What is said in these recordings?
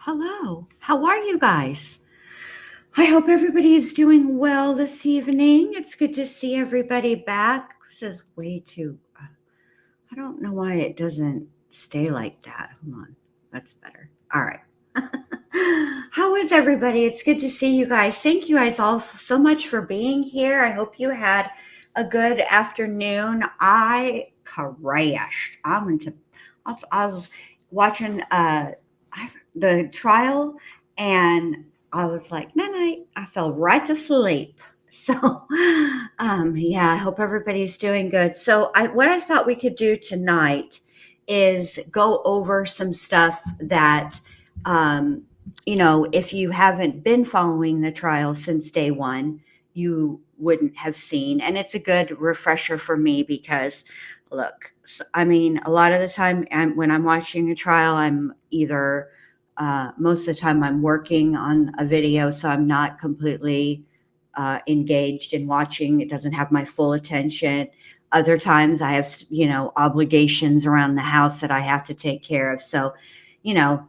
Hello. How are you guys? I hope everybody is doing well this evening. It's good to see everybody back. This is way too. I don't know why it doesn't stay like that. Hold on. That's better. All right. How is everybody? It's good to see you guys. Thank you guys all so much for being here. I hope you had a good afternoon. I crashed. I was watching the trial, and I was like, night night. I fell right to sleep. So, yeah, I hope everybody's doing good. So, what I thought we could do tonight is go over some stuff that, um, if you haven't been following the trial since day one, you wouldn't have seen. And it's a good refresher for me because, look, I mean, a lot of the time when I'm watching a trial, I'm either most of the time I'm working on a video, so I'm not completely engaged in watching. It doesn't have my full attention. Other times I have, obligations around the house that I have to take care of. So, you know,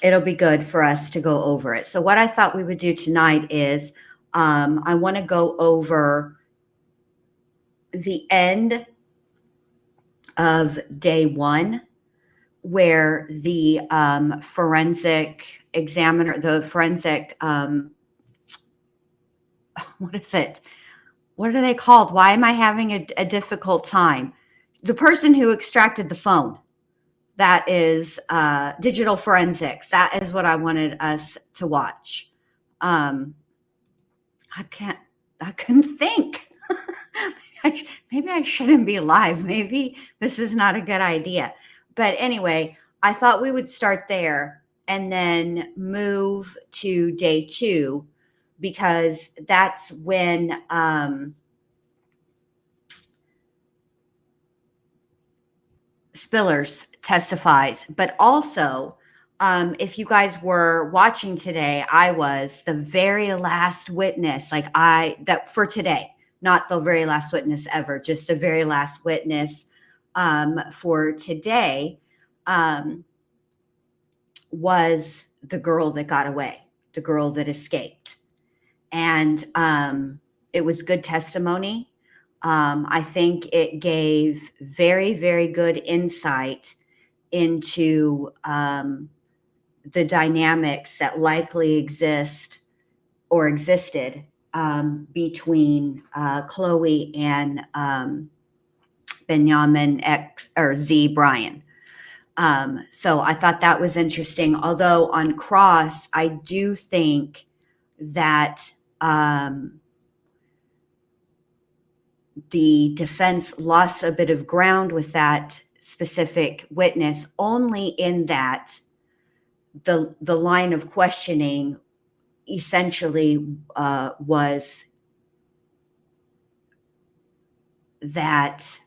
it'll be good for us to go over it. So, what I thought we would do tonight is I want to go over the end of day one, where the forensic examiner, the forensic, what is it? What are they called? Why am I having a difficult time? The person who extracted the phone. That is digital forensics. That is what I wanted us to watch. Um, I can't. I couldn't think. Maybe I shouldn't be live. Maybe this is not a good idea. But anyway, I thought we would start there and then move to day two because that's when Spillers testifies. But also, if you guys were watching today, I was the very last witness. That for today, not the very last witness ever, just the very last witness for today was the girl that got away, the girl that escaped, and it was good testimony. I think it gave very, very good insight into the dynamics that likely exist or existed between Chloe and Benjamin X or Z Brian. So I thought that was interesting. Although on cross, I do think that the defense lost a bit of ground with that specific witness, only in that the line of questioning essentially was that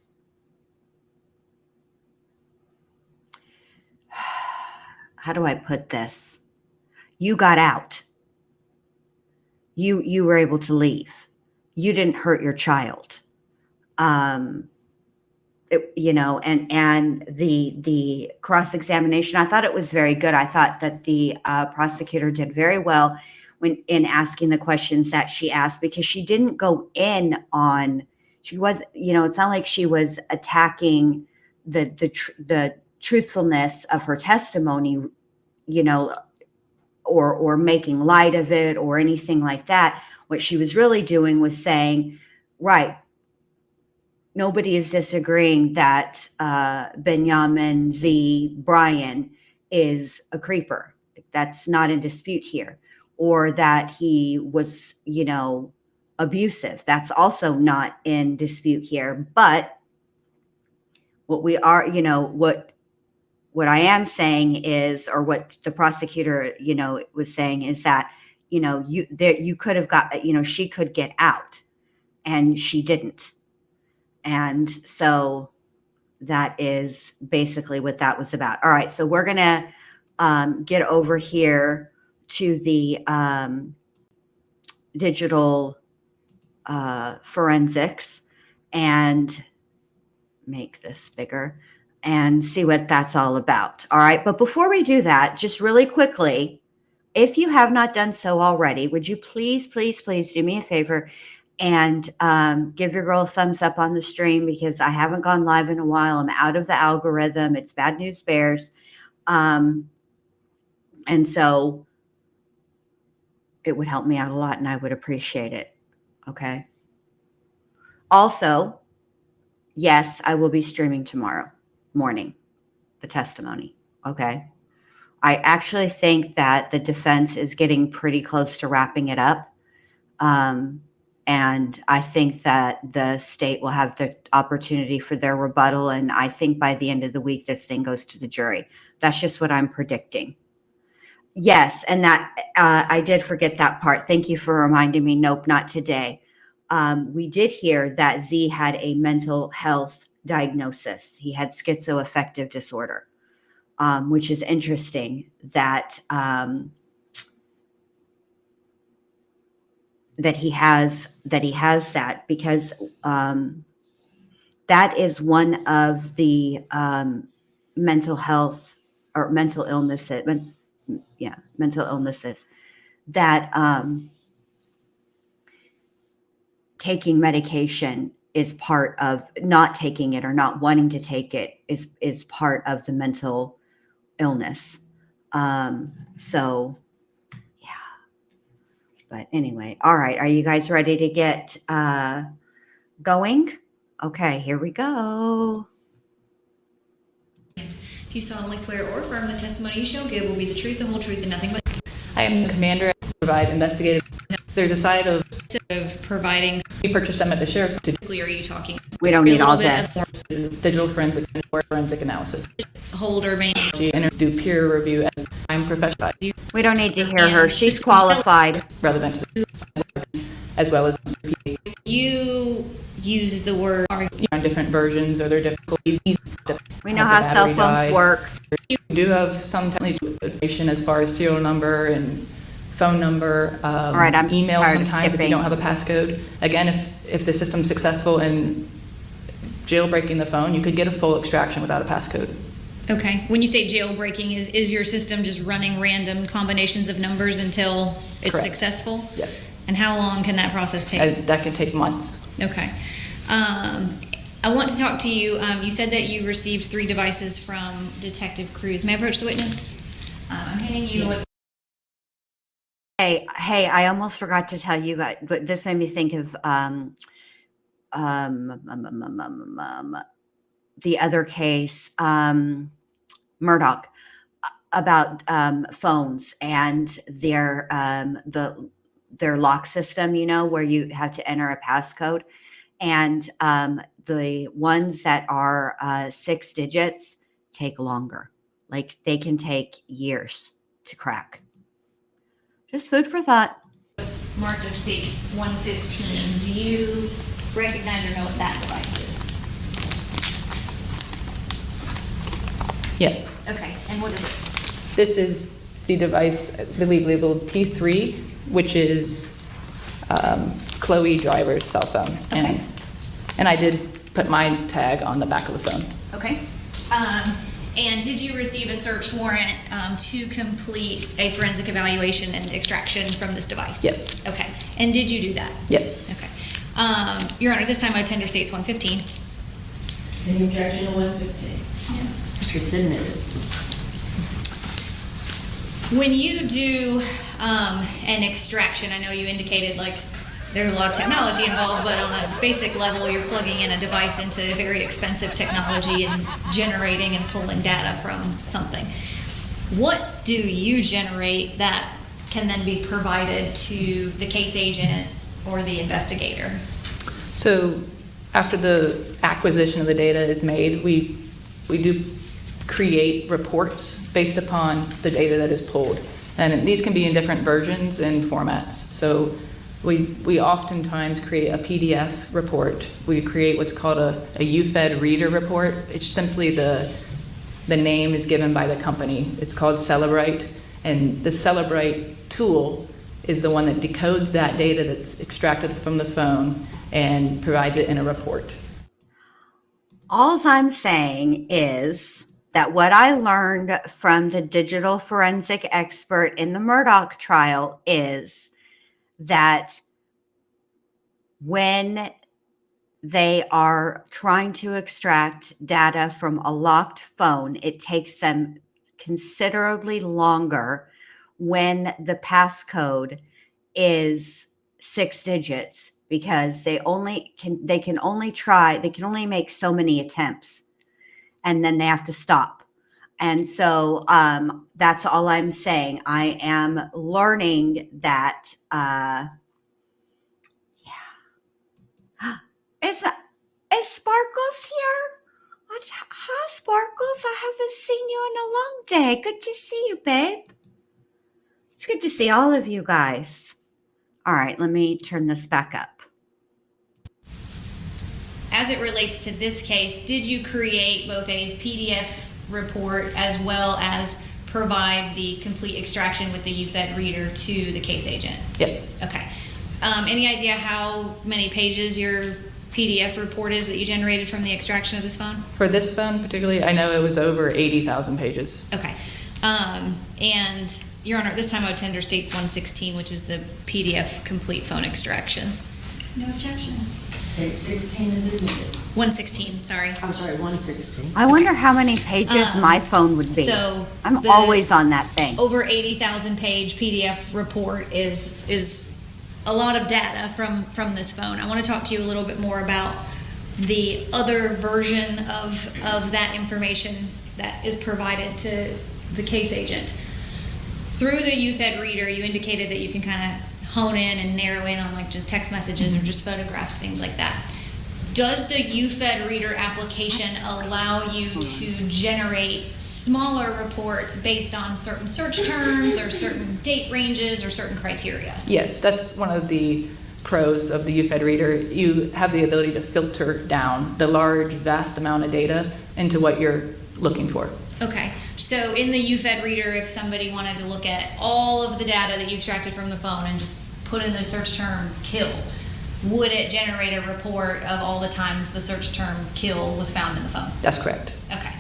how do I put this? You got out. You were able to leave. You didn't hurt your child. Um, and the cross examination, I thought it was very good. I thought that the prosecutor did very well when in asking the questions that she asked, because she didn't go in on. She was, it's not like she was attacking the truthfulness of her testimony, you know, or making light of it or anything like that. What she was really doing was saying, right, nobody is disagreeing that Benjamin Z. Brian is a creeper. That's not in dispute here. Or that he was, abusive. That's also not in dispute here. But what we are, what I am saying is, or what the prosecutor, was saying is that, you could have got, she could get out, and she didn't. And so that is basically what that was about. All right, so we're going to get over here to the digital forensics and make this bigger. and see what that's all about. All right. But before we do that, just really quickly, if you have not done so already, would you please, please, please do me a favor and give your girl a thumbs up on the stream, because I haven't gone live in a while. I'm out of the algorithm. It's bad news bears. And so it would help me out a lot and I would appreciate it. Okay. Also, yes, I will be streaming tomorrow morning, the testimony. Okay. I actually think that the defense is getting pretty close to wrapping it up. And I think that the state will have the opportunity for their rebuttal. And I think by the end of the week, this thing goes to the jury. That's just what I'm predicting. Yes. And that I did forget that part. Thank you for reminding me. Nope, not today. We did hear that Z had a mental health diagnosis. He had schizoaffective disorder, which is interesting that that he has that, because that is one of the mental health or mental illnesses, mental illnesses that taking medication is part of, not taking it or not wanting to take it is part of the mental illness. So but anyway, all right. Are you guys ready to get going? Okay, here we go. Do you solemnly swear or affirm the testimony you shall give will be the truth, the whole truth, and nothing but? I am the commander. I provide investigative. There's a side of providing. We purchase them at the sheriff's. Typically, are you talking? We don't need all this. Digital forensic or forensic analysis. Holder main. And do peer review as I'm professional. We don't need to hear her. She's qualified. Relevant to as well as you use the word on different versions or their difficulties. We know how cell phones work. You do have some technical information as far as serial number and phone number, all right, I'm email sometimes if you don't have a passcode. Again, if the system's successful in jailbreaking the phone, you could get a full extraction without a passcode. Okay. When you say jailbreaking, is your system just running random combinations of numbers until it's Correct. Successful? Yes. And how long can that process take? That can take months. Okay. I want to talk to you. You said that you received 3 devices from Detective Cruz. May I approach the witness? I'm handing you. Yes. Hey, I almost forgot to tell you guys, but this made me think of the other case, Murdoch, about phones and their lock system, where you have to enter a passcode, and the ones that are 6 digits take longer. Like they can take years to crack. Just food for thought. Marked as state 115. Do you recognize or know what that device is? Yes. Okay. And what is it? This is the device, I believe, labeled P3, which is Chloe Driver's cell phone. Okay. And I did put my tag on the back of the phone. Okay. And did you receive a search warrant to complete a forensic evaluation and extraction from this device? Yes. Okay. And did you do that? Yes. Okay. Your Honor, this time I tender states 115. Any objection to 115? Yeah. It's admitted. When you do an extraction, I know you indicated like there's a lot of technology involved, but on a basic level, you're plugging in a device into very expensive technology and generating and pulling data from something. What do you generate that can then be provided to the case agent or the investigator? So after the acquisition of the data is made, we do create reports based upon the data that is pulled. And these can be in different versions and formats. So we oftentimes create a PDF report. We create what's called a UFED reader report. It's simply the name is given by the company. It's called Cellebrite. And the Cellebrite tool is the one that decodes that data that's extracted from the phone and provides it in a report. All I'm saying is that what I learned from the digital forensic expert in the Murdoch trial is that when they are trying to extract data from a locked phone, it takes them considerably longer when the passcode is 6 digits, because they can only make so many attempts, and then they have to stop. And so that's all I'm saying. I am learning that is Sparkles here? Hi, Sparkles. I haven't seen you in a long day. Good to see you, babe. It's good to see all of you guys. All right, let me turn this back up. As it relates to this case, did you create both a PDF report as well as provide the complete extraction with the UFED reader to the case agent? Yes. Okay. Any idea how many pages your PDF report is that you generated from the extraction of this phone? For this phone particularly, I know it was over 80,000 pages. Okay. And Your Honor, this time I would tender states 116, which is the PDF complete phone extraction. No objection. State 16 is admitted. 116, sorry. I'm sorry, 116. I wonder how many pages my phone would be. So I'm the always on that thing. over 80,000 page PDF report is a lot of data from this phone. I want to talk to you a little bit more about the other version of that information that is provided to the case agent. Through the UFED reader, you indicated that you can kind of hone in and narrow in on like just text messages or just photographs, things like that. Does the UFED reader application allow you to generate smaller reports based on certain search terms or certain date ranges or certain criteria? Yes, that's one of the pros of the UFED reader. You have the ability to filter down the large, vast amount of data into what you're looking for. Okay, so in the UFED reader, if somebody wanted to look at all of the data that you extracted from the phone and just put in the search term kill, would it generate a report of all the times the search term kill was found in the phone? That's correct. Okay.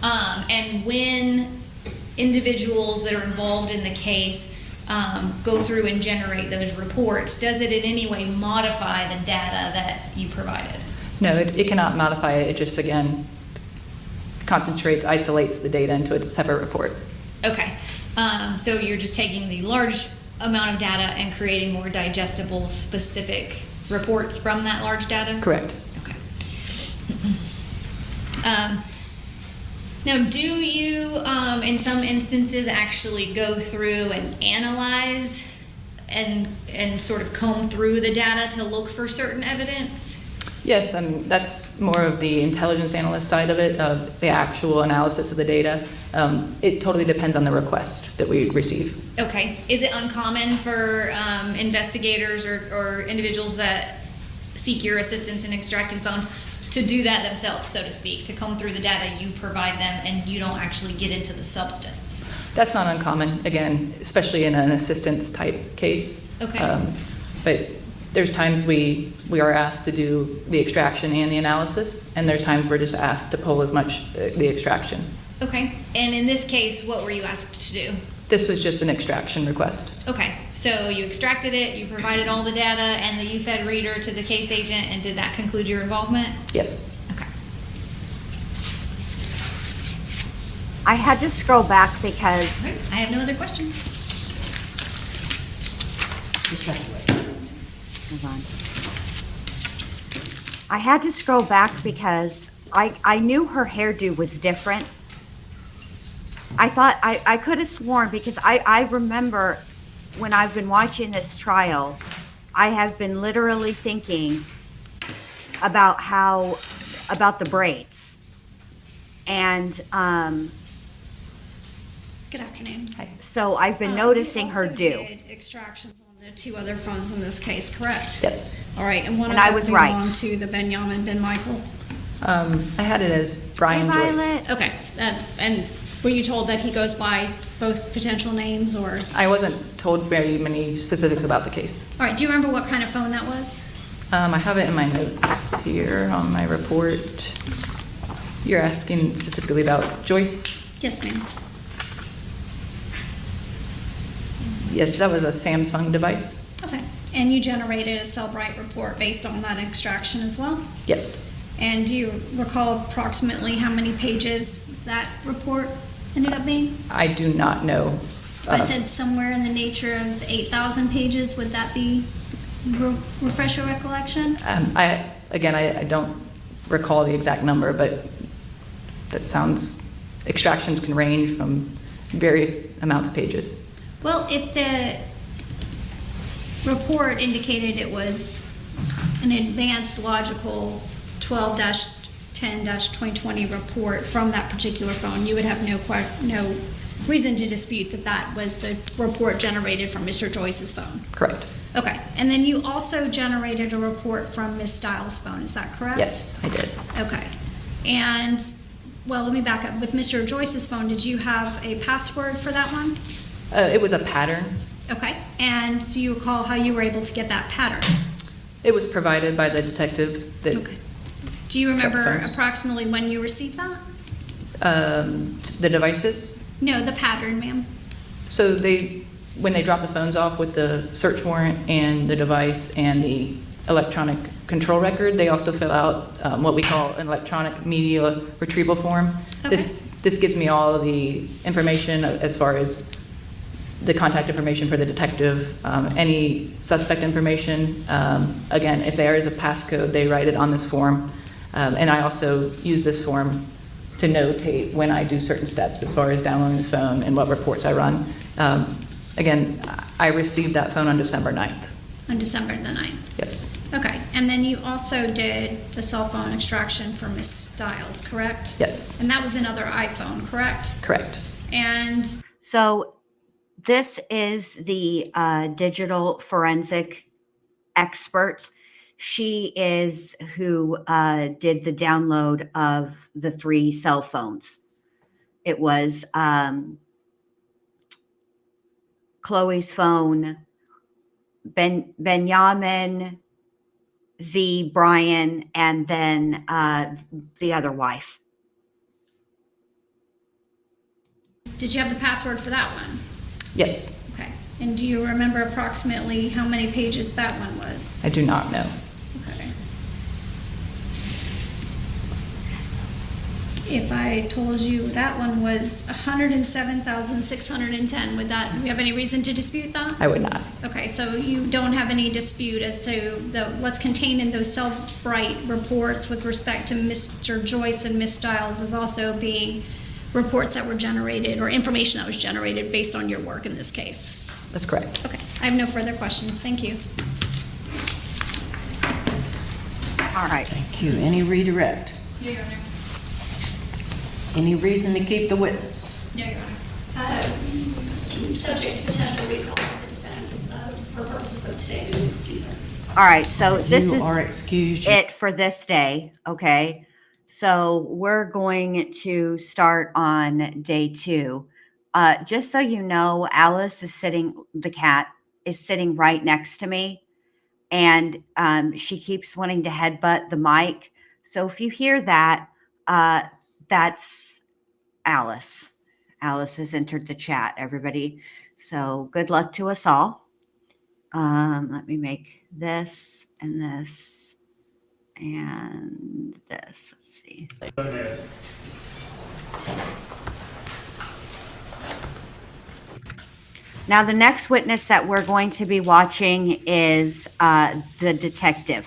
And when individuals that are involved in the case go through and generate those reports, does it in any way modify the data that you provided? No, it cannot modify it. It just, again, concentrates, isolates the data into a separate report. Okay. So you're just taking the large amount of data and creating more digestible, specific reports from that large data? Correct. Okay. Now, do you, in some instances, actually go through and analyze and sort of comb through the data to look for certain evidence? Yes, that's more of the intelligence analyst side of it, of the actual analysis of the data. It totally depends on the request that we receive. Okay. Is it uncommon for investigators or individuals that seek your assistance in extracting phones to do that themselves, so to speak, to comb through the data you provide them and you don't actually get into the substance? That's not uncommon, again, especially in an assistance type case. Okay. But there's times we are asked to do the extraction and the analysis, and there's times we're just asked to pull as much the extraction. Okay. And in this case, what were you asked to do? This was just an extraction request. Okay. So you extracted it, you provided all the data and the UFED reader to the case agent, and did that conclude your involvement? Yes. Okay. I had to scroll back because All right. I have no other questions. Just have to wait. hold on. I had to scroll back because I knew her hairdo was different. I thought I could have sworn, because I remember when I've been watching this trial, I have been literally thinking about the braids. And Good afternoon. so I've been noticing her do. You also did extractions on the two other phones in this case, correct? Yes. All right, and one And of I them was right. belonged to the Ben Yamin, Ben Michael. I had it as Brian Hey, Joyce. Violet. Okay, and were you told that he goes by both potential names, or? I wasn't told very many specifics about the case. All right, do you remember what kind of phone that was? I have it in my notes here on my report. You're asking specifically about Joyce? Yes, ma'am. Yes, that was a Samsung device. Okay. And you generated a Cellbrite report based on that extraction as well? Yes. And do you recall approximately how many pages that report ended up being? I do not know. If I said somewhere in the nature of 8,000 pages, would that be refresh your recollection? I don't recall the exact number, but that sounds, extractions can range from various amounts of pages. Well, if the report indicated it was an advanced logical 12-10-2020 report from that particular phone, you would have no reason to dispute that that was the report generated from Mr. Joyce's phone. Correct. Okay, and then you also generated a report from Ms. Stiles' phone, is that correct? Yes, I did. Okay, and, well, let me back up. With Mr. Joyce's phone, did you have a password for that one? It was a pattern. Okay, and do you recall how you were able to get that pattern? It was provided by the detective that, Okay. Do you remember phones. approximately when you received that? the devices. No, the pattern, ma'am. So when they drop the phones off with the search warrant and the device and the electronic control record, they also fill out what we call an electronic media retrieval form. Okay. This gives me all of the information as far as the contact information for the detective, any suspect information. Again, if there is a passcode, they write it on this form. And I also use this form to notate when I do certain steps as far as downloading the phone and what reports I run. Again, I received that phone on December 9th. On December the 9th. Yes, Okay, and then you also did the cell phone extraction for Ms. Stiles, correct? yes, And that was another iPhone, correct? correct. And So this is the digital forensic expert. She is who did the download of the 3 cell phones. It was Chloe's phone, Benjamin, Z, Brian, and then the other wife. did you have the password for that one? Yes, Okay. And do you remember approximately how many pages that one was? I do not know. Okay. If I told you that one was 107,610, would that, do you have any reason to dispute that? I would not. Okay, so you don't have any dispute as to what's contained in those Cellbrite reports with respect to Mr. Joyce and Ms. Stiles as also being reports that were generated or information that was generated based on your work in this case? That's correct. Okay, I have no further questions. Thank you. All right. Thank you. Any redirect? No, Your Honor. Any reason to keep the witness? No, Your Honor. Subject to potential recall of the defense for purposes of today, we will excuse her. All right. So this You is are excused. it for this day. Okay. So we're going to start on day 2. Just so you know, Alice is the cat is sitting right next to me, and she keeps wanting to headbutt the mic. So if you hear that, that's Alice. Alice has entered the chat, everybody. So good luck to us all. Let me make this and this and this. Let's see. Now, the next witness that we're going to be watching is the detective.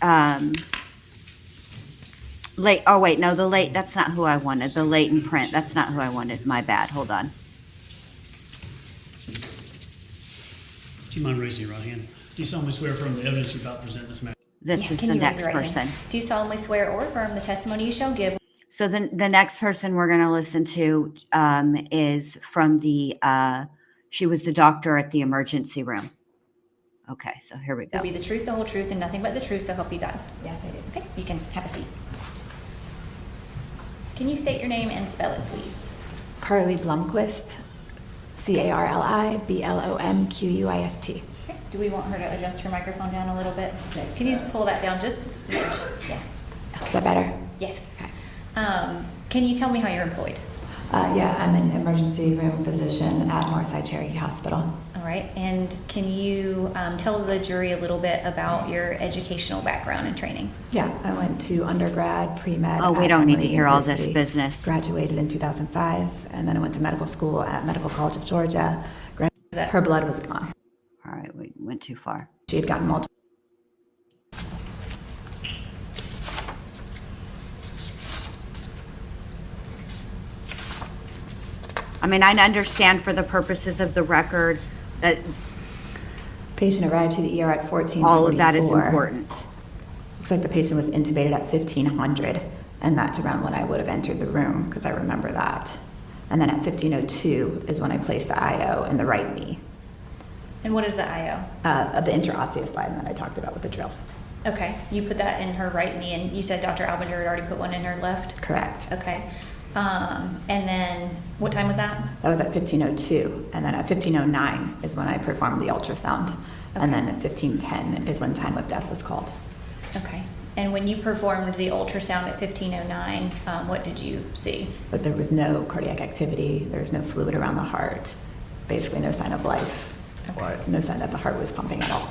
That's not who I wanted. The latent print. That's not who I wanted. My bad. Hold on. Do you mind raising your right hand? Do you solemnly swear affirm the evidence you're about to present in this matter? This is Can the you raise next your right hand? person. Do you solemnly swear or affirm the testimony you shall give? So the next person we're going to listen to is from she was the doctor at the emergency room. Okay, so here we go. Will be the truth, the whole truth, and nothing but the truth, so help you God. Yes, I do. Okay, you can have a seat. Can you state your name and spell it, please? Carly Blomquist, CarliBlomquist. Okay. Do we want her to adjust her microphone down a little bit? No. Can you just pull that down just a smidge? Yeah. Is that better? Yes. Okay. Can you tell me how you're employed? Yeah, I'm an emergency room physician at Morside Cherokee Hospital. All right. And can you tell the jury a little bit about your educational background and training? Yeah, I went to undergrad, pre-med. Oh, we at don't need to Emory hear all this University. business. Graduated in 2005, and then I went to medical school at Medical College of Georgia. that- Her blood was gone. All right, we went too far. She had gotten multiple. I mean, I understand for the purposes of the record that Patient arrived to the ER at 14:44. all of that is important. Looks like the patient was intubated at 1500, and that's around when I would have entered the room, because I remember that. And then at 1502 is when I placed the IO in the right knee, And what is the IO? of the interosseous slide that I talked about with the drill. Okay. You put that in her right knee, and you said Dr. Albinger had already put one in her left? Correct. Okay. And then what time was that? That was at 1502, and then at 1509 is when I performed the ultrasound. And then at 1510 is when time of death was called. Okay. And when you performed the ultrasound at 1509, what did you see? But there was no cardiac activity, there was no fluid around the heart, basically no sign of life, or no sign that the heart was pumping at all.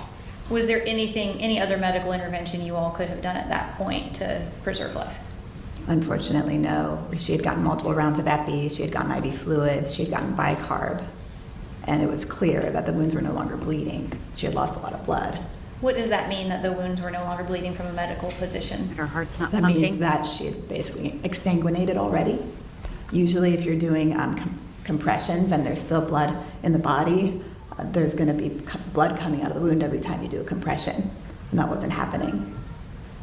Was there any other medical intervention you all could have done at that point to preserve life? Unfortunately, no. She had gotten multiple rounds of epi, she had gotten IV fluids, she had gotten bicarb, and it was clear that the wounds were no longer bleeding. She had lost a lot of blood. What does that mean, that the wounds were no longer bleeding from a medical position? Her heart's not That pumping. means that she had basically exsanguinated already. Usually if you're doing compressions and there's still blood in the body, there's going to be blood coming out of the wound every time you do a compression. And that wasn't happening,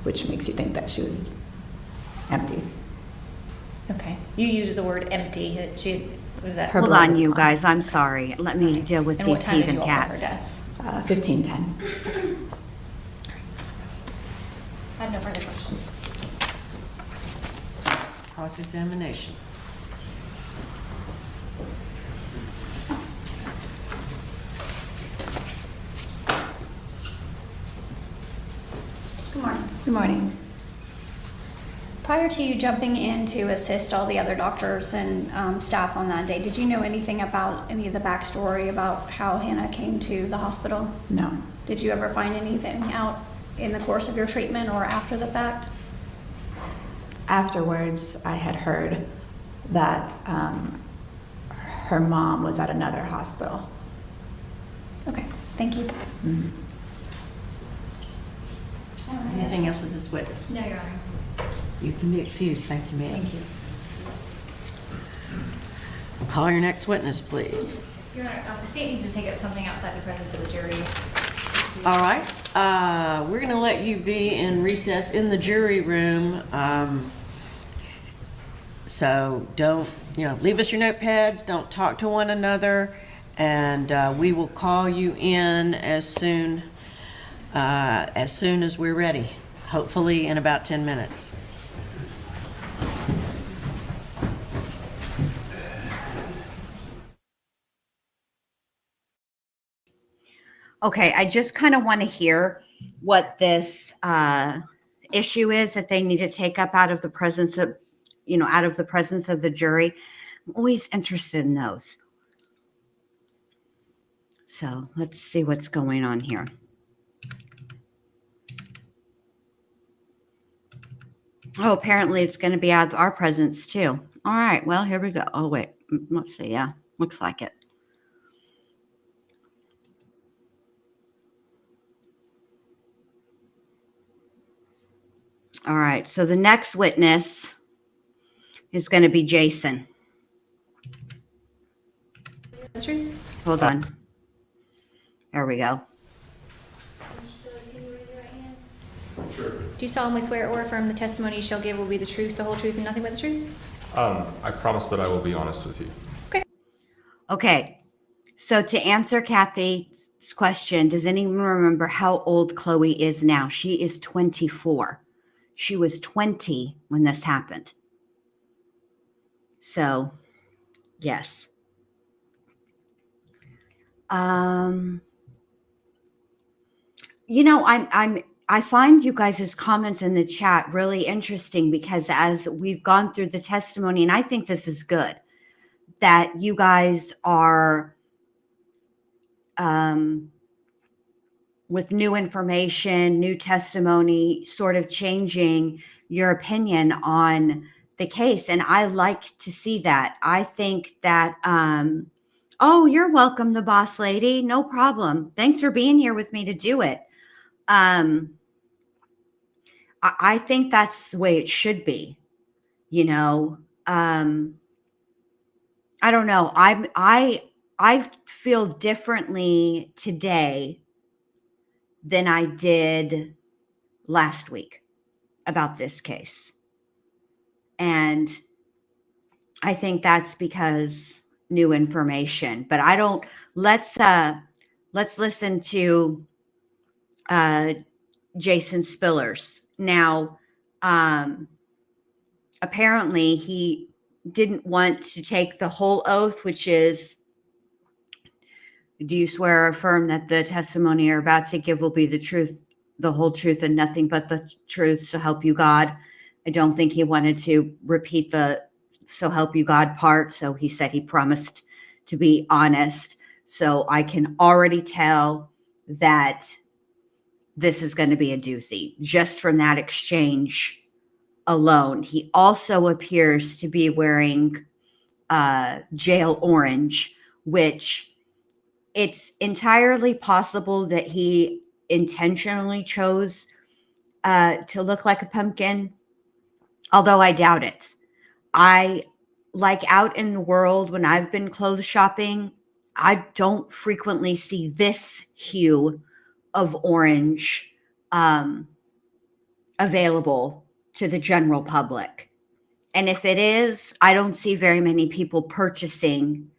which makes you think that she was empty. Okay. You used the word empty. That she was that. Her Hold blood on, was you gone. guys, I'm sorry. Let me deal with And what these time did heathen you all find her cats. death? 1510. I have no further questions. Cross-examination. Good morning. Good morning. Prior to you jumping in to assist all the other doctors and staff on that day, did you know anything about any of the backstory about how Hannah came to the hospital? No. Did you ever find anything out in the course of your treatment or after the fact? Afterwards, I had heard that her mom was at another hospital. Okay, thank you. Anything else with this witness? No, Your Honor. You can be excused. Thank you, ma'am. Thank you. Call your next witness, please. Your Honor, the state needs to take up something outside the presence of the jury. All right. We're going to let you be in recess in the jury room. So don't, leave us your notepads. Don't talk to one another. And we will call you in as soon as we're ready, hopefully in about 10 minutes. Okay, I just kind of want to hear what this issue is that they need to take up out of the presence of, out of the presence of the jury. I'm always interested in those. So let's see what's going on here. Oh, apparently it's going to be out of our presence too. All right, well, here we go. Oh, wait, let's see. Yeah, looks like it. All right, so the next witness is going to be Jason. The truth? Hold on. There we go. Do you solemnly swear or affirm the testimony you shall give will be the truth, the whole truth, and nothing but the truth? I promise that I will be honest with you. Okay, so to answer Kathy's question, does anyone remember how old Chloe is now? She is 24. She was 20 when this happened. So, yes. I'm I find you guys' comments in the chat really interesting because as we've gone through the testimony, and I think this is good, that you guys are with new information, new testimony, sort of changing your opinion on the case. And I like to see that. I think that, oh, you're welcome, the boss lady. No problem. Thanks for being here with me to do it. I think that's the way it should be, you know. I don't know. I feel differently today than I did last week about this case. And I think that's because new information. But I don't let's listen to Jason Spillers. Now, apparently he didn't want to take the whole oath, which is, do you swear or affirm that the testimony you're about to give will be the truth, the whole truth, and nothing but the truth, so help you God? I don't think he wanted to repeat the so help you God part, so he said he promised to be honest. So I can already tell that this is going to be a doozy just from that exchange alone. He also appears to be wearing jail orange, which it's entirely possible that he intentionally chose to look like a pumpkin, although I doubt it. I like out in the world when I've been clothes shopping, I don't frequently see this hue of orange available to the general public. And if it is, I don't see very many people purchasing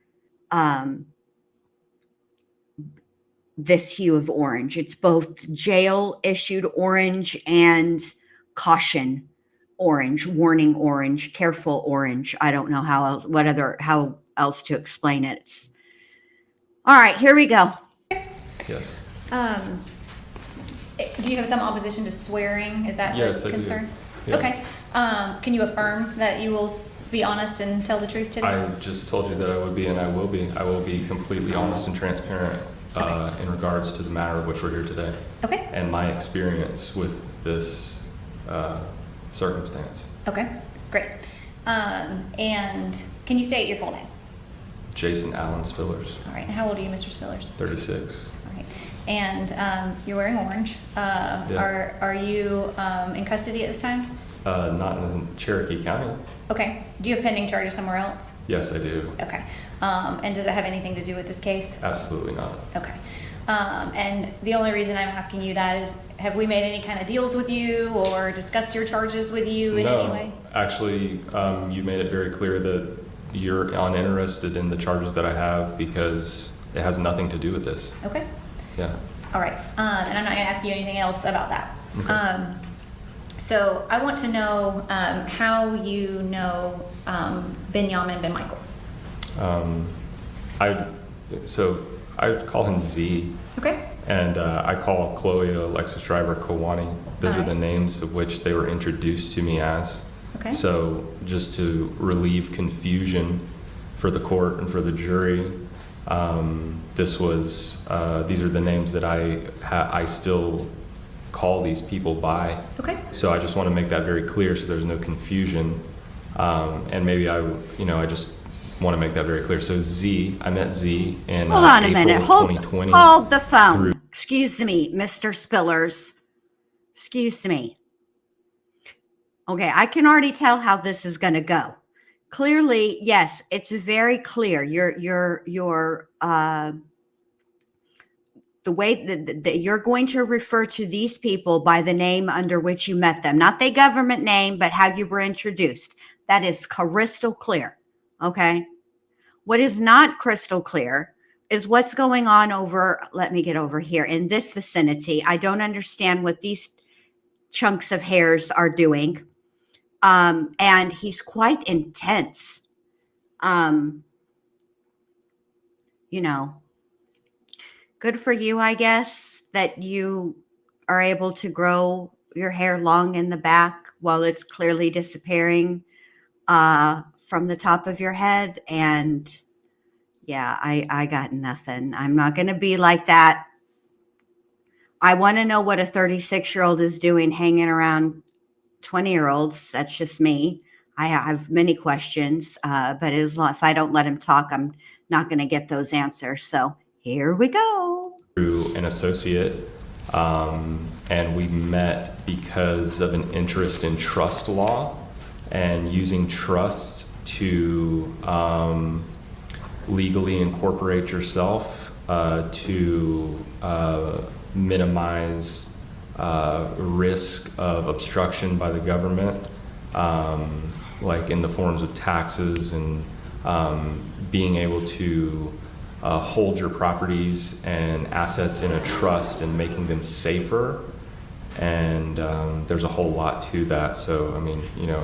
this hue of orange. It's both jail issued orange and caution orange, warning orange, careful orange. I don't know how else to explain it. All right, here we go. Yes. Do you have some opposition to swearing? Is that Yes, the I do. concern? Yeah. Okay. Can you affirm that you will be honest and tell the truth today? I just told you that I would be, and I will be. I will be completely honest and transparent in regards to the matter of which we're here today. Okay. And my experience with this circumstance. Okay. Great. And can you state your full name? Jason Allen Spillers, All right. How old are you, Mr. Spillers? 36. All right. And you're wearing orange. Yeah. Are you in custody at this time? Not in Cherokee County. Okay. Do you have pending charges somewhere else? Yes, I do. Okay. And does it have anything to do with this case? Absolutely not. Okay. And the only reason I'm asking you that is, have we made any kind of deals with you or discussed your charges with you in any way? Actually, you made it very clear that you're uninterested in the charges that I have because it has nothing to do with this. Okay. Yeah. All right. And I'm not going to ask you anything else about that. Okay. So I want to know how you know Benjamin Ben Michael. I call him Z, Okay. and I call Chloe, Alexis Driver, Kawani. Those are the names of which they were introduced to me as. Okay. So just to relieve confusion for the court and for the jury, these are the names that I still call these people by. Okay. So I just want to make that very clear so there's no confusion. And maybe I just want to make that very clear. So Z, I met Z in Hold on a April minute. of Hold 2020. the phone. through- Excuse me, Mr. Spillers. Excuse me. Okay, I can already tell how this is going to go. Clearly, yes, it's very clear. The way that you're going to refer to these people by the name under which you met them, not the government name, but how you were introduced. That is crystal clear. Okay. What is not crystal clear is what's going on let me get over here in this vicinity. I don't understand what these chunks of hairs are doing. And he's quite intense. Good for you, I guess, that you are able to grow your hair long in the back while it's clearly disappearing from the top of your head. And yeah, I got nothing. I'm not going to be like that. I want to know what a 36-year-old is doing hanging around 20-year-olds. That's just me. I have many questions, but if I don't let him talk, I'm not going to get those answers. So here we go. Through an associate, and we met because of an interest in trust law and using trusts to legally incorporate yourself to minimize risk of obstruction by the government, like in the forms of taxes and being able to hold your properties and assets in a trust and making them safer. And there's a whole lot to that. So, I mean, you know,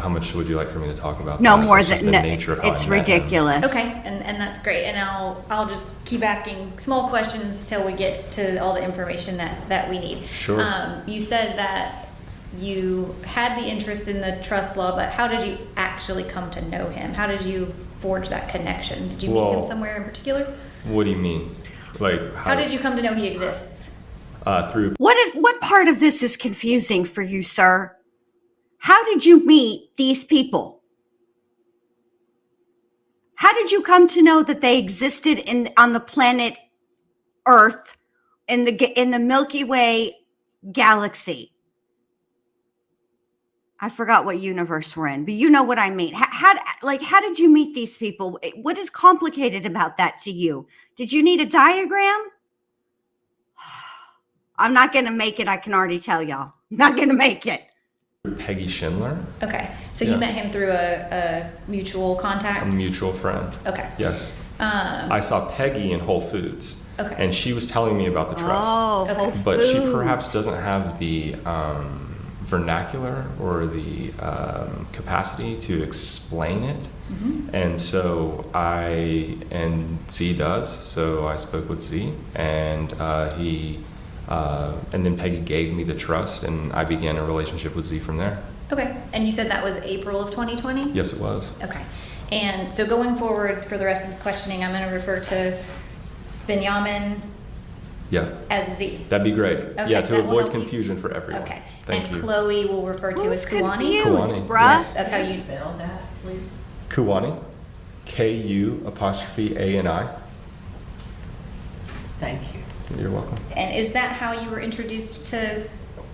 how much would you like for me to talk about No that? more It's just than the no, nature of how it's I met him. ridiculous. Okay, and that's great, and I'll just keep asking small questions till we get to all the information that we need. Sure. You said that you had the interest in the trust law, but how did you actually come to know him? How did you forge that connection? Did you meet him Well, somewhere in particular? What do you mean? Like How did you come to know he exists? Through What part of this is confusing for you, sir? How did you meet these people? How did you come to know that they existed on the planet Earth in the Milky Way galaxy? I forgot what universe we're in, but you know what I mean. How did you meet these people? What is complicated about that to you? Did you need a diagram? I'm not going to make it. I can already tell y'all. I'm not going to make it. Peggy Schindler, Okay, so Yeah. you met him through a mutual a contact? mutual friend. Okay. Yes. I saw Peggy in Whole Foods. Okay. And she was telling me about the trust. Oh, Okay. Whole But she Foods. perhaps doesn't have the vernacular or the capacity to explain it. And so and Z does, so I spoke with Z, and and then Peggy gave me the trust, and I began a relationship with Z from there. Okay, and you said that was April of 2020? Yes, it was. Okay, and so going forward for the rest of this questioning, I'm going to refer to Benjamin Yeah, as Z. that'd be great. Okay, Yeah, to that will avoid help you. confusion for everyone. Okay, Thank and you. Chloe will refer to Who's as Kuwani. confused, Kuwani, bruh? yes. That's how you. Spell that, please. Kuwani, Ku''A''N'. Thank you. You're welcome. And is that how you were introduced to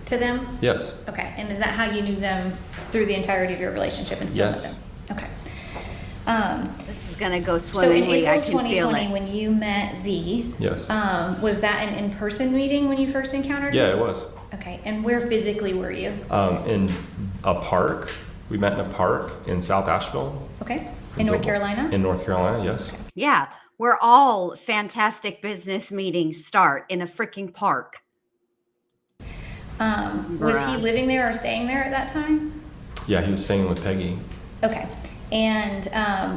them? Yes. Okay, and is that how you knew them through the entirety of your relationship and still know Yes. them? Okay. This is going to go So in swimmingly. I April can feel 2020, it. when you met Z, Yes. was that an in-person meeting when you first encountered Yeah, him? it was. Okay, and where physically were you? In a park. We met in a park in South Asheville. Okay, in North Carolina? In North Carolina, yes. Yeah, where all fantastic business meetings start, in a freaking park. Was he Bruh. living there or staying there at that time? Yeah, he was staying with Peggy. Okay, and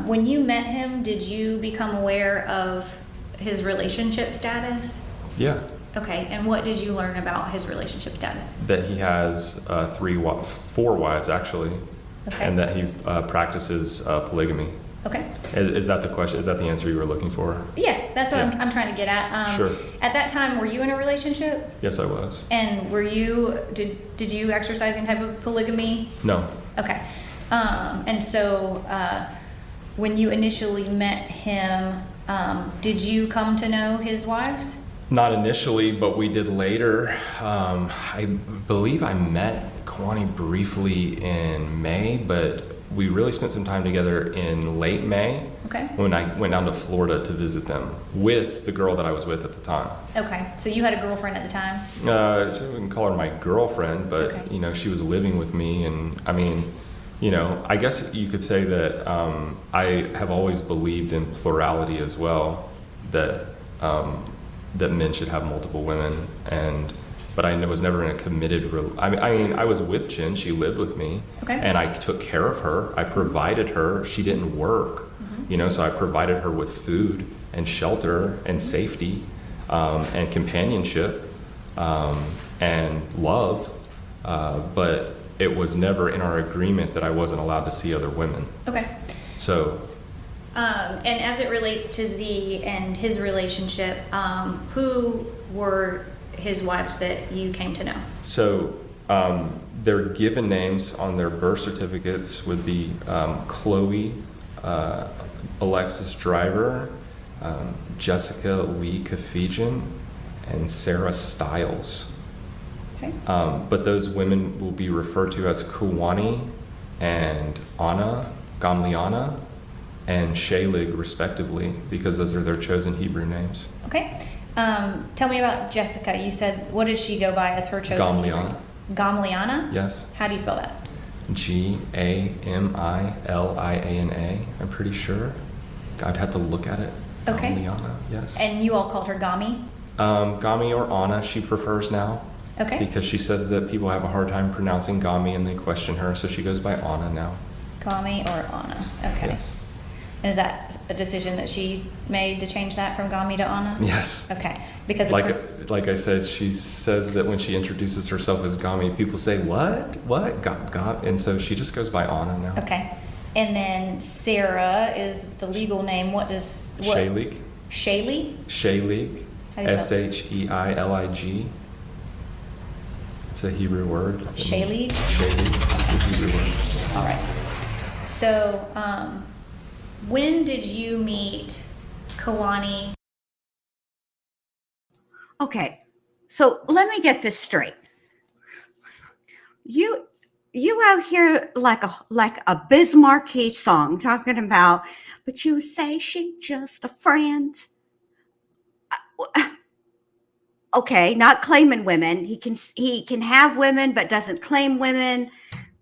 when you met him, did you become aware of his relationship status? Yeah. Okay, and what did you learn about his relationship status? That he has 4 wives, actually. Okay. And that he practices polygamy. Okay. Is that the question? Is that the answer you were looking for? Yeah, that's what Yeah. I'm trying to get at. Sure. At that time, were you in a relationship? Yes, I was. And did you exercise any type of polygamy? No. Okay. And so when you initially met him, did you come to know his wives? Not initially, but we did later. I believe I met Kuwani briefly in May, but we really spent some time together in late May. Okay. When I went down to Florida to visit them with the girl that I was with at the time. Okay. So you had a girlfriend at the time? So we can call her my girlfriend, but Okay. you know, she was living with me, and I mean, you know, I guess you could say that I have always believed in plurality as well. That that men should have multiple women, but I was never in a committed. I mean, I was with Jen. She lived with me, Okay. and I took care of her. I provided her. She didn't work, you know, so I provided her with food and shelter and safety and companionship. and love, but it was never in our agreement that I wasn't allowed to see other women. Okay. So And as it relates to Z and his relationship, who were his wives that you came to know? So their given names on their birth certificates would be Chloe Alexis Driver, Jessica Lee Kafijian, and Sarah Stiles. Okay. But those women will be referred to as Kuwani and Anna, Gamliana, and Shalig, respectively, because those are their chosen Hebrew names. Okay. Tell me about Jessica. You said, what did she go by as her chosen Gamliana. Hebrew? Gamliana? Yes. How do you spell that? Gamiliana, I'm pretty sure. I'd have to look at it. Okay. Gamliana, yes. And you all called her Gami? Gami or Anna, she prefers now. Okay. Because she says that people have a hard time pronouncing Gami and they question her, so she goes by Anna now. Gami or Anna. Okay. Yes. And is that a decision that she made to change that from Gami to Anna? Yes. Okay. Because of her- Like I said, she says that when she introduces herself as Gami, people say, what? God. And so she just goes by Anna now. Okay. And then Sarah is the legal name. What? Shaylig. Shaylee? Shaylig. How do you spell it? Sheilig. It's a Hebrew word. Shaylig? Shaylig. It's a Hebrew word. All right. So, when did you meet Kawani? Okay, so let me get this straight. You out here like a Biz Markie song talking about, but you say she just a friend. Okay, not claiming women. He can have women, but doesn't claim women.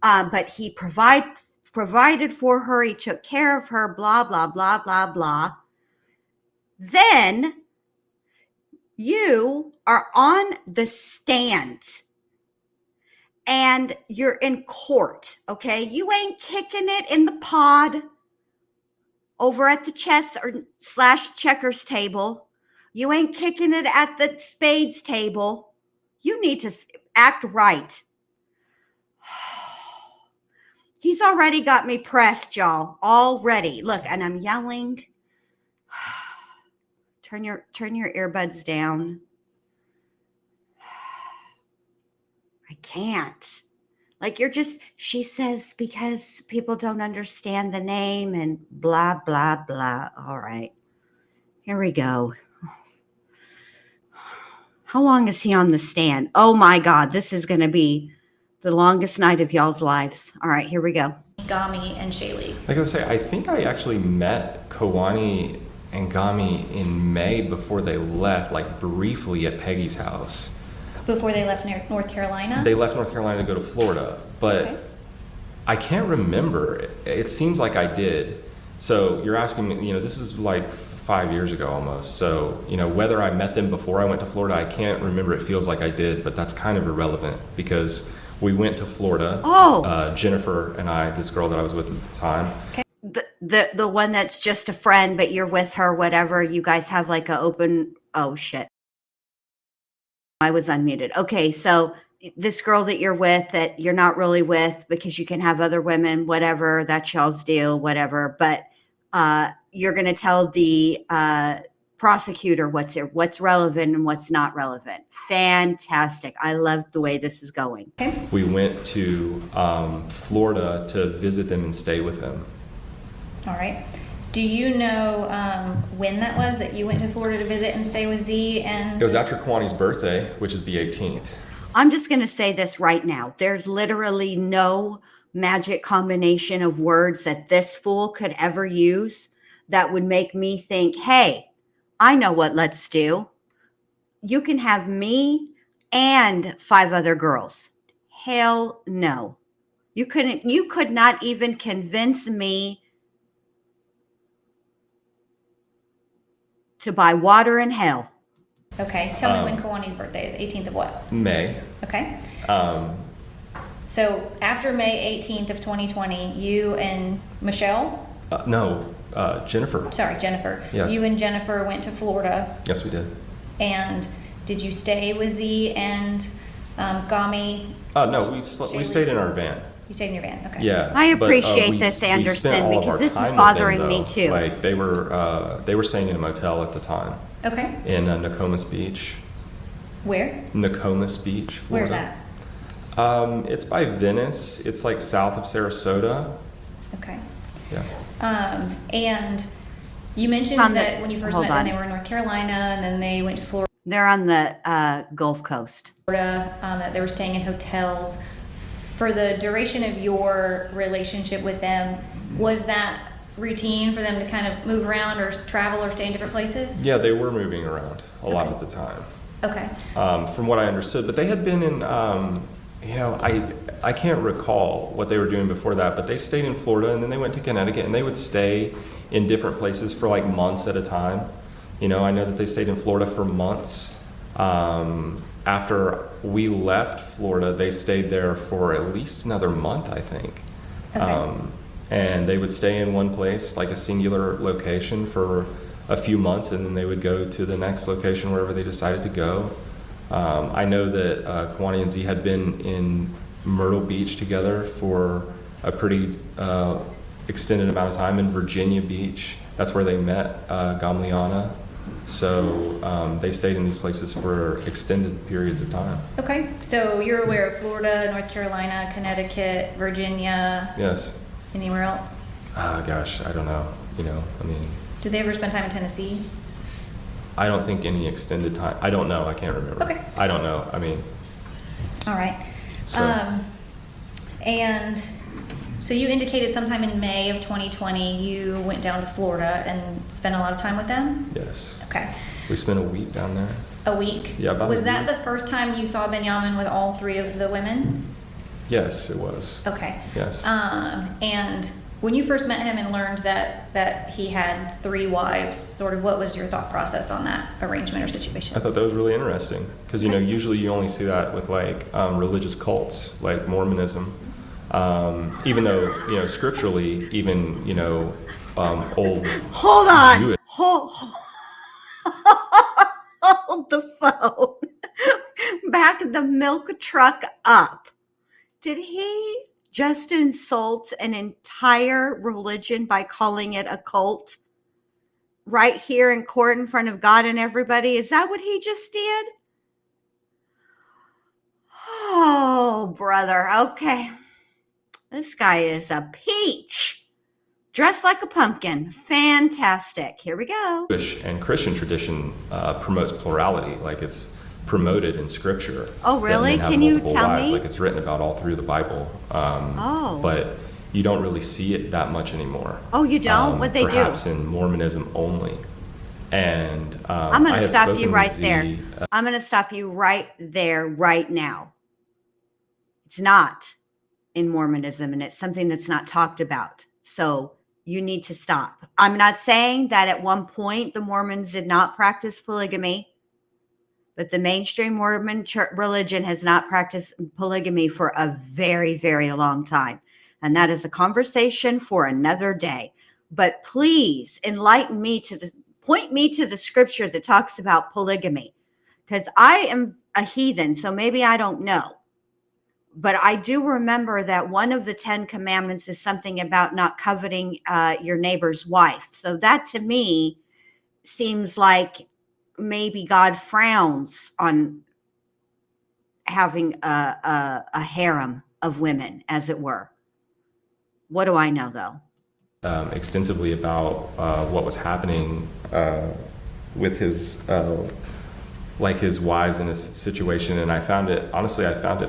But he provided for her. He took care of her. Blah blah blah blah blah. Then you are on the stand and you're in court. Okay, you ain't kicking it in the pod over at the chess/checkers table. You ain't kicking it at the spades table. You need to act right. He's already got me pressed, y'all. Already. Look, and I'm yelling. Turn your earbuds down. I can't. Like she says because people don't understand the name and blah, blah, blah. All right. Here we go. How long is he on the stand? Oh my God, this is going to be the longest night of y'all's lives. All right, here we go. Gami and Shaylee. Like I say, I think I actually met Kawani and Gami in May before they left, like briefly at Peggy's house. Before they left North Carolina? They left North Carolina to go to Florida, but Okay. I can't remember. It seems like I did. So you're asking me, this is like 5 years ago almost. So, whether I met them before I went to Florida, I can't remember. It feels like I did, but that's kind of irrelevant because we went to Florida. Oh. Jennifer and I, this girl that I was with at the time. The one that's just a friend, but you're with her, whatever. You guys have like a open, oh shit. I was unmuted. Okay, so this girl that you're with that you're not really with because you can have other women, whatever, that's y'all's deal, whatever. But you're going to tell the prosecutor what's relevant and what's not relevant. Fantastic. I love the way this is going. Okay. We went to Florida to visit them and stay with them. All right. Do you know when that was that you went to Florida to visit and stay with Z? And It was after Kwani's birthday, which is the 18th. I'm just going to say this right now. There's literally no magic combination of words that this fool could ever use that would make me think, hey, I know what let's do. You can have me and 5 other girls. Hell no. You could not even convince me to buy water in hell. Okay, tell me when Kawani's birthday is. 18th of what? May. Okay. So after May 18th of 2020, you and Michelle? Jennifer. Sorry, Jennifer. Yes. You and Jennifer went to Florida. Yes, we did. And did you stay with Z and Gami, No, we stayed in our van. you stayed in your van, okay. Yeah. I but, appreciate we- this, we spent Anderson, all of because our this is time with bothering them, me though. too. Like they were staying in a motel at the time Okay, in Nokomis Beach. where? Nokomis Beach, Where's Florida. that? It's by Venice. It's like south of Sarasota. Okay. Yeah. And you mentioned On the- that when you first hold met them, on. they were in North Carolina, and then they went to Florida, They're on the Gulf Coast. that they were staying in hotels. For the duration of your relationship with them, was that routine for them to kind of move around or travel or stay in different places? Yeah, they were moving around a lot Okay. at the time. Okay. From what I understood, but they had been in, I can't recall what they were doing before that, but they stayed in Florida and then they went to Connecticut and they would stay in different places for like months at a time. I know that they stayed in Florida for months. After we left Florida, they stayed there for at least another month, I think. Okay. And they would stay in one place, like a singular location for a few months, and then they would go to the next location wherever they decided to go. I know that Kwani and Z had been in Myrtle Beach together for a pretty extended amount of time in Virginia Beach. That's where they met Gamliana. So they stayed in these places for extended periods of time. Okay. So you're aware of Florida, North Carolina, Connecticut, Virginia, Yes. anywhere else? Gosh, I don't know. Did they ever spend time in Tennessee? I don't think any extended time. I don't know. I can't remember. Okay. I don't know. All right. So- And so you indicated sometime in May of 2020 you went down to Florida and spent a lot of time with them? Yes. Okay. We spent a week down there. A week? Yeah, about a Was that week. the first time you saw Benjamin with all three of the women? Yes, it was. Okay. Yes. And when you first met him and learned that he had three wives, sort of what was your thought process on that arrangement or situation? I thought that was really interesting because usually you only see that with like religious cults like Mormonism, even though scripturally even old Hold on. Jewish. Hold the phone. Back the milk truck up. Did he just insult an entire religion by calling it a cult? Right here in court in front of God and everybody? Is that what he just did? Oh, brother. Okay. This guy is a peach. Dressed like a pumpkin. Fantastic. Here we go. Jewish and Christian tradition promotes plurality, like it's promoted in Scripture. Oh, really? That men have Can you multiple tell wives, me? Like it's written about all through the Bible. Oh. But you don't really see it that much anymore. Oh, you don't? What'd they do? Perhaps in Mormonism only. And I'm going I to had stop spoken you with right Z, there. I'm going to stop you right there, right now. It's not in Mormonism, and it's something that's not talked about. So you need to stop. I'm not saying that at one point the Mormons did not practice polygamy, but the mainstream Mormon religion has not practiced polygamy for a very, very long time. And that is a conversation for another day. But please enlighten me point me to the scripture that talks about polygamy, because I am a heathen, so maybe I don't know. But I do remember that one of the 10 commandments is something about not coveting your neighbor's wife. So that to me seems like maybe God frowns on having a harem of women, as it were. What do I know, though? extensively about what was happening with his his wives in this situation, and I found it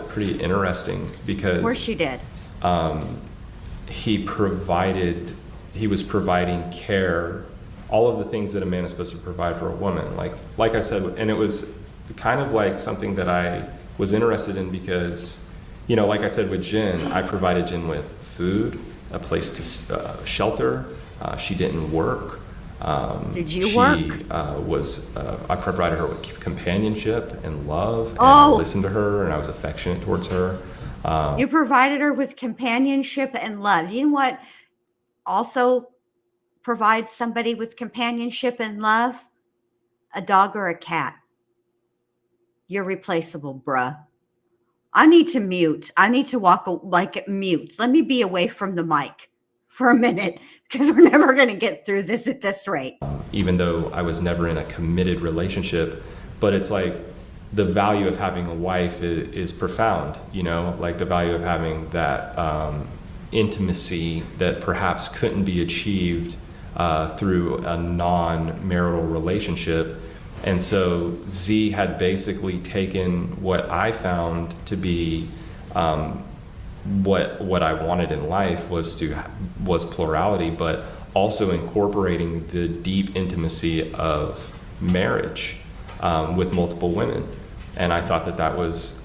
pretty interesting because Of course you did. he was providing care, all of the things that a man is supposed to provide for a woman, like I said, and it was kind of like something that I was interested in because, like I said with Jen, I provided Jen with food, a place to shelter. She didn't work. Did you work? I provided her with companionship and love, and Oh. I listened to her, and I was affectionate towards her. You provided her with companionship and love. You know what also provides somebody with companionship and love? A dog or a cat. You're replaceable, bruh. I need to mute. I need to mute. Let me be away from the mic for a minute because we're never going to get through this at this rate. Even though I was never in a committed relationship, but it's like the value of having a wife is profound, you know, like the value of having that intimacy that perhaps couldn't be achieved through a non-marital relationship. And so Z had basically taken what I found to be what I wanted in life was plurality, but also incorporating the deep intimacy of marriage with multiple women. And I thought that was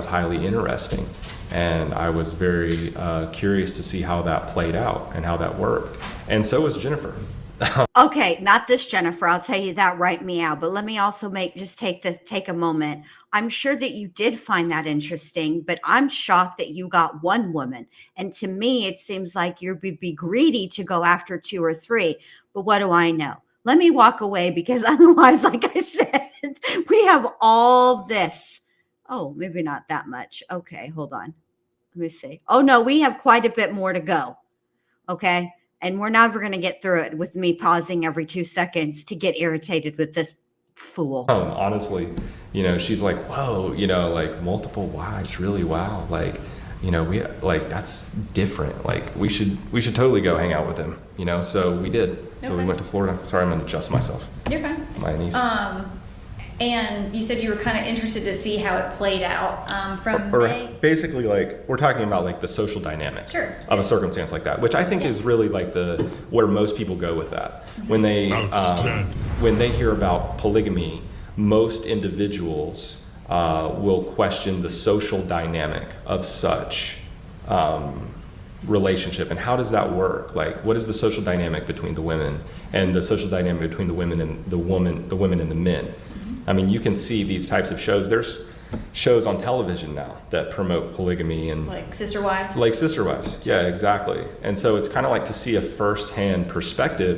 highly interesting, and I was very curious to see how that played out and how that worked. And so was Jennifer. Okay, not this Jennifer. I'll tell you that right meow. But let me also take a moment. I'm sure that you did find that interesting, but I'm shocked that you got one woman. And to me, it seems like you would be greedy to go after 2 or 3. But what do I know? Let me walk away because otherwise, like I said, we have all this. Oh, maybe not that much. Okay, hold on. Let me see. Oh, no, we have quite a bit more to go. Okay. And we're never going to get through it with me pausing every 2 seconds to get irritated with this fool. Honestly, you know, she's like, whoa, you know, like multiple wives, really? Wow. Like, you know, we like, that's different. Like we should totally go hang out with him, you know? So we did. So we Okay. went to Florida. Sorry, I'm going to adjust myself. You're fine. My niece. And you said you were kind of interested to see how it played out from Or May. basically, like, we're talking about like the social dynamic Sure. of a circumstance like that, which I think is really like where most people go with that. When they hear about polygamy, most individuals will question the social dynamic of such relationship, and how does that work? Like, what is the social dynamic between the women, and the social dynamic between the women and the women and the men? I mean, you can see these types of shows. There's shows on television now that promote polygamy and Like Sister Wives? like Sister Wives. Yeah, exactly. And so it's kind of like to see a firsthand perspective.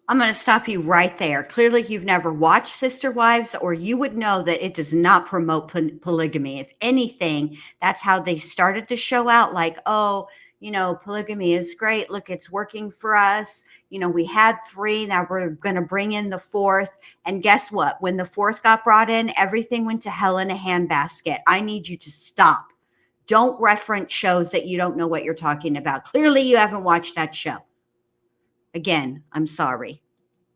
I'm going to stop you right there. Clearly, you've never watched Sister Wives, or you would know that it does not promote polygamy. If anything, that's how they started the show out. Like, oh, you know, polygamy is great. Look, it's working for us. You know, we had 3, now we're going to bring in the 4th. And guess what? When the 4th got brought in, everything went to hell in a handbasket. I need you to stop. Don't reference shows that you don't know what you're talking about. Clearly, you haven't watched that show. Again, I'm sorry.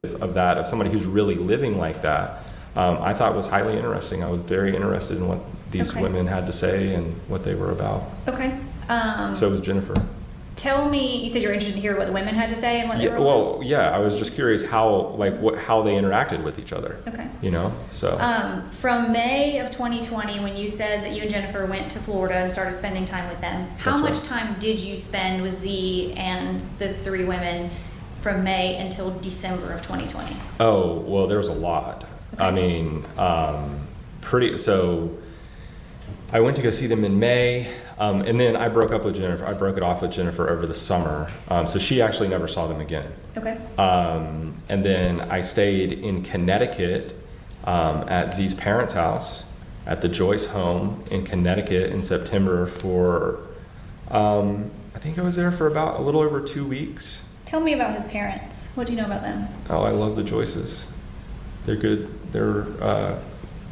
Of somebody who's really living like that, I thought was highly interesting. I was very interested in what these Okay. women had to say and what they were about. Okay. So was Jennifer. Tell me, you said you were interested to hear what the women had to say and what they Yeah, were well, yeah, I was just curious how they interacted with each other. Okay. You know, so. From May of 2020, when you said that you and Jennifer went to Florida and started spending time with them, how That's much right. time did you spend with Z and the 3 women from May until December of 2020? Oh, well, there was a lot. Okay. I mean, so I went to go see them in May, and then I broke up with Jennifer. I broke it off with Jennifer over the summer, so she actually never saw them again. Okay. And then I stayed in Connecticut at Z's parents' house at the Joyce home in Connecticut in September for, I think I was there for about a little over 2 weeks. Tell me about his parents. What do you know about them? Oh, I love the Joyces. They're good.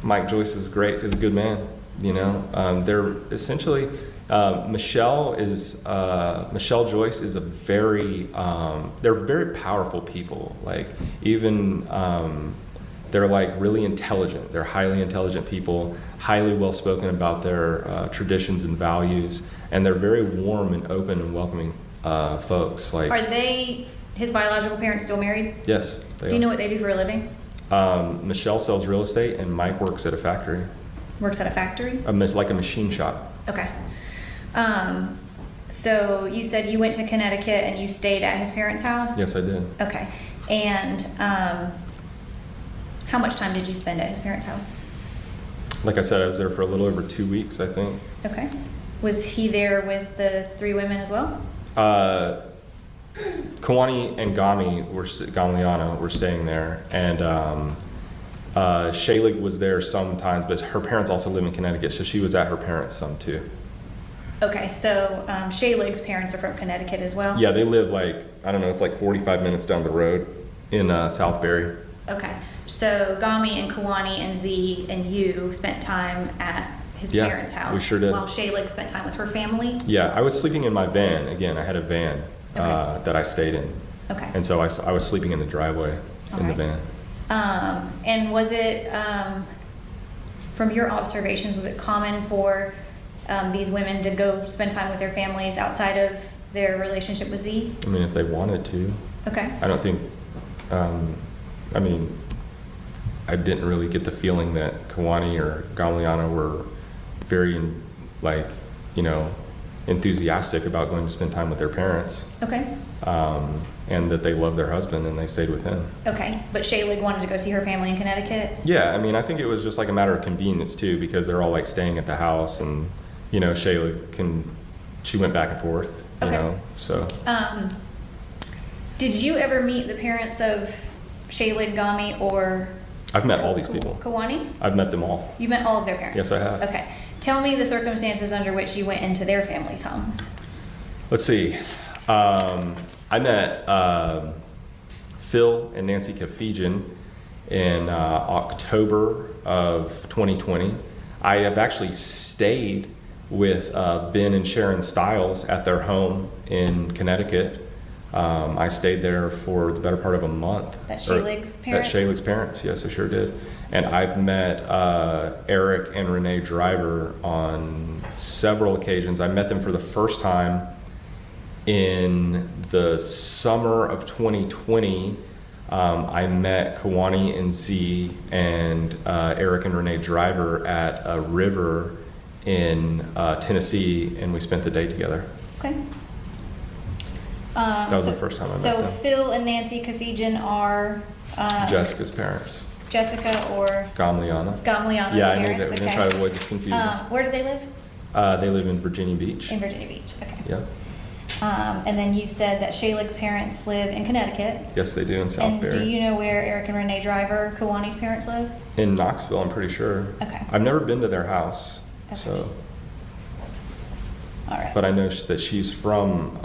Mike Joyce is great. Is a good man. You know, they're essentially Michelle Joyce is they're very powerful people. Like even they're like really intelligent. They're highly intelligent people, highly well spoken about their traditions and values, and they're very warm and open and welcoming folks. Like, Are they, his biological parents, still married? yes, they Do you know what they do for a living? Michelle sells real estate, and Mike works at a factory, Works at a factory? like a machine shop. Okay. So you said you went to Connecticut and you stayed at his parents' house? Yes, I did. Okay. And how much time did you spend at his parents' house? Like I said, I was there for a little over 2 weeks, I think. Okay. Was he there with the 3 women as well? Kawani and Gamiano were staying there, and Shaylig was there sometimes, but her parents also live in Connecticut, so she was at her parents' some too. Okay, so Shaylig's parents are from Connecticut as well? Yeah, they live like, I don't know, it's like 45 minutes down the road in Southbury. Okay, so Gami and Kawani and Z and you spent time at his Yeah, parents' house? we sure did. While Shaylig spent time with her family? Yeah, I was sleeping in my van. Again, I had a van Okay. that I stayed in. Okay. And so I was sleeping in the driveway in the Alright. van. And was it, from your observations, was it common for these women to go spend time with their families outside of their relationship with Z? I mean, if they wanted to. Okay. I don't think, I mean, I didn't really get the feeling that Kawani or Gamliana were very, like, you know, enthusiastic about going to spend time with their parents. Okay. And that they loved their husband and they stayed with him. Okay. But Shaylig wanted to go see her family in Connecticut? Yeah, I mean, I think it was just like a matter of convenience too, because they're all like staying at the house, and you know, she went back and forth, you Okay. know, so. Did you ever meet the parents of Shaylig, Gami, or I've met all these people. Kawani? I've met them all. You met all of their parents? Yes, I have. Okay. Tell me the circumstances under which you went into their families' homes. Let's see. I met Phil and Nancy Kafijian in October of 2020. I have actually stayed with Ben and Sharon Stiles at their home in Connecticut. I stayed there for the better part of a month. That's Shaylig's parents? At Shaylig's parents, yes, I sure did. And I've met Eric and Renee Driver on several occasions. I met them for the first time in the summer of 2020. I met Kawani and Z and Eric and Renee Driver at a river in Tennessee, and we spent the day together. Okay. That was the first time I met So them. Phil and Nancy Kafijian are Jessica's parents, Jessica or Gamliana's Gamliana's Yeah, I knew parents? that. We're Okay. gonna try to avoid this confusion. Where do they live? They live in Virginia Beach. In Virginia Beach. Okay. Yep. And then you said that Shaylig's parents live in Connecticut. Yes, they do in And Southbury. do you know where Eric and Renee Driver, Kawani's parents, live? In Knoxville, I'm pretty sure. Okay. I've never been to their house, Okay. so. All right. But I know that she's from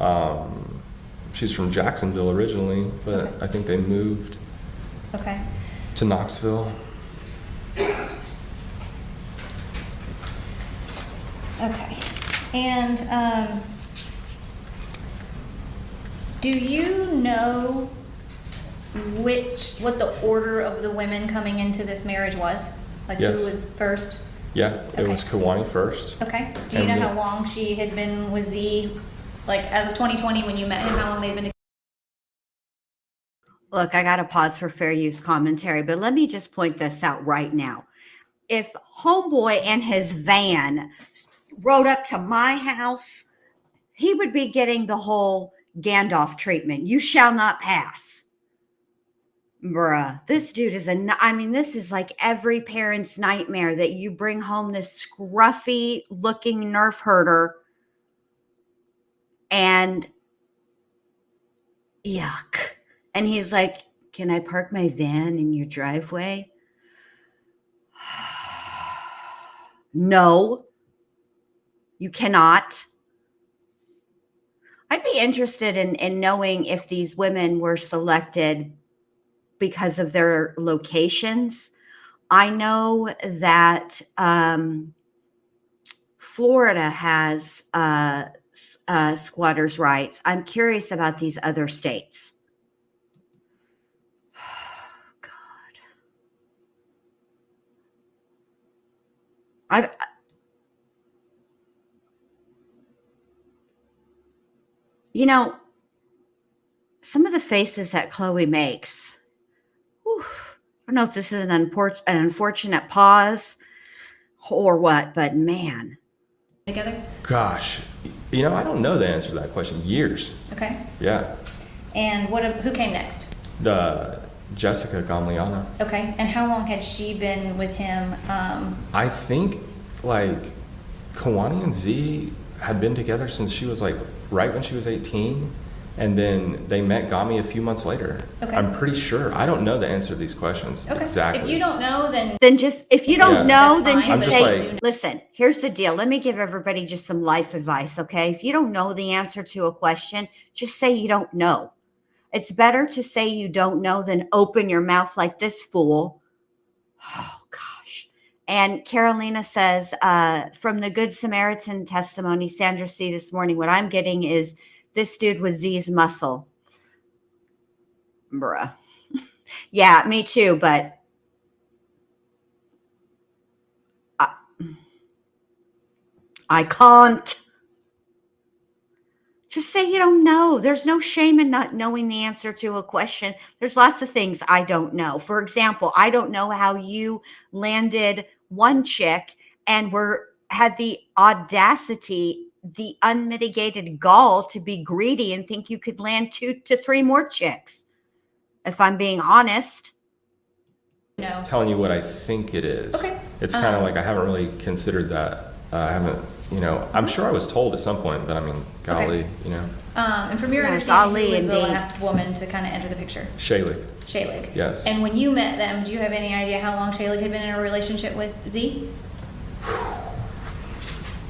Jacksonville originally, but Okay. I think they moved Okay. to Knoxville. Okay. And do you know what the order of the women coming into this marriage was? Like Yes. who was first? Yeah, it Okay. was Kawani first. Okay. Do you know And how then- long she had been with Z? Like as of 2020 when you met him, how long they've been together? Look, I got to pause for fair use commentary, but let me just point this out right now. If Homeboy and his van rode up to my house, he would be getting the whole Gandalf treatment. You shall not pass. Bruh, this dude is this is like every parent's nightmare that you bring home this scruffy looking nerf herder and yuck. And he's like, can I park my van in your driveway? No, you cannot. I'd be interested in knowing if these women were selected because of their locations. I know that Florida has squatters' rights. I'm curious about these other states. God. Some of the faces that Chloe makes, whew, I don't know if this is an unfortunate pause or what, but man. Together? Gosh, I don't know the answer to that question. Years. Okay. Yeah. And who came next? Jessica Gamliana. Okay. And how long had she been with him? I think like Kawani and Z had been together since she was like right when she was 18. And then they met Gami a few months later. Okay. I'm pretty sure. I don't know the answer to these questions Okay. exactly. If you don't know, then Then just, if you don't Yeah. know, That's then fine, just but say, if you do listen, here's the deal. Let me give everybody just some life advice, okay? If you don't know the answer to a question, just say you don't know. It's better to say you don't know than open your mouth like this fool. Oh, gosh. And Carolina says, from the Good Samaritan testimony, Sandra C. this morning, what I'm getting is this dude was Z's muscle. Bruh. Yeah, me too, but I can't. Just say you don't know. There's no shame in not knowing the answer to a question. There's lots of things I don't know. For example, I don't know how you landed one chick and had the audacity, the unmitigated gall to be greedy and think you could land 2 to 3 more chicks. If I'm being honest. no. Telling you what I think it is. Okay. It's kind of like I haven't really considered that. I haven't, I'm sure I was told at some point, but I mean, golly, And from your There's understanding, Ali who was and the Dee. last woman to kind of enter the picture? Shaylee, Shaylig. yes. And when you met them, do you have any idea how long Shaylig had been in a relationship with Z?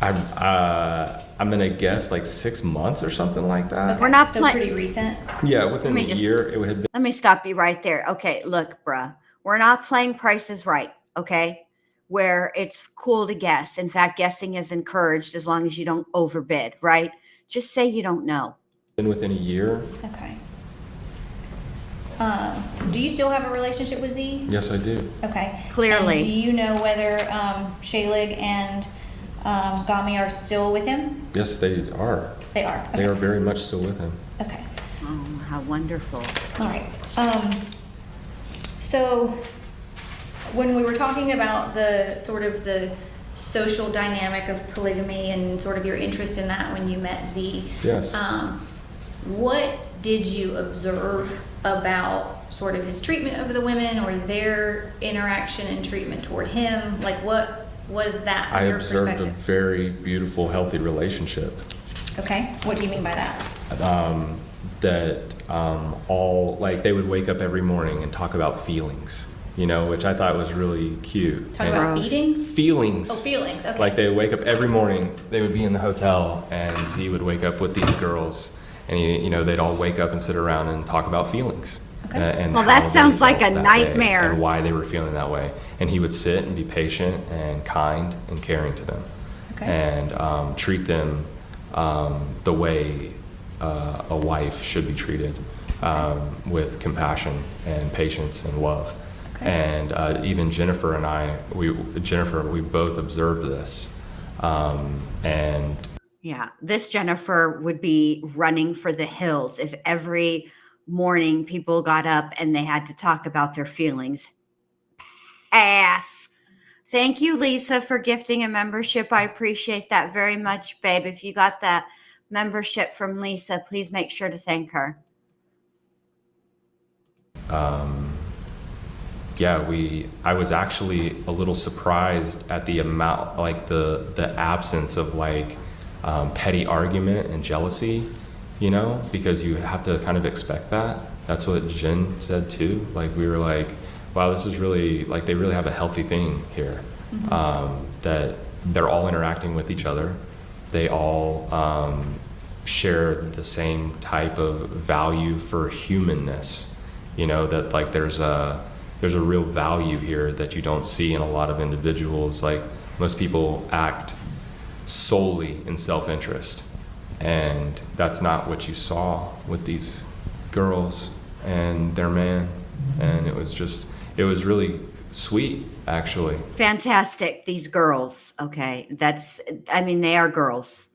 I'm gonna guess like 6 months or something like that. Okay, We're not so play- pretty recent. Yeah, within Let me a just- year, it would have been. Let me stop you right there. Okay, look, bruh. We're not playing Price is Right, okay? Where it's cool to guess. In fact, guessing is encouraged as long as you don't overbid, right? Just say you don't know. Been within a year. Okay. Do you still have a relationship with Z? Yes, I do. Okay. Clearly. And do you know whether Shaylig and Gami are still with him? Yes, they are. They are. They Okay. are very much still with him. Okay. Oh, how wonderful. All right. So when we were talking about the sort of the social dynamic of polygamy and sort of your interest in that when you met Z, Yes. what did you observe about sort of his treatment of the women or their interaction and treatment toward him? Like, what was that from I your observed a perspective? very beautiful, healthy relationship. Okay. What do you mean by that? All like they would wake up every morning and talk about feelings, which I thought was really cute. Talk And about feedings? feelings. Oh, feelings. Okay. Like they would wake up every morning, they would be in the hotel, and Z would wake up with these girls, and they'd all wake up and sit around and talk about feelings. Okay. And Well, how that they sounds like felt a that nightmare. day and why they were feeling that way. And he would sit and be patient and kind and caring to them, Okay. and treat them the way a wife should be treated, with compassion and patience and love. Okay. And even Jennifer and I, we both observed this. And Yeah, this Jennifer would be running for the hills if every morning people got up and they had to talk about their feelings. Pass. Thank you, Lisa, for gifting a membership. I appreciate that very much, babe. If you got that membership from Lisa, please make sure to thank her. I was actually a little surprised at the amount, like the absence of petty argument and jealousy, because you have to kind of expect that. That's what Jen said too. Like we were like, wow, this is really, like they really have a healthy thing here. That they're all interacting with each other. They all share the same type of value for humanness, that like there's a real value here that you don't see in a lot of individuals. Like most people act solely in self-interest, and that's not what you saw with these girls and their man. And it was really sweet, actually. Fantastic. These girls. Okay. They are girls.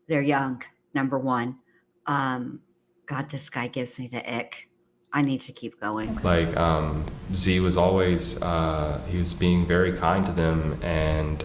They're young, number one. God, this guy gives me the ick. I need to keep going. Like Z was always, he was being very kind to them, and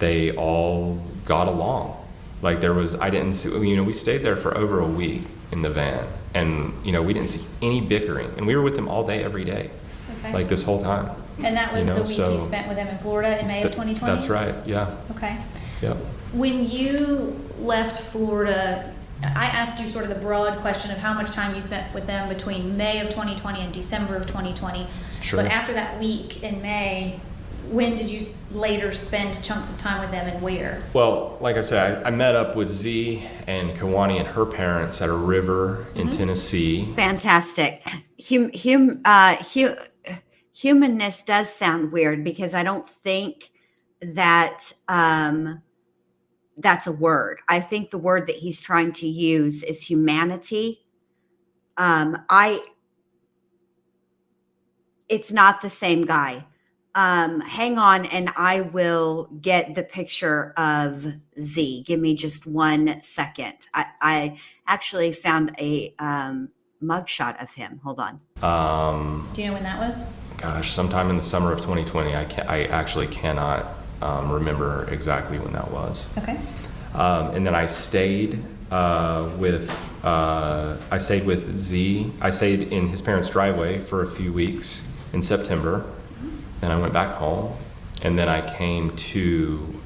they all got along. Like I didn't see, we stayed there for over a week in the van, and we didn't see any bickering, and we were with them all day, every day, Okay. like this whole time. And that was the week so- you spent with them in Florida in May of 2020? That's right, yeah, Okay. yeah. When you left Florida, I asked you sort of the broad question of how much time you spent with them between May of 2020 and December of 2020. Sure. But after that week in May, when did you later spend chunks of time with them and where? Well, like I said, I met up with Z and Kawani and her parents at a river in Tennessee. Fantastic. Humanness does sound weird because I don't think that that's a word. I think the word that he's trying to use is humanity. It's not the same guy. Hang on, and I will get the picture of Z. Give me just 1 second. I actually found a mugshot of him. Hold on. Do you know when that was? Gosh, sometime in the summer of 2020. I actually cannot remember exactly when that was. Okay. And then I stayed with Z. I stayed in his parents' driveway for a few weeks in September. Then I went back home, and then I came to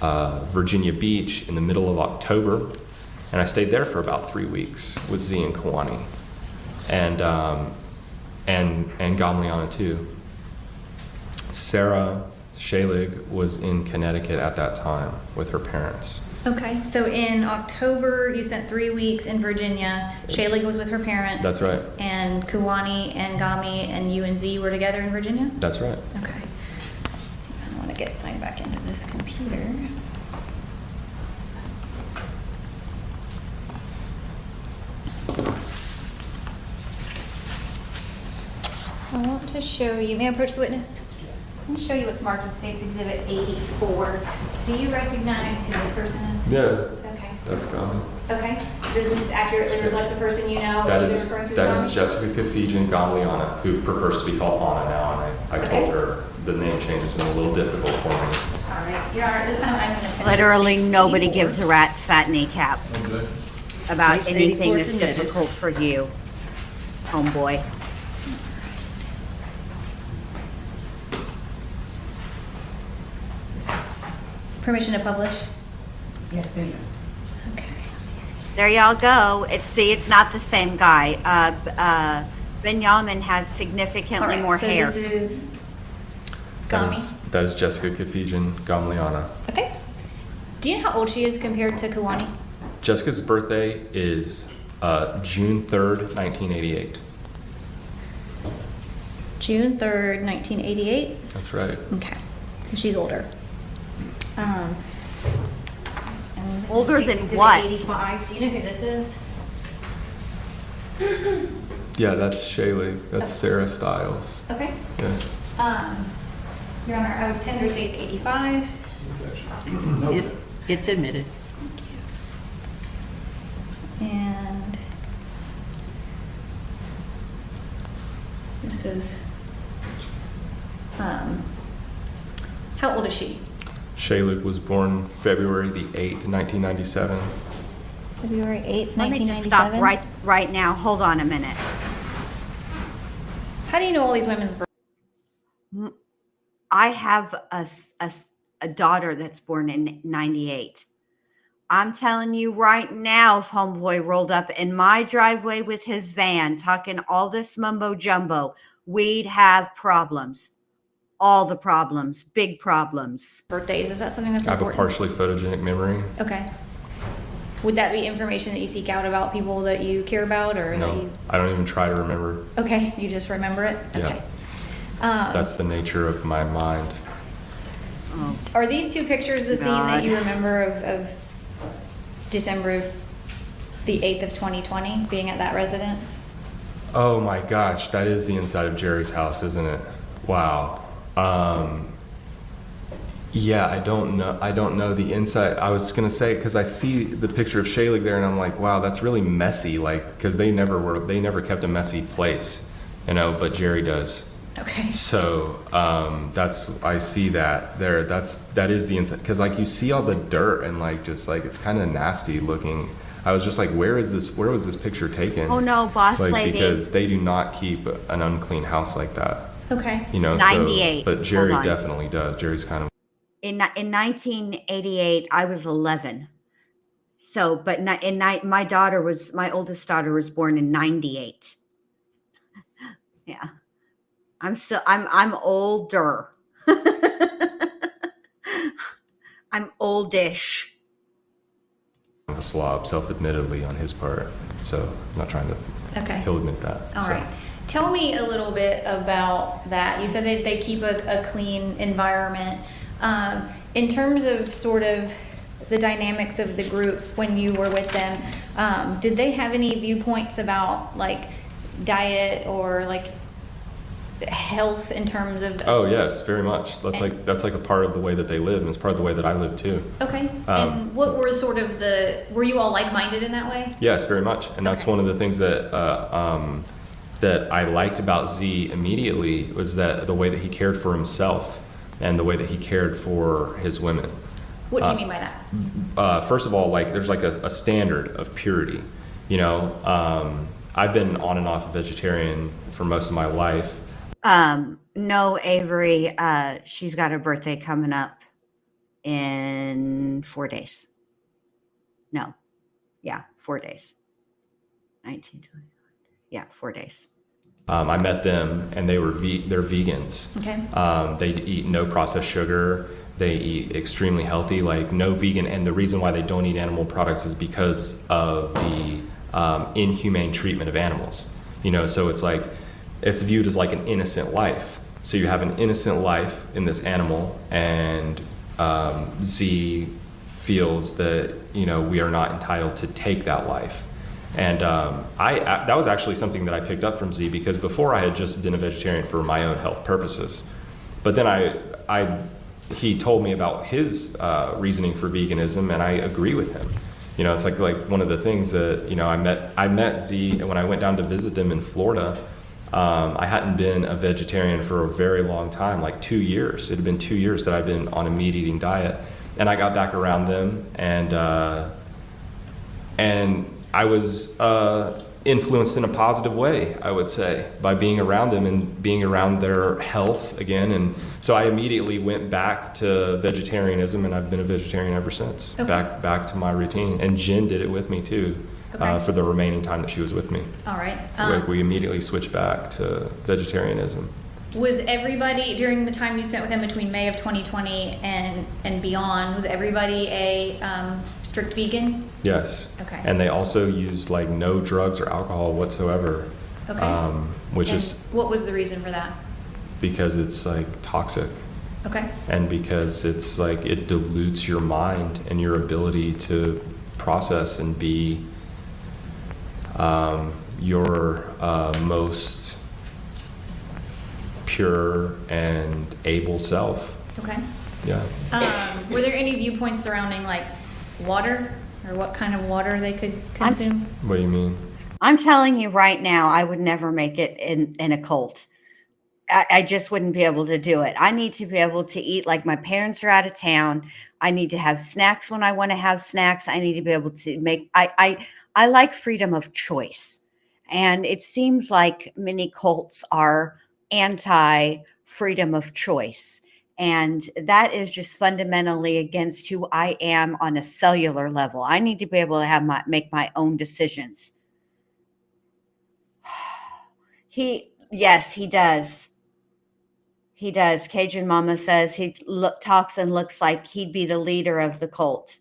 Virginia Beach in the middle of October, and I stayed there for about 3 weeks with Z and Kawani, and Gamliana too. Sarah Shalig was in Connecticut at that time with her parents. Okay, so in October, you spent 3 weeks in Virginia. Shaylee was with her parents. That's right. And Kuwani and Gami and you and Z were together in Virginia? That's right. Okay. I want to get signed back into this computer. I want to show you, may I approach the witness? Yes. Let me show you what's marked as State's Exhibit 84. Do you recognize who this person is? Yeah, Okay. that's Gami. Okay. Does this accurately reflect the person you know? That or you're is referring to that Gami? is Jessica Kafijian Gamliana, who prefers to be called Anna now, and I Okay. told her the name change has been a little difficult for me. All right. Your Honor, this time I'm going to attempt Literally State's nobody 84. gives a rat's fat kneecap about State's anything 84 that's submitted. difficult for you, homeboy. Permission to publish? Yes, ma'am. Okay. There y'all go. It's not the same guy. Benjamin has All significantly right, more so hair. this is That Gami. is, that is Jessica Kafijian Gamliana. Okay. Do you know how old she is compared to Kuwani? Jessica's birthday is June 3rd, 1988. June 3rd, 1988? That's right. Okay. So she's older. And this is Older State's than Exhibit what? 85. Do you know who this is? Yeah, that's Shaylee. That's Sarah Stiles. Okay. Yes. Your Honor, I would tender State's 85. It's admitted. And this is, how old is she? Shaylee was born February the 8th, 1997. February 8th, Let me just stop 1997? right now. Hold on a minute. How do you know all these women's births? I have a daughter that's born in 98. I'm telling you right now, if homeboy rolled up in my driveway with his van talking all this mumbo jumbo, we'd have problems. All the problems, big problems. Birthdays, is that something that's I have a important? partially photogenic memory. Okay. Would that be information that you seek out about people that you care about or that No, you? I don't even try to remember. Okay, you just remember it? Yeah. Okay. That's the nature of my mind. Are these two pictures the scene God. that you remember of December the 8th of 2020, being at that residence? Oh my gosh, that is the inside of Jerry's house, isn't it? Wow. Yeah, I don't know the inside. I was gonna say, because I see the picture of Shaylee there, and I'm like, wow, that's really messy. Like, because they never kept a messy place, you know. But Jerry does. Okay. So I see that there. That is the inside, because like you see all the dirt and like just like it's kind of nasty looking. I was just like, where was this picture taken? Oh no, boss Like, lady. because they do not keep an unclean house like that. Okay. You know, 98. So, but Jerry Hold on. definitely does. Jerry's kind of In 1988, I was 11. So, but my oldest daughter was born in 98. Yeah. I'm older. I'm oldish. A slob, self-admittedly on his part. So I'm not trying to. Okay. He'll admit that. All so. right. Tell me a little bit about that. You said that they keep a clean environment. In terms of sort of the dynamics of the group when you were with them, did they have any viewpoints about like diet or like health in terms of? Oh yes, very much. That's like a part of the way that they live, and it's part of the way that I live too. Okay. And what were sort of were you all like-minded in that way? Yes, very much. And that's Okay. one of the things that that I liked about Z immediately was that the way that he cared for himself and the way that he cared for his women. What do you mean by that? First of all, like there's like a standard of purity. You know, I've been on and off vegetarian for most of my life. No, Avery, she's got her birthday coming up in 4 days. No. Yeah, 4 days. 1920. Yeah, 4 days. I met them and they were they're vegans. Okay. They eat no processed sugar. They eat extremely healthy, like no vegan. And the reason why they don't eat animal products is because of the inhumane treatment of animals. You know, so it's like, it's viewed as like an innocent life. So you have an innocent life in this animal, and Z feels that, you know, we are not entitled to take that life. And that was actually something that I picked up from Z, because before I had just been a vegetarian for my own health purposes. But then he told me about his reasoning for veganism, and I agree with him. You know, it's like one of the things that, you know, I met Z when I went down to visit them in Florida. I hadn't been a vegetarian for a very long time, like 2 years. It had been 2 years that I'd been on a meat eating diet, and I got back around them, and I was influenced in a positive way, I would say, by being around them and being around their health again. And so I immediately went back to vegetarianism, and I've been a vegetarian ever since. Okay. Back to my routine. And Jen did it with me too. Okay. For the remaining time that she was with me. All right. We immediately switched back to vegetarianism. Was everybody, during the time you spent with him between May of 2020 and beyond, was everybody a strict vegan? Yes. Okay. And they also used like no drugs or alcohol whatsoever. Okay. Which And is what was the reason for that? because it's like toxic. Okay. And because it's like it dilutes your mind and your ability to process and be your most pure and able self. Okay. Yeah. Were there any viewpoints surrounding like water or what kind of water they could consume? What do you mean? I'm telling you right now, I would never make it in a cult. I just wouldn't be able to do it. I need to be able to eat like my parents are out of town. I need to have snacks when I want to have snacks. I need to be able to make, I like freedom of choice. And it seems like many cults are anti freedom of choice. And that is just fundamentally against who I am on a cellular level. I need to be able to make my own decisions. Yes, he does. He does. Cajun Mama says he talks and looks like he'd be the leader of the cult.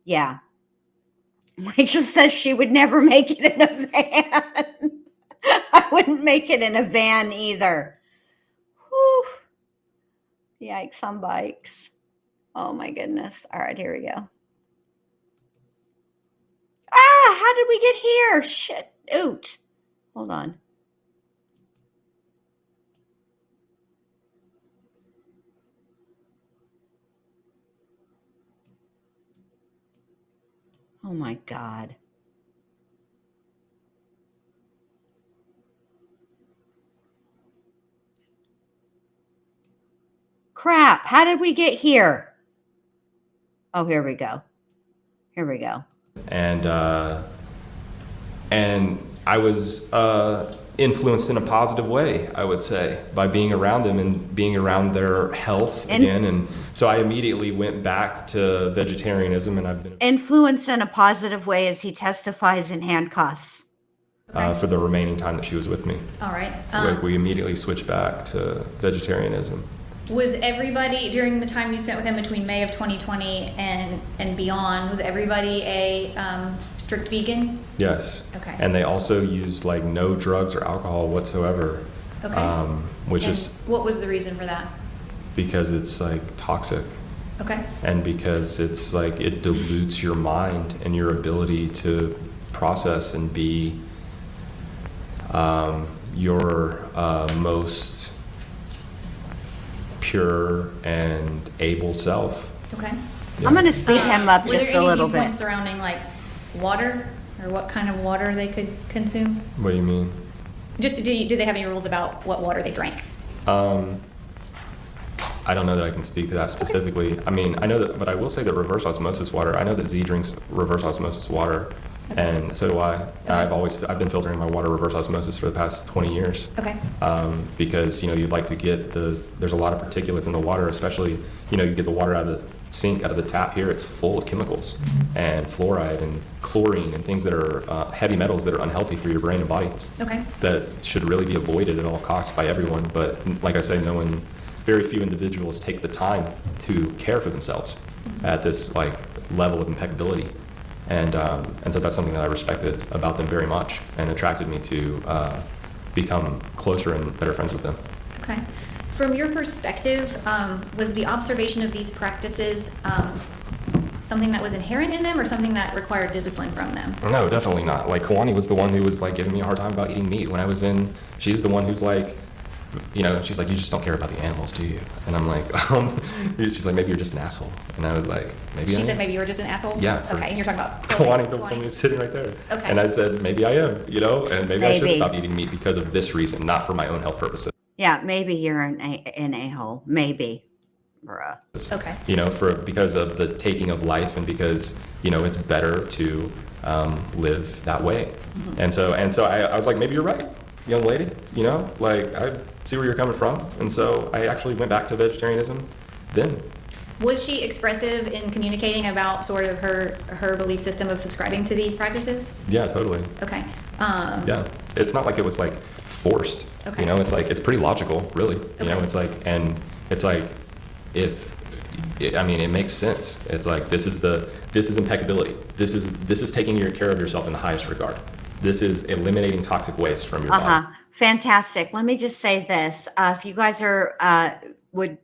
Yeah. Rachel says she would never make it in a van. I wouldn't make it in a van either. Whew. Yikes on bikes. Oh my goodness. All right, here we go. How did we get here? Shit. Oot. Hold on. Oh my God. Crap. How did we get here? Oh, here we go. Here we go. And I was influenced in a positive way, I would say, by being around them and being around their health again. And so I immediately went back to vegetarianism, and I've been Influenced in a positive way as he testifies in handcuffs. for the remaining time that she was with me. All right. Like we immediately switched back to vegetarianism. Was everybody, during the time you spent with him between May of 2020 and beyond, was everybody a strict vegan? Yes. Okay. And they also used like no drugs or alcohol whatsoever. Okay. Which And is what was the reason for that? because it's like toxic, Okay. and because it's like it dilutes your mind and your ability to process and be your most pure and able self. Okay. Yeah. I'm going to speed him up Were there just a any little bit. viewpoints surrounding like water or what kind of water they could consume? What do you mean? Just did they have any rules about what water they drank? I don't know that I can speak to that specifically. I mean, I know that, but I will say that reverse osmosis water, I know that Z drinks reverse osmosis water, and so do I. I've been filtering my water reverse osmosis for the past 20 years. Okay. Because, you'd like to get there's a lot of particulates in the water, especially, you get the water out of the sink, out of the tap here, it's full of chemicals and fluoride and chlorine and things that are heavy metals that are unhealthy for your brain and body. Okay. That should really be avoided at all costs by everyone. But like I say, very few individuals take the time to care for themselves at this like level of impeccability. And so that's something that I respected about them very much and attracted me to become closer and better friends with them. Okay. From your perspective, was the observation of these practices something that was inherent in them or something that required discipline from them? No, definitely not. Like Kawani was the one who was like giving me a hard time about eating meat when I was in. She's the one who's like, she's like, you just don't care about the animals, do you? And I'm like, she's like, maybe you're just an asshole. And I was like, maybe I She am. said maybe you were just an asshole? Yeah. Okay, and you're talking about Kawani, the one who's sitting right there. Okay. And I said, maybe I am, and maybe I should Maybe. stop eating meat because of this reason, not for my own health purposes. Yeah, maybe you're an a-hole. Maybe. Bruh. Okay. Because of the taking of life and because, it's better to live that way. Mm-hmm. And so I was like, maybe you're right, young lady, like I see where you're coming from. And so I actually went back to vegetarianism then. Was she expressive in communicating about sort of her belief system of subscribing to these practices? Yeah, totally. Okay. Yeah. It's not like it was like forced, Okay. it's like, it's pretty logical, really. Okay. It's like, and it's like, it makes sense. It's like, this is impeccability. This is taking care of yourself in the highest regard. This is eliminating toxic waste from your body. Fantastic. Let me just say this. If you guys would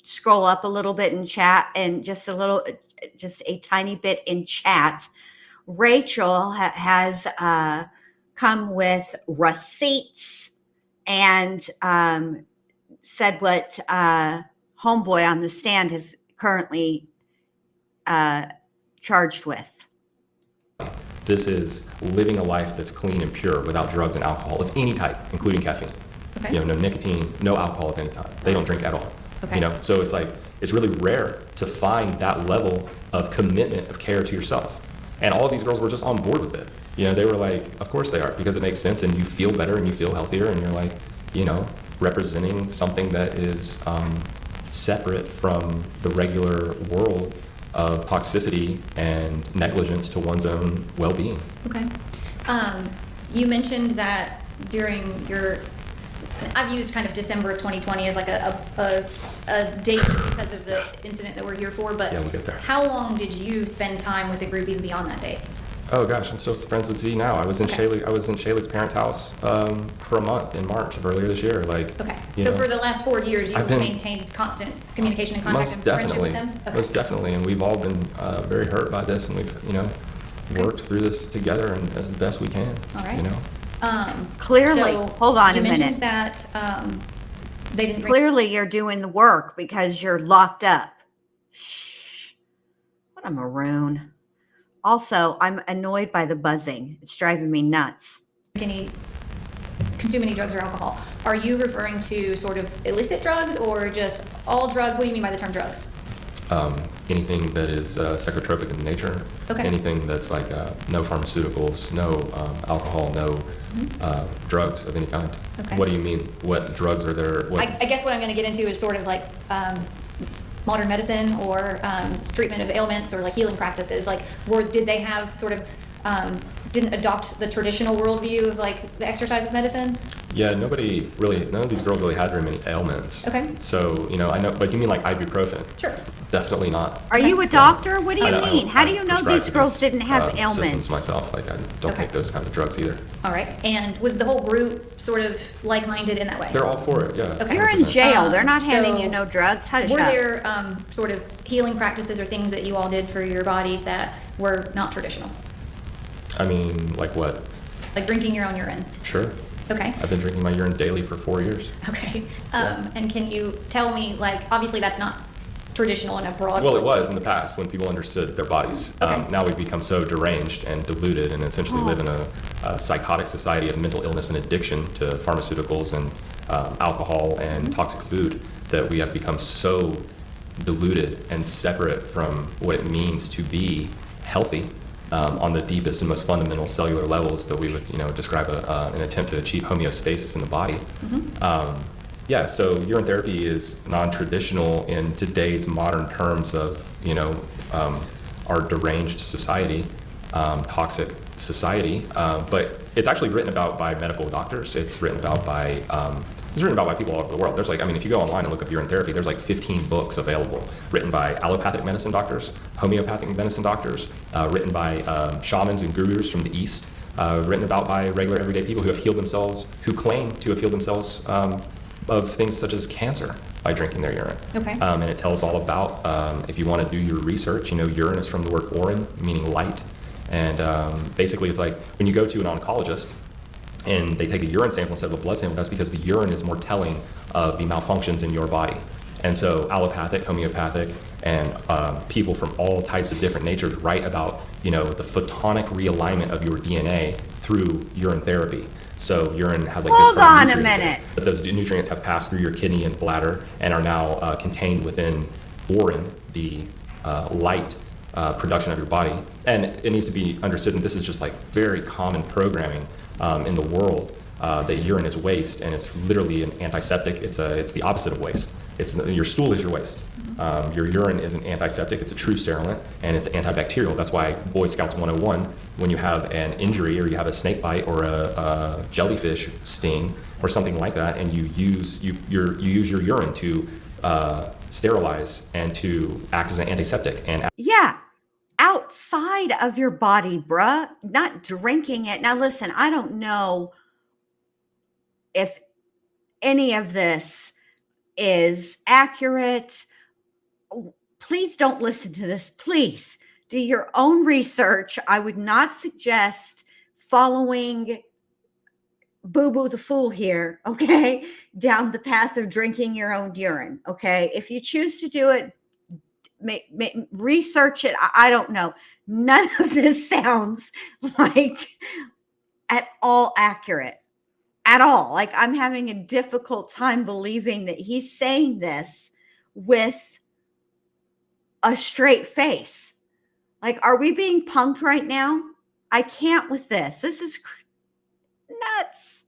scroll up a little bit in chat and just a tiny bit in chat, Rachel has come with receipts and said what Homeboy on the stand is currently charged with. This is living a life that's clean and pure without drugs and alcohol of any type, including caffeine. Okay. No nicotine, no alcohol of any type. They don't drink at all. Okay. So it's like, it's really rare to find that level of commitment, of care to yourself. And all of these girls were just on board with it. They were like, of course they are, because it makes sense and you feel better and you feel healthier and you're like, representing something that is separate from the regular world of toxicity and negligence to one's own well-being. Okay. You mentioned that during I've used kind of December of 2020 as like a date because of the incident that we're here for, but Yeah, we'll get there. how long did you spend time with the group even beyond that date? Oh gosh, I'm still friends with Z now. I was in Shayleig's parents' house for a month in March of earlier this year. Okay. So for the last 4 years, you've maintained constant communication and contact and friendship with them? Okay. Most definitely, and we've all been very hurt by this, and we've worked through this together and as the best we can. All right. Clearly, So hold on a You minute. mentioned that they didn't drink. Clearly, you're doing the work because you're locked up. Shh. What a maroon. Also, I'm annoyed by the buzzing. It's driving me nuts. Consume any drugs or alcohol. Are you referring to sort of illicit drugs or just all drugs? What do you mean by the term drugs? anything that is psychotropic in nature, Okay. anything that's like no pharmaceuticals, no alcohol, no drugs of any kind. Okay. What do you mean? What drugs are there? What, I guess what I'm going to get into is sort of like modern medicine or treatment of ailments or like healing practices. Like, did they have sort of didn't adopt the traditional worldview of like the exercise of medicine? Yeah, none of these girls really had very many ailments. Okay. So, you know, I know, but you mean like ibuprofen? Sure. Definitely not. Are you a doctor? What do you I don't- mean? How do you know prescribe these girls these, didn't have systems ailments? myself. Like, I don't Okay. take those kinds of drugs either. All right. And was the whole group sort of like-minded in that way? They're all for it, yeah. Okay. You're in 100%. jail. They're not handing So, you no drugs. How does Were that? there sort of healing practices or things that you all did for your bodies that were not traditional? I mean, like what? Like drinking your own urine? Sure. Okay. I've been drinking my urine daily for 4 years. Okay. And can you tell me, like, obviously that's not traditional in a broad. Well, it was in the past when people understood their bodies. Okay. Now we've become so deranged and deluded and essentially live in a psychotic society of mental illness and addiction to pharmaceuticals and alcohol and toxic food that we have become so diluted and separate from what it means to be healthy on the deepest and most fundamental cellular levels that we would, you know, describe an attempt to achieve homeostasis in the body. Yeah, so urine therapy is non-traditional in today's modern terms of, you know, our deranged society, toxic society. But it's actually written about by medical doctors. It's written about by people all over the world. There's like, I mean, if you go online and look up urine therapy, there's like 15 books available written by allopathic medicine doctors, homeopathic medicine doctors, written by shamans and gurus from the East, written about by regular everyday people who have healed themselves, who claim to have healed themselves of things such as cancer by drinking their urine. Okay. And it tells all about, if you want to do your research, you know, urine is from the word orin, meaning light. And basically it's like when you go to an oncologist and they take a urine sample instead of a blood sample, that's because the urine is more telling of the malfunctions in your body. And so allopathic, homeopathic, and people from all types of different natures write about, you know, the photonic realignment of your DNA through urine therapy. So urine has like Hold this kind on of a nutrients in it, minute. but those nutrients have passed through your kidney and bladder and are now contained within orin, the light production of your body. And it needs to be understood, and this is just like very common programming in the world, that urine is waste, and it's literally an antiseptic. It's the opposite of waste. Your stool is your waste. Your urine is an antiseptic. It's a true sterilant, and it's antibacterial. That's why Boy Scouts 101, when you have an injury or you have a snake bite or a jellyfish sting or something like that, and you use your urine to sterilize and to act as an antiseptic and Yeah, outside of your body, bruh, not drinking it. Now, listen, I don't know if any of this is accurate. Please don't listen to this. Please do your own research. I would not suggest following Boo Boo the Fool here, okay, down the path of drinking your own urine, okay? If you choose to do it, research it. I don't know. None of this sounds like at all accurate. At all. Like, I'm having a difficult time believing that he's saying this with a straight face. Like, are we being punked right now? I can't with this. This is nuts.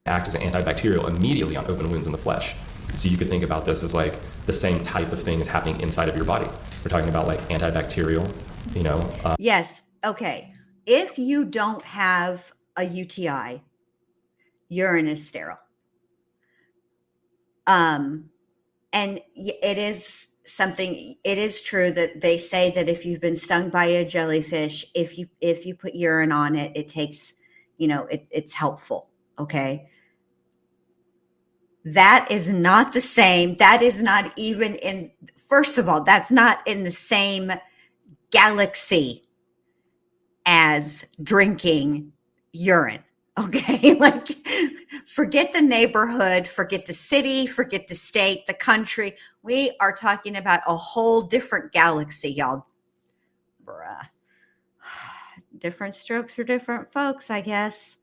act as an antibacterial immediately on open wounds in the flesh. So you could think about this as like the same type of thing is happening inside of your body. We're talking about like antibacterial, you know. Yes. Okay. If you don't have a UTI, urine is sterile. And it is something, it is true that they say that if you've been stung by a jellyfish, if you put urine on it, it takes, you know, it's helpful. Okay. That is not the same. That is not even in, first of all, that's not in the same galaxy as drinking urine. Okay. Like, forget the neighborhood, forget the city, forget the state, the country. We are talking about a whole different galaxy, y'all. Bruh. Different strokes for different folks, I guess.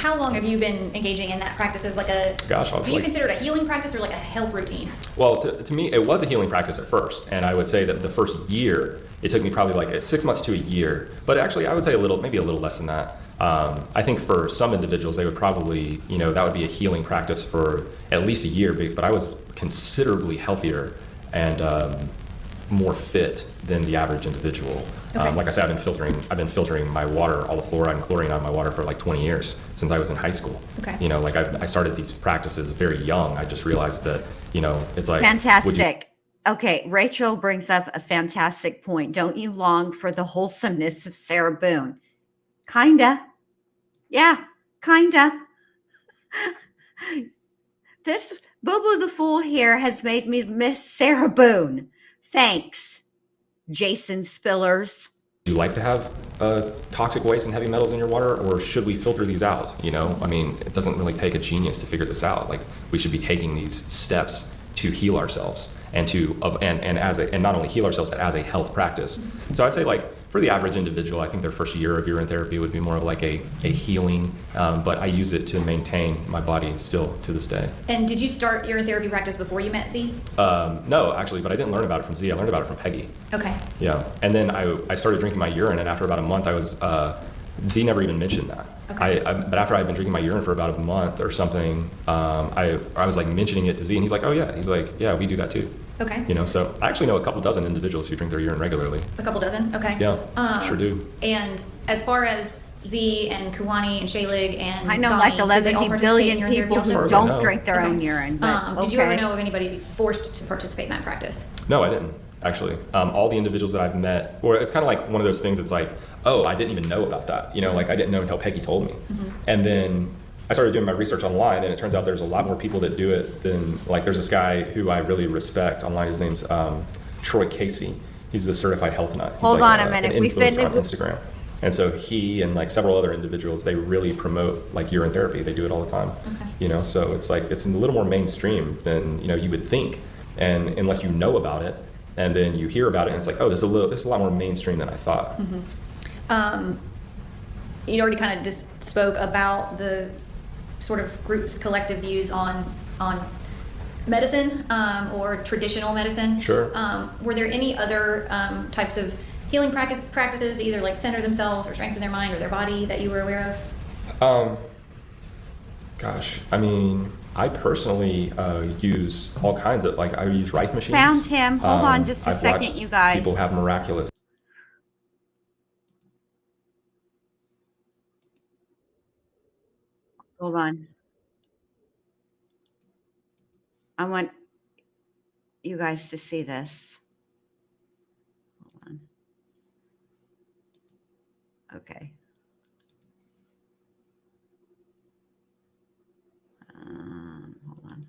how long have you been engaging in that practice as like a, Gosh, do you consider it a healing practice or like a health routine? Well, to me, it was a healing practice at first, and I would say that the first year, it took me probably like 6 months to a year, but actually I would say maybe a little less than that. I think for some individuals, they would probably, that would be a healing practice for at least a year, but I was considerably healthier and more fit than the average individual. Okay. Like I said, I've been filtering my water, all the fluoride and chlorine out of my water for like 20 years since I was in high school. Okay. Like I started these practices very young. I just realized that, it's like Fantastic. Okay, Rachel brings up a fantastic point. Don't you long for the wholesomeness of Sarah Boone? Kinda. Yeah, kinda. This Boo Boo the Fool here has made me miss Sarah Boone. Thanks, Jason Spillers. Do you like to have toxic waste and heavy metals in your water, or should we filter these out? It doesn't really take a genius to figure this out. Like, we should be taking these steps to heal ourselves and not only heal ourselves, but as a health practice. So I'd say, like, for the average individual, I think their first year of urine therapy would be more of like a healing, but I use it to maintain my body still to this day. And did you start urine therapy practice before you met Z? No, actually, but I didn't learn about it from Z. I learned about it from Peggy. Okay. Yeah, and then I started drinking my urine, and after about a month, I was Z never even mentioned that. Okay. But after I'd been drinking my urine for about a month or something, I was like mentioning it to Z, and he's like, "Oh yeah," he's like, "Yeah, we do that too." Okay. So I actually know a couple dozen individuals who drink their urine regularly. A couple dozen? Okay. Yeah, sure do. And as far as Z and Kuwani and Shalig and I know Ghani, like did they all 11 participate billion in urine therapy people also? As far who as I don't know. drink their own Okay. urine. But Did you ever okay. know of anybody forced to participate in that practice? No, I didn't, actually. All the individuals that I've met, or it's kind of like one of those things that's like, oh, I didn't even know about that. Like I didn't know until Peggy told me. Mm-hmm. And then I started doing my research online, and it turns out there's a lot more people that do it than, like, there's this guy who I really respect online. His name's Troy Casey. He's a certified health nut. He's Hold like on a minute. An We've been influencer on Instagram. And so he and like several other individuals, they really promote like urine therapy. They do it all the time. Okay. So it's like, it's a little more mainstream than, you would think. And unless you know about it, and then you hear about it, and it's like, oh, this is a lot more mainstream than I thought. You already kind of just spoke about the sort of group's collective views on medicine or traditional medicine. Sure. Were there any other types of healing practices to either like center themselves or strengthen their mind or their body that you were aware of? Gosh, I personally use all kinds of, like, I use Reich machines. Found him. Hold on just a I've second, watched you guys. People have miraculous. Hold on. I want you guys to see this. Hold on. Okay. Hold on.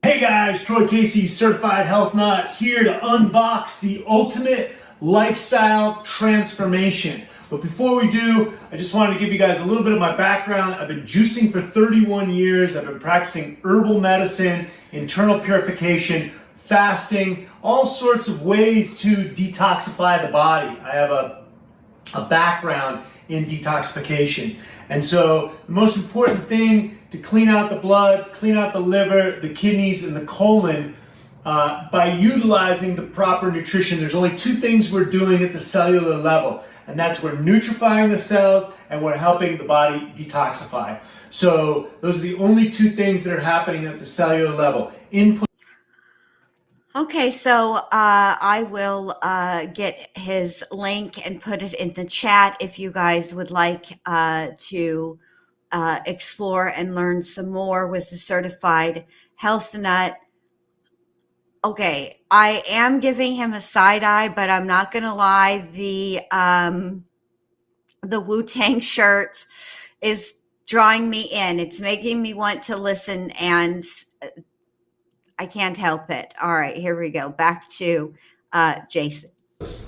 Hey guys, Troy Casey, Certified Health Nut, here to unbox the ultimate lifestyle transformation. But before we do, I just wanted to give you guys a little bit of my background. I've been juicing for 31 years. I've been practicing herbal medicine, internal purification, fasting, all sorts of ways to detoxify the body. I have a background in detoxification. And so the most important thing to clean out the blood, clean out the liver, the kidneys, and the colon, by utilizing the proper nutrition. There's only two things we're doing at the cellular level, and that's we're nutrifying the cells and we're helping the body detoxify. So those are the only two things that are happening at the cellular level. Input. Okay, so I will get his link and put it in the chat if you guys would like to explore and learn some more with the Certified Health Nut. Okay, I am giving him a side eye, but I'm not gonna lie. The Wu-Tang shirt is drawing me in. It's making me want to listen, and I can't help it. All right, here we go. Back to Jason.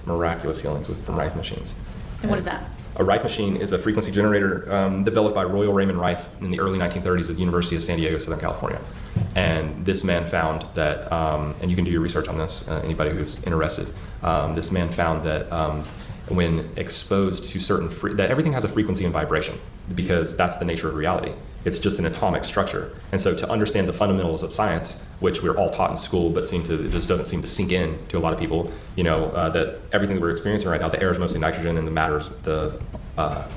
Miraculous healings from Reich machines. And what is that? A Reich machine is a frequency generator developed by Royal Raymond Reich in the early 1930s at the University of San Diego, Southern California. And this man found that, and you can do your research on this, anybody who's interested, this man found that when exposed to certain that everything has a frequency and vibration, because that's the nature of reality. It's just an atomic structure. And so to understand the fundamentals of science, which we're all taught in school, but it just doesn't seem to sink in to a lot of people, that everything that we're experiencing right now, the air is mostly nitrogen and the matter is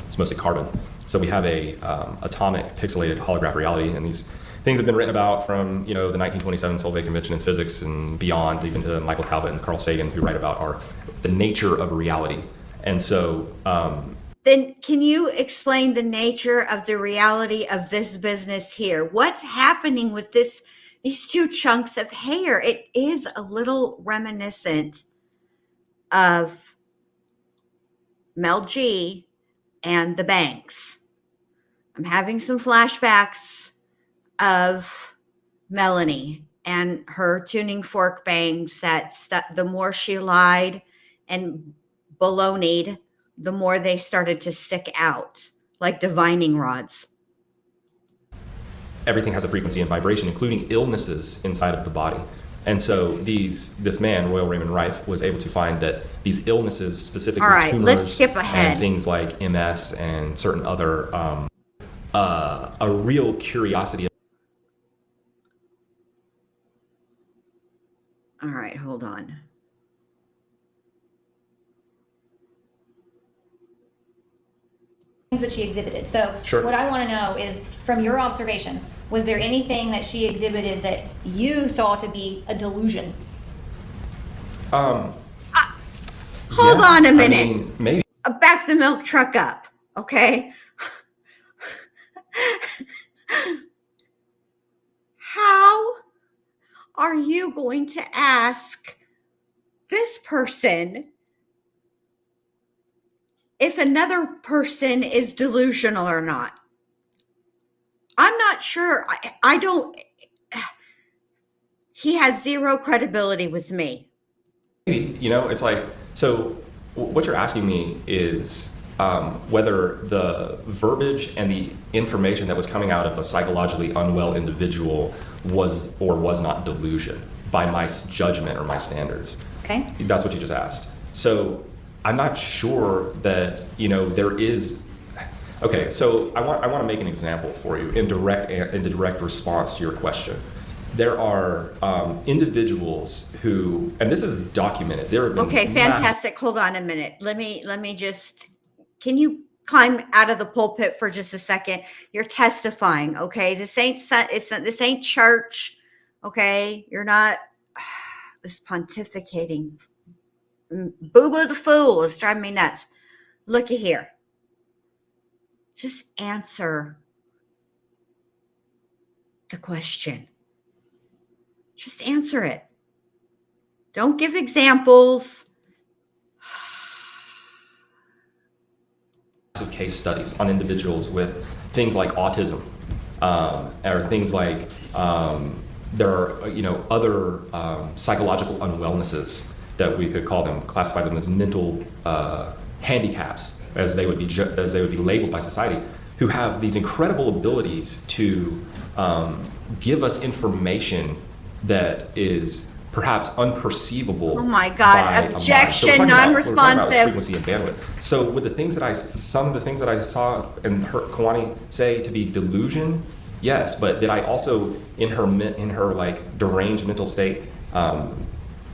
it's mostly carbon. So we have a atomic pixelated holograph reality, and these things have been written about from the 1927 Solvay Convention in Physics and beyond, even to Michael Talbot and Carl Sagan, who write about the nature of reality. And so then can you explain the nature of the reality of this business here? What's happening with these two chunks of hair? It is a little reminiscent of Mel G and the Banks. I'm having some flashbacks of Melanie and her tuning fork bangs the more she lied and baloneyed, the more they started to stick out like divining rods. Everything has a frequency and vibration, including illnesses inside of the body. And so this man, Royal Raymond Rife, was able to find that these illnesses, specifically All right, tumors let's skip ahead. and things like MS and certain other, a real curiosity. All right, hold on. Things that she exhibited. So Sure. what I want to know is, from your observations, was there anything that she exhibited that you saw to be a delusion? Hold Yeah, on a I minute. mean, maybe. Back the milk truck up, okay? How are you going to ask this person if another person is delusional or not? I'm not sure. I don't. He has zero credibility with me. It's like, so what you're asking me is whether the verbiage and the information that was coming out of a psychologically unwell individual was or was not delusion by my judgment or my standards. Okay. That's what you just asked. So I'm not sure that, there is. Okay, so I want to make an example for you in direct response to your question. There are individuals who, and this is documented. There have been Okay, fantastic. Hold on a minute. Let me just, can you climb out of the pulpit for just a second? You're testifying, okay? This ain't church, okay? You're not this pontificating. Boo-boo the fool is driving me nuts. Looky here. Just answer the question. Just answer it. Don't give examples. Of case studies on individuals with things like autism, or things like there are other psychological unwellnesses that we could call them, classify them as mental handicaps, as they would be labeled by society, who have these incredible abilities to give us information that is perhaps unperceivable. Oh my God, by a mind. objection, So we're talking about non-responsive. frequency and bandwidth. So with some of the things that I saw and heard Kawani say to be delusion, yes, but did I also in her like deranged mental state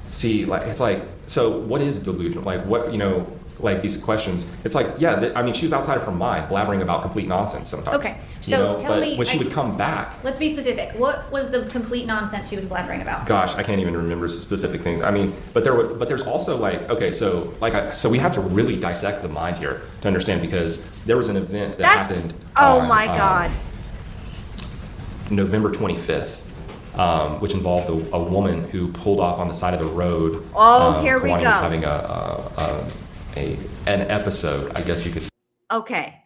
see, like, it's like, so what is delusion? Like, what, like these questions, it's like, yeah, I mean, she was outside of her mind, blabbering about complete nonsense sometimes. Okay, so tell but me, when she would come back, let's be specific. What was the complete nonsense she was blabbering about? gosh, I can't even remember specific things. I mean, but there's also like, okay, so so we have to really dissect the mind here to understand, because there was an event that happened. Oh on, my God. November 25th. Which involved a woman who pulled off on the side of the road. Oh, here we Kawani go. was having an episode, I guess you could say. Okay.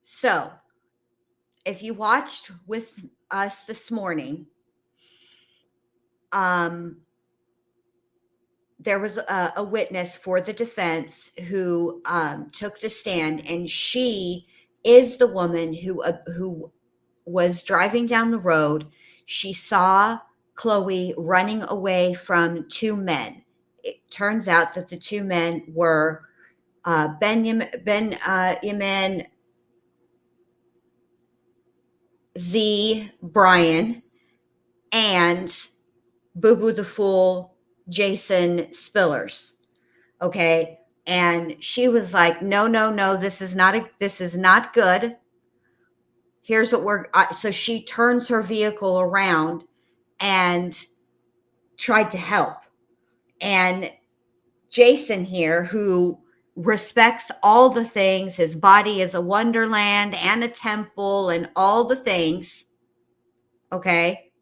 So, if you watched with us this morning, there was a witness for the defense who took the stand, and she is the woman who was driving down the road. She saw Chloe running away from two men. It turns out that the two men were Benjamin Z. Brian, and Boo Boo the Fool, Jason Spillers. Okay. And she was like, no, this is not good. Here's what so she turns her vehicle around and tried to help. And Jason here, who respects all the things, his body is a wonderland and a temple and all the things, okay,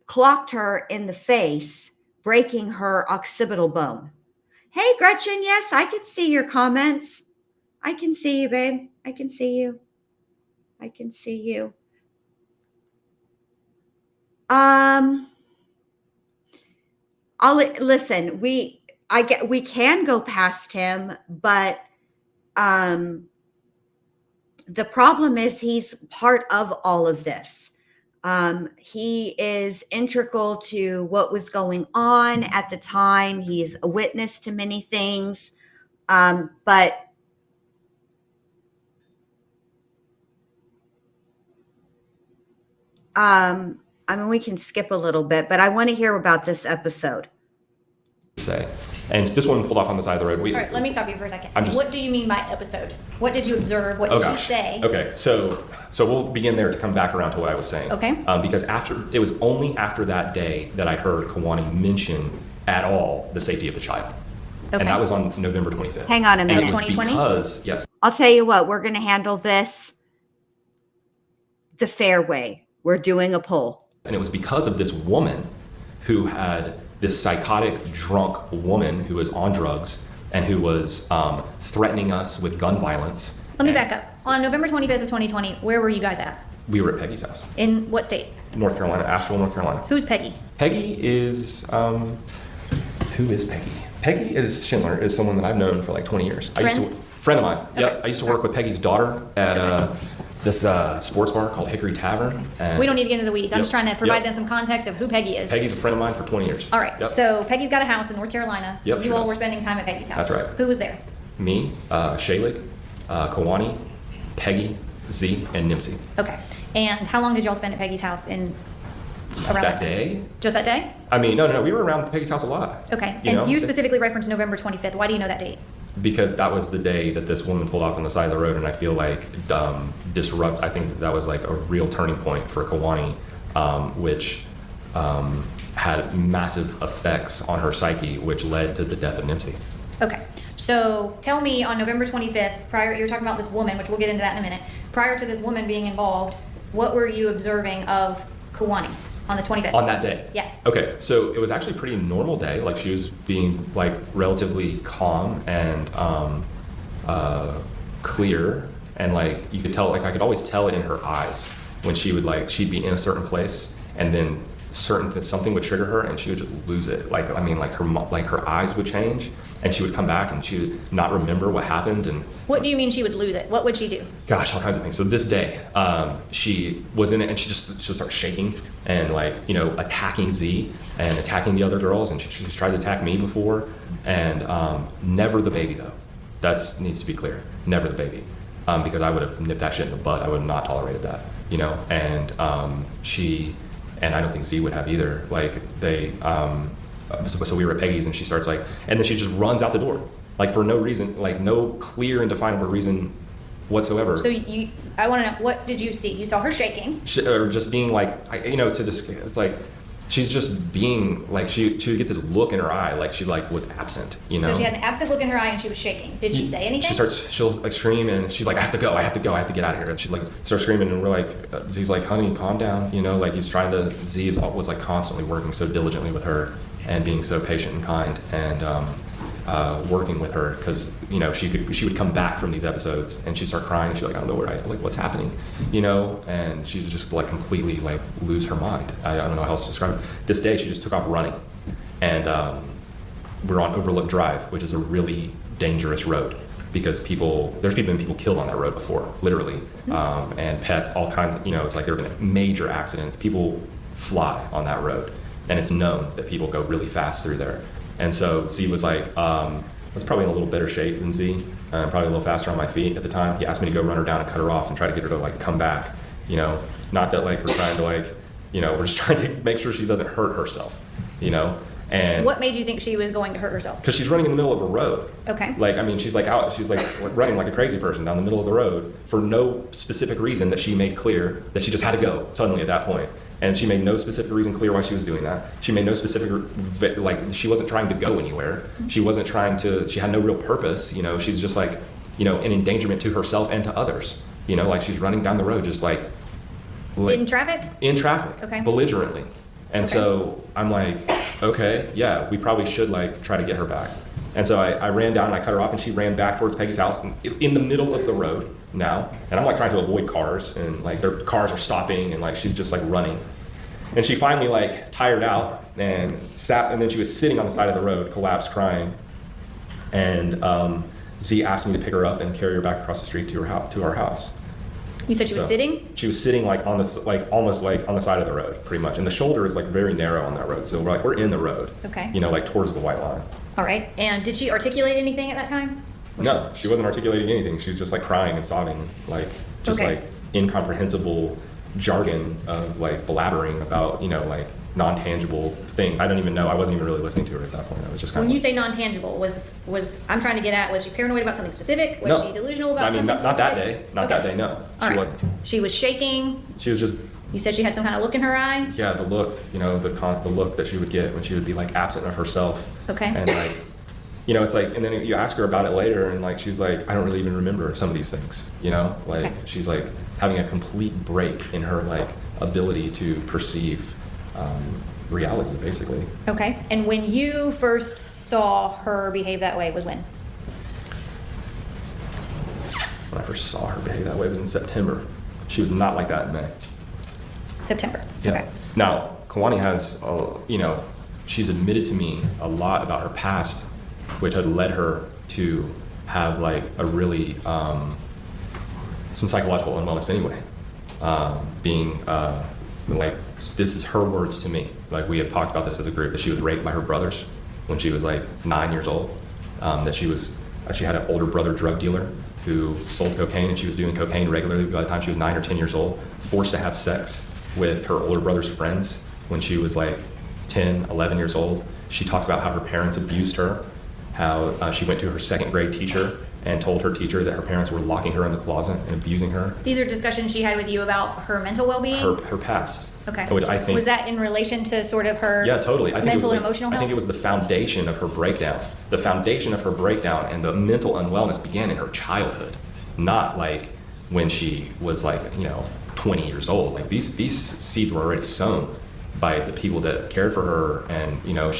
clocked her in the face, breaking her occipital bone. Hey, Gretchen, yes, I can see your comments. I can see you, babe. I can see you. I can see you. Listen, we can go past him, but the problem is he's part of all of this. He is integral to what was going on at the time. He's a witness to many things. But I mean, we can skip a little bit, but I want to hear about this episode. Say, and this one pulled off on the side of the road. All right, let me stop you for a second. I'm just- What do you mean by episode? What did you observe? What did you say? Okay, so we'll begin there to come back around to what I was saying. Okay. Because it was only after that day that I heard Kawani mention at all the safety of the child. Okay. And that was on November 25th. Hang on a minute. And it was 2020? because, yes, I'll tell you what, we're going to handle this the fair way. We're doing a poll. and it was because of this woman who had this psychotic, drunk woman who was on drugs and who was threatening us with gun violence. Let me back up. On November 25th of 2020, where were you guys at? We were at Peggy's house. In what state? North Carolina, Asheville, North Carolina. Who's Peggy? Peggy is, who is Peggy? Peggy is Schindler, is someone that I've known for like 20 years. Friend of mine. Okay. Yep. I used to work with Peggy's daughter at this sports bar called Hickory Tavern. And We don't need to get into the weeds. I'm Yep. just trying to provide Yep. them some context of who Peggy is. Peggy's a friend of mine for 20 years. All right. Yep. So Peggy's got a house in North Carolina. Yep, You she all does. were spending time at Peggy's house. That's right. Who was there? Me, Shaylik, Kawani, Peggy, Z, and Nimsy. Okay. And how long did y'all spend at Peggy's house in around That time? day? Just that day? I mean, no, we were around Peggy's house a lot. Okay. You And know? you specifically referenced November 25th. Why do you know that date? Because that was the day that this woman pulled off on the side of the road, and I feel like I think that was like a real turning point for Kawani, which had massive effects on her psyche, which led to the death of Nimsy. Okay. So tell me on November 25th, you were talking about this woman, which we'll get into that in a minute. Prior to this woman being involved, what were you observing of Kawani on the 25th? On that day? Yes. Okay, so it was actually a pretty normal day. Like, she was being like relatively calm and clear, and like you could tell, like I could always tell it in her eyes when she'd be in a certain place, and then something would trigger her, and she would just lose it. Like, I mean, like her eyes would change, and she would come back, and she would not remember what happened. And What do you mean she would lose it? What would she do? gosh, all kinds of things. So this day, she was in it, and she'll start shaking and attacking Z and attacking the other girls, and she's tried to attack me before, and never the baby though. That needs to be clear. Never the baby, because I would have nipped that shit in the butt. I would have not tolerated that, and I don't think Z would have either. Like so we were at Peggy's, and she starts and then she just runs out the door, like for no reason, like no clear and definable reason whatsoever. So I want to know, what did you see? You saw her shaking. Or just being it's like she's just being like she would get this look in her eye, like she was absent. So she had an absent look in her eye and she was shaking. Did she say anything? She'll scream, and she's like, I have to go, I have to get out of here. And she starts screaming, and we're like, Z's like, honey, calm down. He's trying to, was constantly working so diligently with her and being so patient and kind, and working with her, because she would come back from these episodes and she'd start crying, and she's like, I don't know what's happening, and she'd just completely lose her mind. I don't know how else to describe it. This day she just took off running, and we're on Overlook Drive, which is a really dangerous road, because there's been people killed on that road before, literally, and pets, all kinds of, it's like there have been major accidents. People fly on that road, and it's known that people go really fast through there. And so Z was like, I was probably in a little better shape than Z, probably a little faster on my feet at the time. He asked me to go run her down and cut her off and try to get her to like come back, you know, not that like we're trying to like, you know, we're just trying to make sure she doesn't hurt herself, you know. And What made you think she was going to hurt herself? because she's running in the middle of a road. Okay. Like, I mean, she's like running like a crazy person down the middle of the road for no specific reason that she made clear that she just had to go suddenly at that point. And she made no specific reason clear why she was doing that. She made no specific, like, she wasn't trying to go anywhere. She wasn't trying to, she had no real purpose, you know, she's just like, you know, an endangerment to herself and to others. You know, like she's running down the road just like In traffic? in traffic, Okay. belligerently. And Okay. so I'm like, okay, yeah, we probably should like try to get her back. And so I ran down and I cut her off, and she ran back towards Peggy's house in the middle of the road now. And I'm like trying to avoid cars, and like their cars are stopping, and like she's just like running. And she finally like tired out and sat, and then she was sitting on the side of the road, collapsed, crying. And Z asked me to pick her up and carry her back across the street to our house. You said she was So, sitting? She was sitting like on the like almost like on the side of the road, pretty much. And the shoulder is like very narrow on that road, so we're in the road. Okay. You know, like towards the white line. All right. And did she articulate anything at that time? No, she wasn't articulating anything. She's just like crying and sobbing, like just Okay. like incomprehensible jargon of like blabbering about, you know, like non-tangible things. I don't even know. I wasn't even really listening to her at that point. I was just kind When of you say non-tangible, was I'm trying to get at, was she paranoid about something specific? Was No. she delusional about I mean, something not that specific? day. Not that day, no. All She right. wasn't. She was shaking. She was just, You said she had some kind of look in her eye. yeah, the look, you know, the look that she would get when she would be like absent of herself. Okay. And like, you know, it's like, and then you ask her about it later, and like she's like, I don't really even remember some of these things, you know, like Okay. she's like having a complete break in her like ability to perceive reality, basically. Okay. And when you first saw her behave that way was when? When I first saw her behave that way was in September. She was not like that in May. September. Yeah. Okay. Now, Kawani has, you know, she's admitted to me a lot about her past, which had led her to have like a really, some psychological unwellness anyway. Being like, this is her words to me. Like, we have talked about this as a group, that she was raped by her brothers when she was like 9 years old. That she had an older brother drug dealer who sold cocaine, and she was doing cocaine regularly by the time she was 9 or 10 years old, forced to have sex with her older brother's friends when she was like 10, 11 years old. She talks about how her parents abused her, how she went to her second grade teacher and told her teacher that her parents were locking her in the closet and abusing her. These are discussions she had with you about her mental well-being? Her past. Okay. Which I think. Was that in relation to sort of her Yeah, totally. I think mental it was and emotional health? I think it was the foundation of her breakdown. The foundation of her breakdown and the mental unwellness began in her childhood, not like when she was like, you know, 20 years old. Like these seeds were already sown by the people that cared for her, and you know,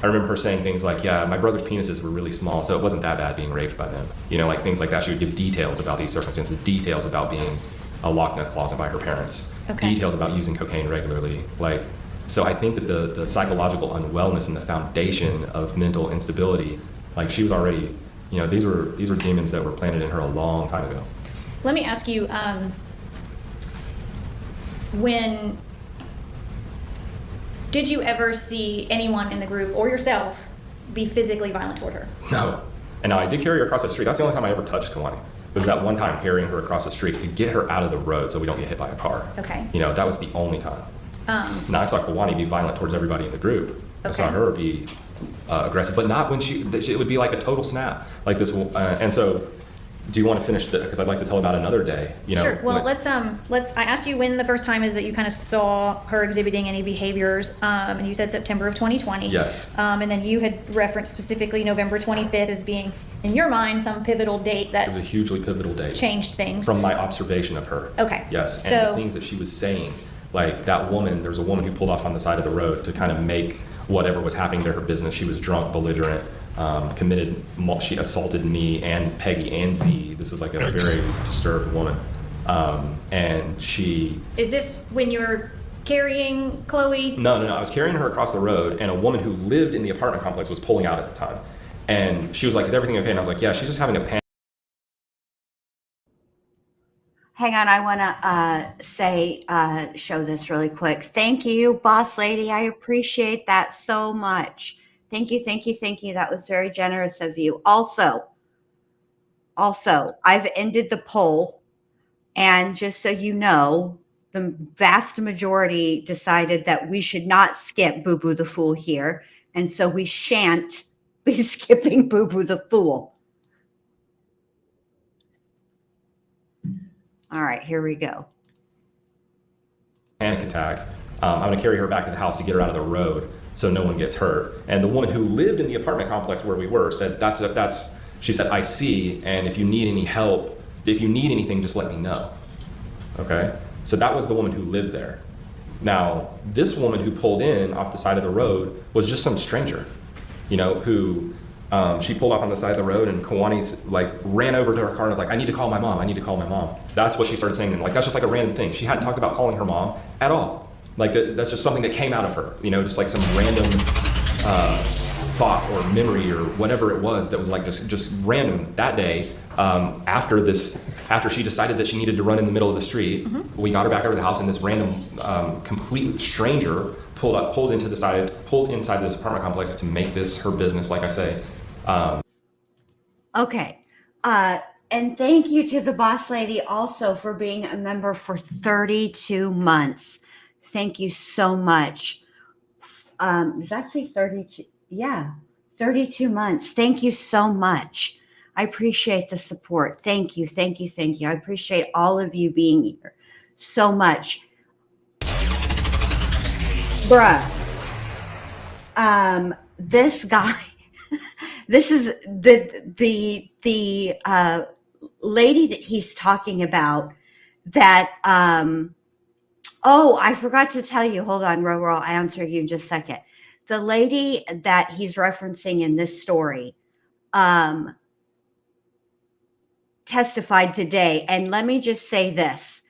I remember her saying things like, yeah, my brother's penises were really small, so it wasn't that bad being raped by them. You know, like things like that. She would give details about these circumstances, details about being locked in a closet by her parents, Okay. details about using cocaine regularly. Like, so I think that the psychological unwellness and the foundation of mental instability, like she was already, you know, these were demons that were planted in her a long time ago. Let me ask you, did you ever see anyone in the group or yourself be physically violent toward her? No. And now I did carry her across the street. That's the only time I ever touched Kawani. Was that one time carrying her across the street to get her out of the road so we don't get hit by a car. Okay. You know, that was the only time. Now I saw Kawani be violent towards everybody in the group. I saw Okay. her be aggressive, but not when it would be like a total snap. Like this, and so do you want to finish because I'd like to tell about another day, you know? Sure. Well, when- let's. I asked you when the first time is that you kind of saw her exhibiting any behaviors, and you said September of 2020. Yes. And then you had referenced specifically November 25th as being, in your mind, some pivotal date It was a that hugely pivotal day. changed things. From my observation of her. Okay. Yes, and So- the things that she was saying, like that woman, there was a woman who pulled off on the side of the road to kind of make whatever was happening to her business. She was drunk, belligerent, she assaulted me and Peggy and Z. This was like a very disturbed woman. And she, Is this when you're carrying Chloe? no, I was carrying her across the road, and a woman who lived in the apartment complex was pulling out at the time. And she was like, is everything okay? And I was like, yeah, she's just having a panic. Hang on, I want to show this really quick. Thank you, boss lady. I appreciate that so much. Thank you, thank you, thank you. That was very generous of you. Also, I've ended the poll, and just so you know, the vast majority decided that we should not skip Boo Boo the Fool here, and so we shan't be skipping Boo Boo the Fool. All right, here we go. Panic attack. I'm going to carry her back to the house to get her out of the road so no one gets hurt. And the woman who lived in the apartment complex where we were said, she said, I see, and if you need any help, if you need anything, just let me know. Okay? So that was the woman who lived there. Now, this woman who pulled in off the side of the road was just some stranger, who she pulled off on the side of the road, and Kawani ran over to her car and was like, I need to call my mom. I need to call my mom. That's what she started saying. And that's just like a random thing. She hadn't talked about calling her mom at all. That's just something that came out of her, just like some random thought or memory or whatever it was that was like just random that day. After she decided that she needed to run in the middle of the street, we got her back over to the house, and this random, complete stranger pulled inside this apartment complex to make this her business, like I say. Okay. And thank you to the boss lady also for being a member for 32 months. Thank you so much. Does that say 32? Yeah, 32 months. Thank you so much. I appreciate the support. Thank you, thank you, thank you. I appreciate all of you being here so much. Bruh, this guy, this is the lady that he's talking about that, oh, I forgot to tell you. Hold on, Ro, I'll answer you in just a second. The lady that he's referencing in this story testified today. And let me just say this.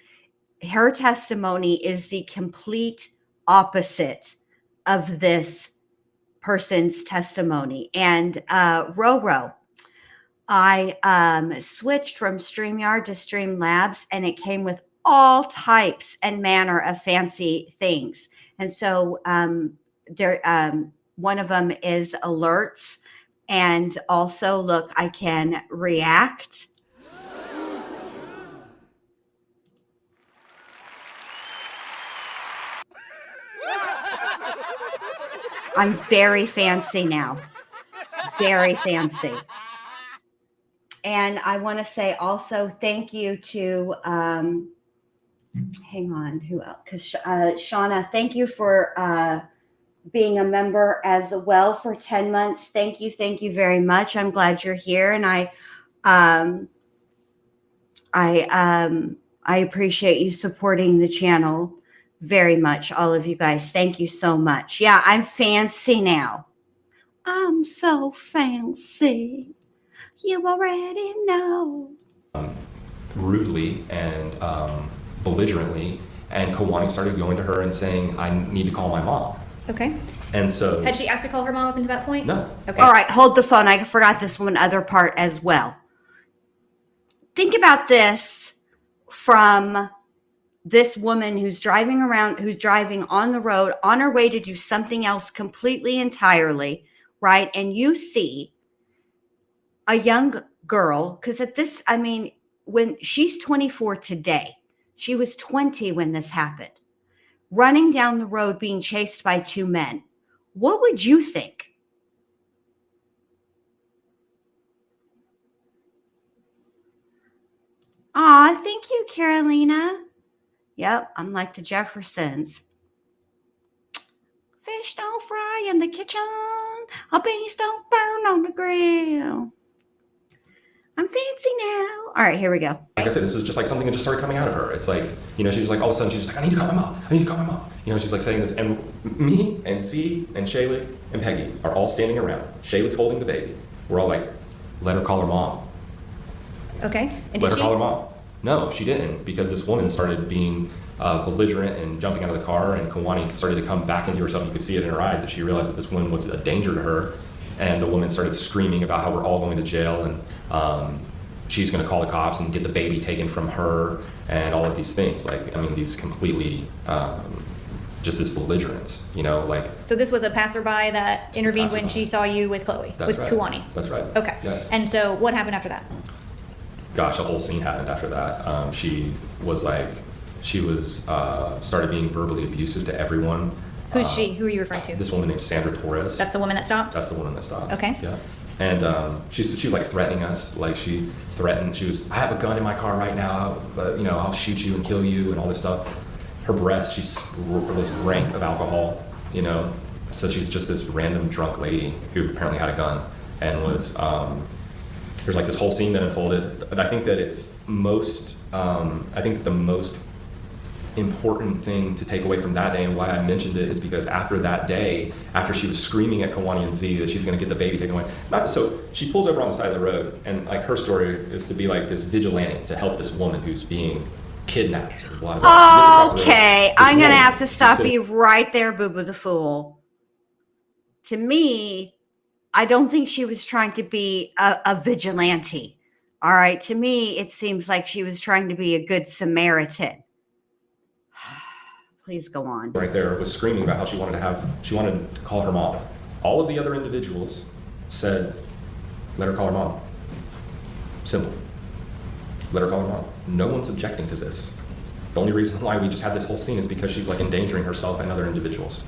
Her testimony is the complete opposite of this person's testimony. And Roro, I switched from StreamYard to Streamlabs, and it came with all types and manner of fancy things. And so one of them is alerts, and also look, I can react. I'm very fancy now. Very fancy. And I want to say also thank you to, hang on, who else? Because Shauna, thank you for being a member as well for 10 months. Thank you very much. I'm glad you're here. And I appreciate you supporting the channel very much, all of you guys. Thank you so much. Yeah, I'm fancy now. I'm so fancy. You already know. Rudely and belligerently, and Kawani started going to her and saying, I need to call my mom. Okay. And so... Had she asked to call her mom up until that point? No. Okay. All right, hold the phone. I forgot this one other part as well. Think about this from this woman who's driving on the road on her way to do something else completely entirely, right? And you see a young girl, because when she's 24 today, she was 20 when this happened, running down the road being chased by two men. What would you think? Aw, thank you, Carolina. Yep, I'm like the Jeffersons. Fish don't fry in the kitchen. Beans don't burn on the grill. I'm fancy now. All right, here we go. Like I said, this was just like something that just started coming out of her. It's like, she's just like, all of a sudden, she's just like, I need to call my mom. I need to call my mom. She's like saying this. And me and C and Shaylee and Peggy are all standing around. Shaylee's holding the baby. We're all like, let her call her mom. Okay. And Let her call her mom. No, she didn't, because this woman started being belligerent and jumping out of the car, and Kawani started to come back into herself. You could see it in her eyes that she realized that this woman was a danger to her, and the woman started screaming about how we're all going to jail, and she's going to call the cops and get the baby taken from her, and all of these things. These completely just this belligerence, you know, like. So this was a passerby that a intervened when passerby. she saw you with Chloe, That's with right. Kuwani? That's right. Okay. Yes. And so what happened after that? Gosh, a whole scene happened after that. She was started being verbally abusive to everyone. Who's she? Who are you referring to? This woman named Sandra Torres. That's the woman that stopped? That's the woman that stopped. Okay. Yeah. And she was like threatening us. Like she threatened, I have a gun in my car right now, but you know, I'll shoot you and kill you and all this stuff. Her breath, was rank of alcohol, you know. So she's just this random drunk lady who apparently had a gun and was, there's like this whole scene that unfolded. But I think that the most important thing to take away from that day and why I mentioned it is because after that day, after she was screaming at Kuwani and Z that she's going to get the baby taken away, so she pulls over on the side of the road, and like her story is to be like this vigilante to help this woman who's being kidnapped. And blah, blah, blah. She gets across the road. Okay, This I'm going to woman have to is stop sitting- you right there, Boo Boo the Fool. To me, I don't think she was trying to be a vigilante. All right. To me, it seems like she was trying to be a good Samaritan. Please go on. right there was screaming about how she wanted to call her mom. All of the other individuals said, let her call her mom. Simple. Let her call her mom. No one's objecting to this. The only reason why we just had this whole scene is because she's like endangering herself and other individuals.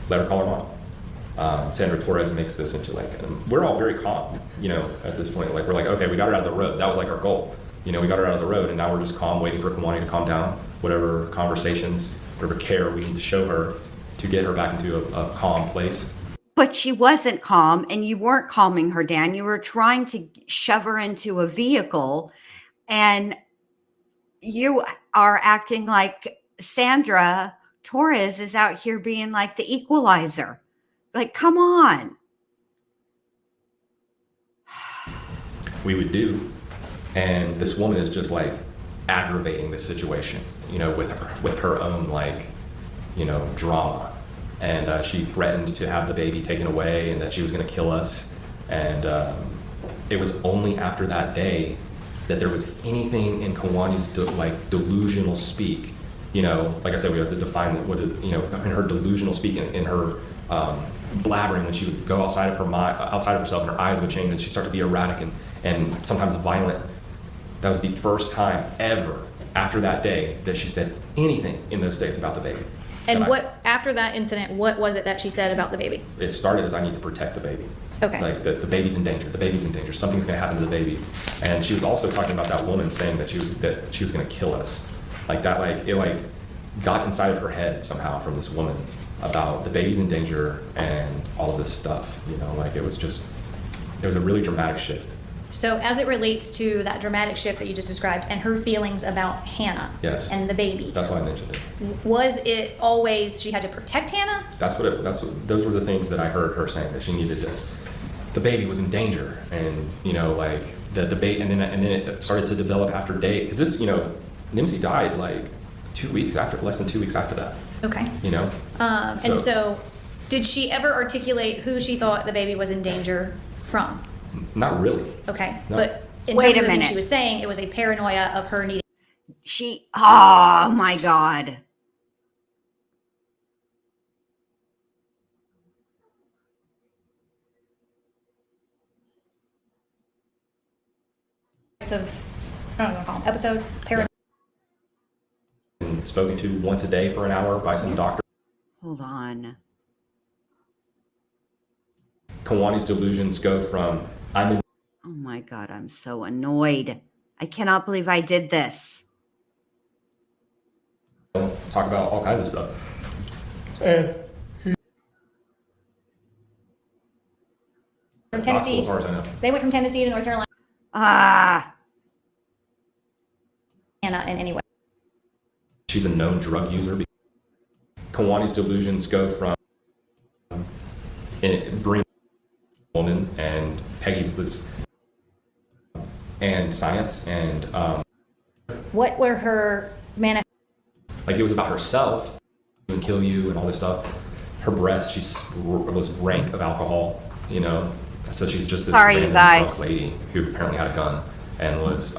Let her call her mom. Sandra Torres makes this into like, we're all very calm, you know, at this point. Like, we're like, okay, we got her out of the road. That was like our goal. You know, we got her out of the road, and now we're just calm, waiting for Kuwani to calm down. Whatever conversations, whatever care we need to show her to get her back into a calm place. But she wasn't calm, and you weren't calming her down. You were trying to shove her into a vehicle, and you are acting like Sandra Torres is out here being like the equalizer. Like, come on. We would do, and this woman is just like aggravating the situation, you know, with her own like, you know, drama. And she threatened to have the baby taken away and that she was going to kill us. And it was only after that day that there was anything in Kuwani's delusional speak. You know, like I said, we have to define what is, you know, in her delusional speak, in her blabbering, when she would go outside of her mind, outside of herself, and her eyes would change, and she'd start to be erratic and sometimes violent. That was the first time ever after that day that she said anything in those states about the baby. And that I- what, after that incident, what was it that she said about the baby? It started as I need to protect the baby. Okay. Like the baby's in danger. The baby's in danger. Something's going to happen to the baby. And she was also talking about that woman saying that she was going to kill us. Like that. Like it like got inside of her head somehow from this woman about the baby's in danger and all of this stuff. You know, like it was a really dramatic shift. So as it relates to that dramatic shift that you just described and her feelings about Hannah Yes. and the baby, That's why I mentioned it. was it always she had to protect Hannah? Those were the things that I heard her saying, that she needed to. The baby was in danger, and you know, like the debate, and then it started to develop after day, because this, you know, Nimsy died like less than 2 weeks after that. Okay. You know. And so, did she ever articulate who she thought the baby was in danger from? Not really. Okay. No. But in Wait terms a of the things minute. she was saying, it was a paranoia of her needing. Oh my God. Of, I don't know what to call them, episodes, paranoia. And spoken to once a day for an hour by some doctor. Hold on. Kuwani's delusions go from I'm in. Oh my God, I'm so annoyed. I cannot believe I did this. Talk about all kinds of stuff. From Knoxville, Tennessee. as far as I know. They went from Tennessee to North Carolina. Hannah in any way. She's a known drug user. Kuwani's delusions go from bring woman, and Peggy's this, and science, and What were her like it was about herself and kill you and all this stuff. Her breath, was rank of alcohol, you know. So she's just this Sorry, you random guys. drunk lady who apparently had a gun and was.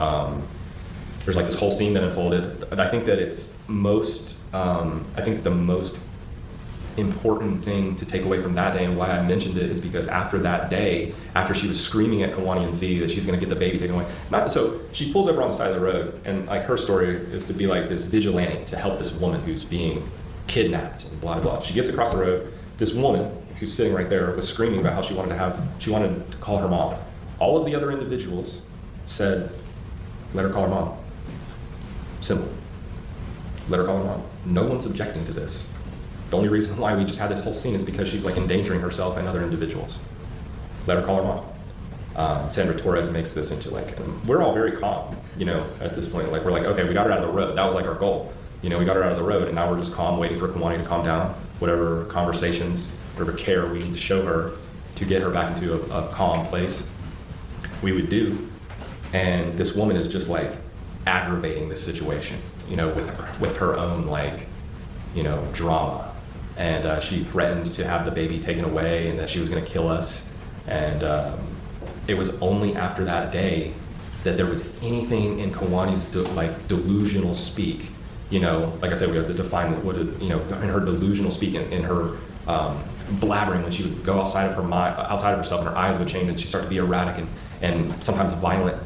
There's like this whole scene that unfolded. But I think that it's most. I think the most important thing to take away from that day, and why I mentioned it is because after that day, after she was screaming at Kawani and Z that she's going to get the baby taken away, so she pulls over on the side of the road, and like her story is to be like this vigilante to help this woman who's being kidnapped and blah blah blah. She gets across the road. This woman who's sitting right there was screaming about how she wanted to call her mom. All of the other individuals said, let her call her mom. Simple. Let her call her mom. No one's objecting to this. The only reason why we just had this whole scene is because she's like endangering herself and other individuals. Let her call her mom. Sandra Torres makes this into like, we're all very calm, you know, at this point. Like, we're like, okay, we got her out of the road. That was like our goal. You know, we got her out of the road, and now we're just calm, waiting for Kawani to calm down. Whatever conversations, whatever care we need to show her to get her back into a calm place, we would do. And this woman is just like aggravating this situation, you know, with her own like, you know, drama. And she threatened to have the baby taken away and that she was going to kill us. And it was only after that day that there was anything in Kawani's delusional speak. You know, like I said, we have to define what is, you know, in her delusional speak, in her blabbering, when she would go outside of her mind, outside of herself, and her eyes would change, and she'd start to be erratic and sometimes violent.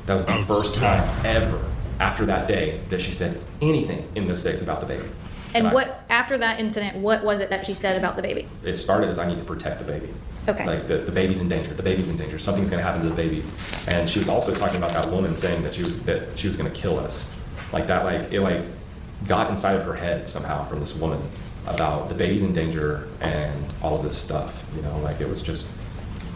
That was the first time ever after that day that she said anything in those states about the baby. And after that incident, what was it that she said about the baby? It started as, I need to protect the baby. Okay. Like the baby's in danger. The baby's in danger. Something's going to happen to the baby. And she was also talking about that woman saying that she was going to kill us. Like that, like it like got inside of her head somehow from this woman about the baby's in danger and all of this stuff. You know, like it was just,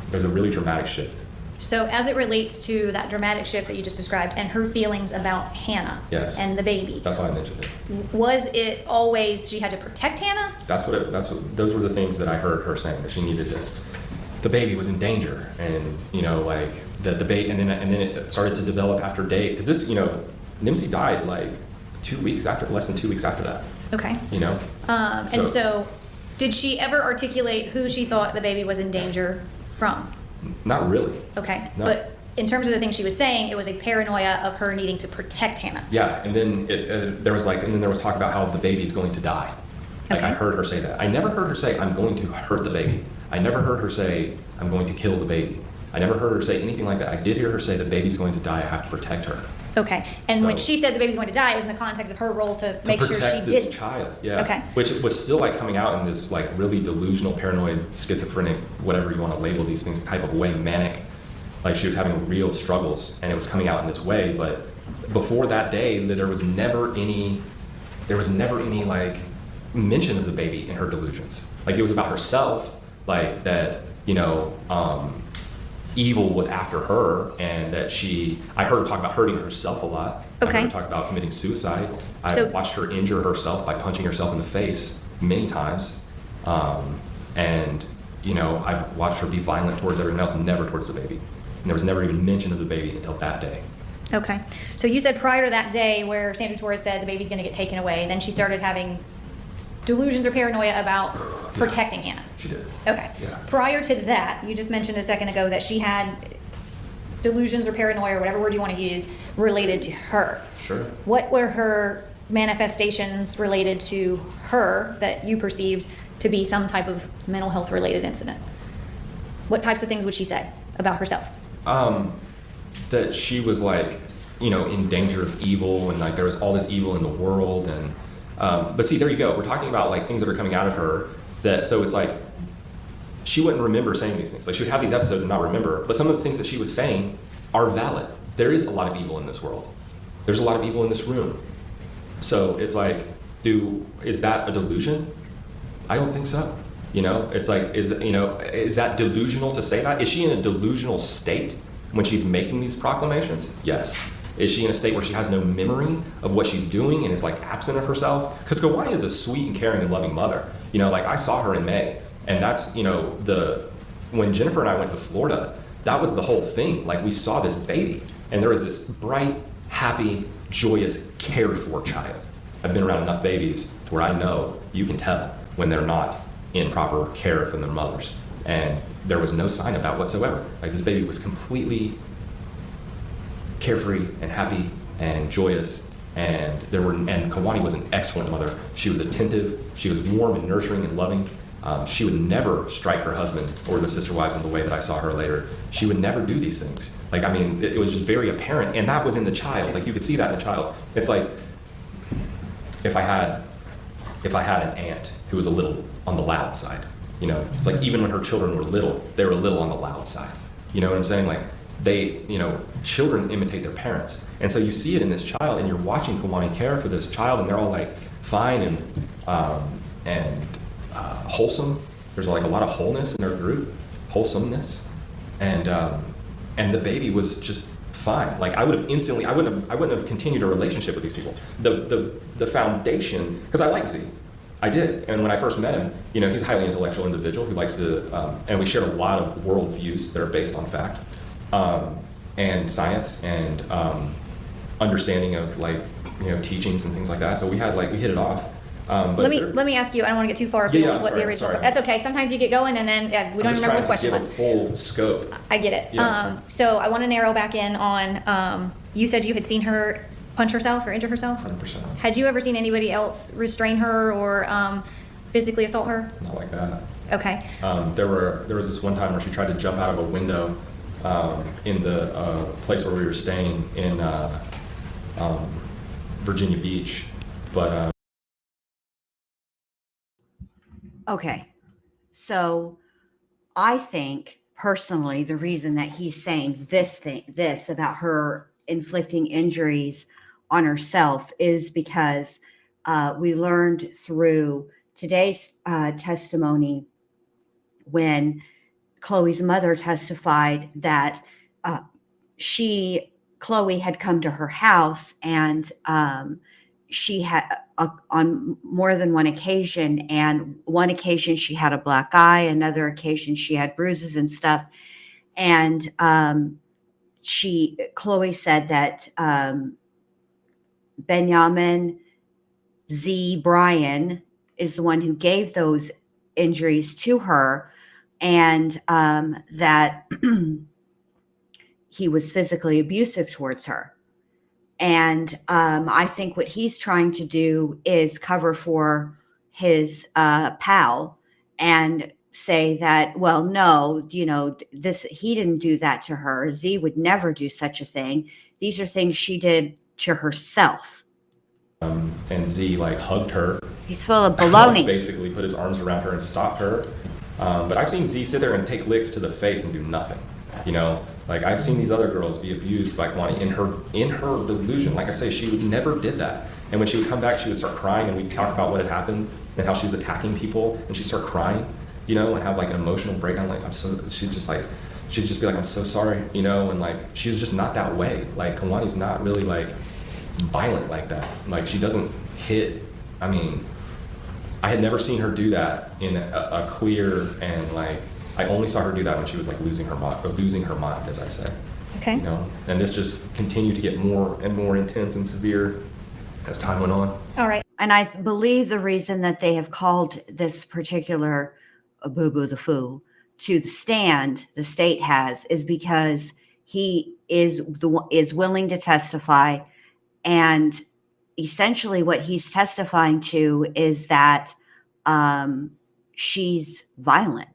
there's a really dramatic shift. So as it relates to that dramatic shift that you just described and her feelings about Hannah Yes. and the baby, That's why I mentioned it. was it always she had to protect Hannah? Those were the things that I heard her saying, that she needed to, the baby was in danger, and you know, like the debate, and then it started to develop after day, because this, you know, Nimsi died like less than 2 weeks after that. Okay. You know? And so did she ever articulate who she thought the baby was in danger from? Not really. Okay. No. But in terms of the things she was saying, it was a paranoia of her needing to protect Hannah. Yeah, and then there was talk about how the baby's going to die. Like, Okay. I heard her say that. I never heard her say, I'm going to hurt the baby. I never heard her say, I'm going to kill the baby. I never heard her say anything like that. I did hear her say, the baby's going to die, I have to protect her. Okay. And when So- she said the baby's going to die, it was in the context of her role to make sure she protect this didn't. child, yeah. Okay. Which was still like coming out in this like really delusional, paranoid, schizophrenic, whatever you want to label these things, type of way, manic. Like she was having real struggles, and it was coming out in this way. But before that day, there was never any like mention of the baby in her delusions. Like it was about herself, like that, you know, evil was after her, and that I heard her talk about hurting herself a lot. I Okay. heard her talk about committing suicide. I So- watched her injure herself by punching herself in the face many times. And, you know, I've watched her be violent towards everyone else, never towards the baby. And there was never even mention of the baby until that day. Okay. So you said prior to that day where Sandra Torres said the baby's going to get taken away, then she started having delusions or paranoia about protecting Hannah. She did. Okay. Yeah. Prior to that, you just mentioned a second ago that she had delusions or paranoia, or whatever word you want to use, related to her. Sure. What were her manifestations related to her that you perceived to be some type of mental health related incident? What types of things would she say about herself? That she was like, you know, in danger of evil, and like there was all this evil in the world, and but see, there you go. We're talking about like things that are coming out of her. So it's like she wouldn't remember saying these things. Like she would have these episodes and not remember. But some of the things that she was saying are valid. There is a lot of evil in this world. There's a lot of evil in this room. So it's like, is that a delusion? I don't think so. You know, it's like, is that delusional to say that? Is she in a delusional state when she's making these proclamations? Yes. Is she in a state where she has no memory of what she's doing and is like absent of herself? Because Kawani is a sweet and caring and loving mother. You know, like I saw her in May, and that's, you know, when Jennifer and I went to Florida, that was the whole thing. Like we saw this baby, and there was this bright, happy, joyous, cared for child. I've been around enough babies to where I know you can tell when they're not in proper care from their mothers. And there was no sign of that whatsoever. Like this baby was completely carefree and happy and joyous And Kawani was an excellent mother. She was attentive, she was warm and nurturing and loving. She would never strike her husband or the sister wives in the way that I saw her later. She would never do these things. Like, I mean, it was just very apparent, and that was in the child. Like, you could see that in the child. It's like, if I had an aunt who was a little on the loud side, you know, it's like even when her children were little, they were a little on the loud side. You know what I'm saying? Like, they, you know, children imitate their parents. And so you see it in this child, and you're watching Kawani care for this child, and they're all like fine and wholesome. There's like a lot of wholeness in their group, wholesomeness, and the baby was just fine. Like, I wouldn't have continued a relationship with these people. The foundation, because I like Z. I did. And when I first met him, you know, he's a highly intellectual individual who likes to, and we share a lot of worldviews that are based on fact, and science, and understanding of, like, you know, teachings and things like that. So we hit it off. Let me ask you. I don't want to get too far afield of what the original. Sorry. That's okay. Sometimes you get going and then we don't remember what the question was. I'm just trying to give a full scope. I get it. Yeah. So I want to narrow back in on. You said you had seen her punch herself or injure herself. 100%. Had you ever seen anybody else restrain her or physically assault her? Not like that. Okay. There was this one time where she tried to jump out of a window in the place where we were staying in Virginia Beach, but. Okay, so I think personally the reason that he's saying this about her inflicting injuries on herself is because we learned through today's testimony when Chloe's mother testified that Chloe had come to her house and she had on more than one occasion, and one occasion she had a black eye, another occasion she had bruises and stuff. And Chloe said that Benjamin Z. Bryan is the one who gave those injuries to her, and that he was physically abusive towards her. And I think what he's trying to do is cover for his pal and say that, well, no, you know, he didn't do that to her. Z would never do such a thing. These are things she did to herself. And Z like hugged her. He's full of baloney. Basically put his arms around her and stopped her. But I've seen Z sit there and take licks to the face and do nothing. You know, like I've seen these other girls be abused by Kawani in her delusion. Like I say, she never did that. And when she would come back, she would start crying, and we'd talk about what had happened and how she was attacking people, and she'd start crying, you know, and have like an emotional breakdown. Like she'd just be like, I'm so sorry, you know, and like she was just not that way. Like Kawani's not really like violent like that. Like she doesn't hit. I mean, I had never seen her do that in a clear and like. I only saw her do that when she was like losing her mind, as I say. Okay. You know, and this just continued to get more and more intense and severe as time went on. All right. And I believe the reason that they have called this particular Boo Boo the Fool to the stand, the state has, is because he is willing to testify, and essentially what he's testifying to is that she's violent.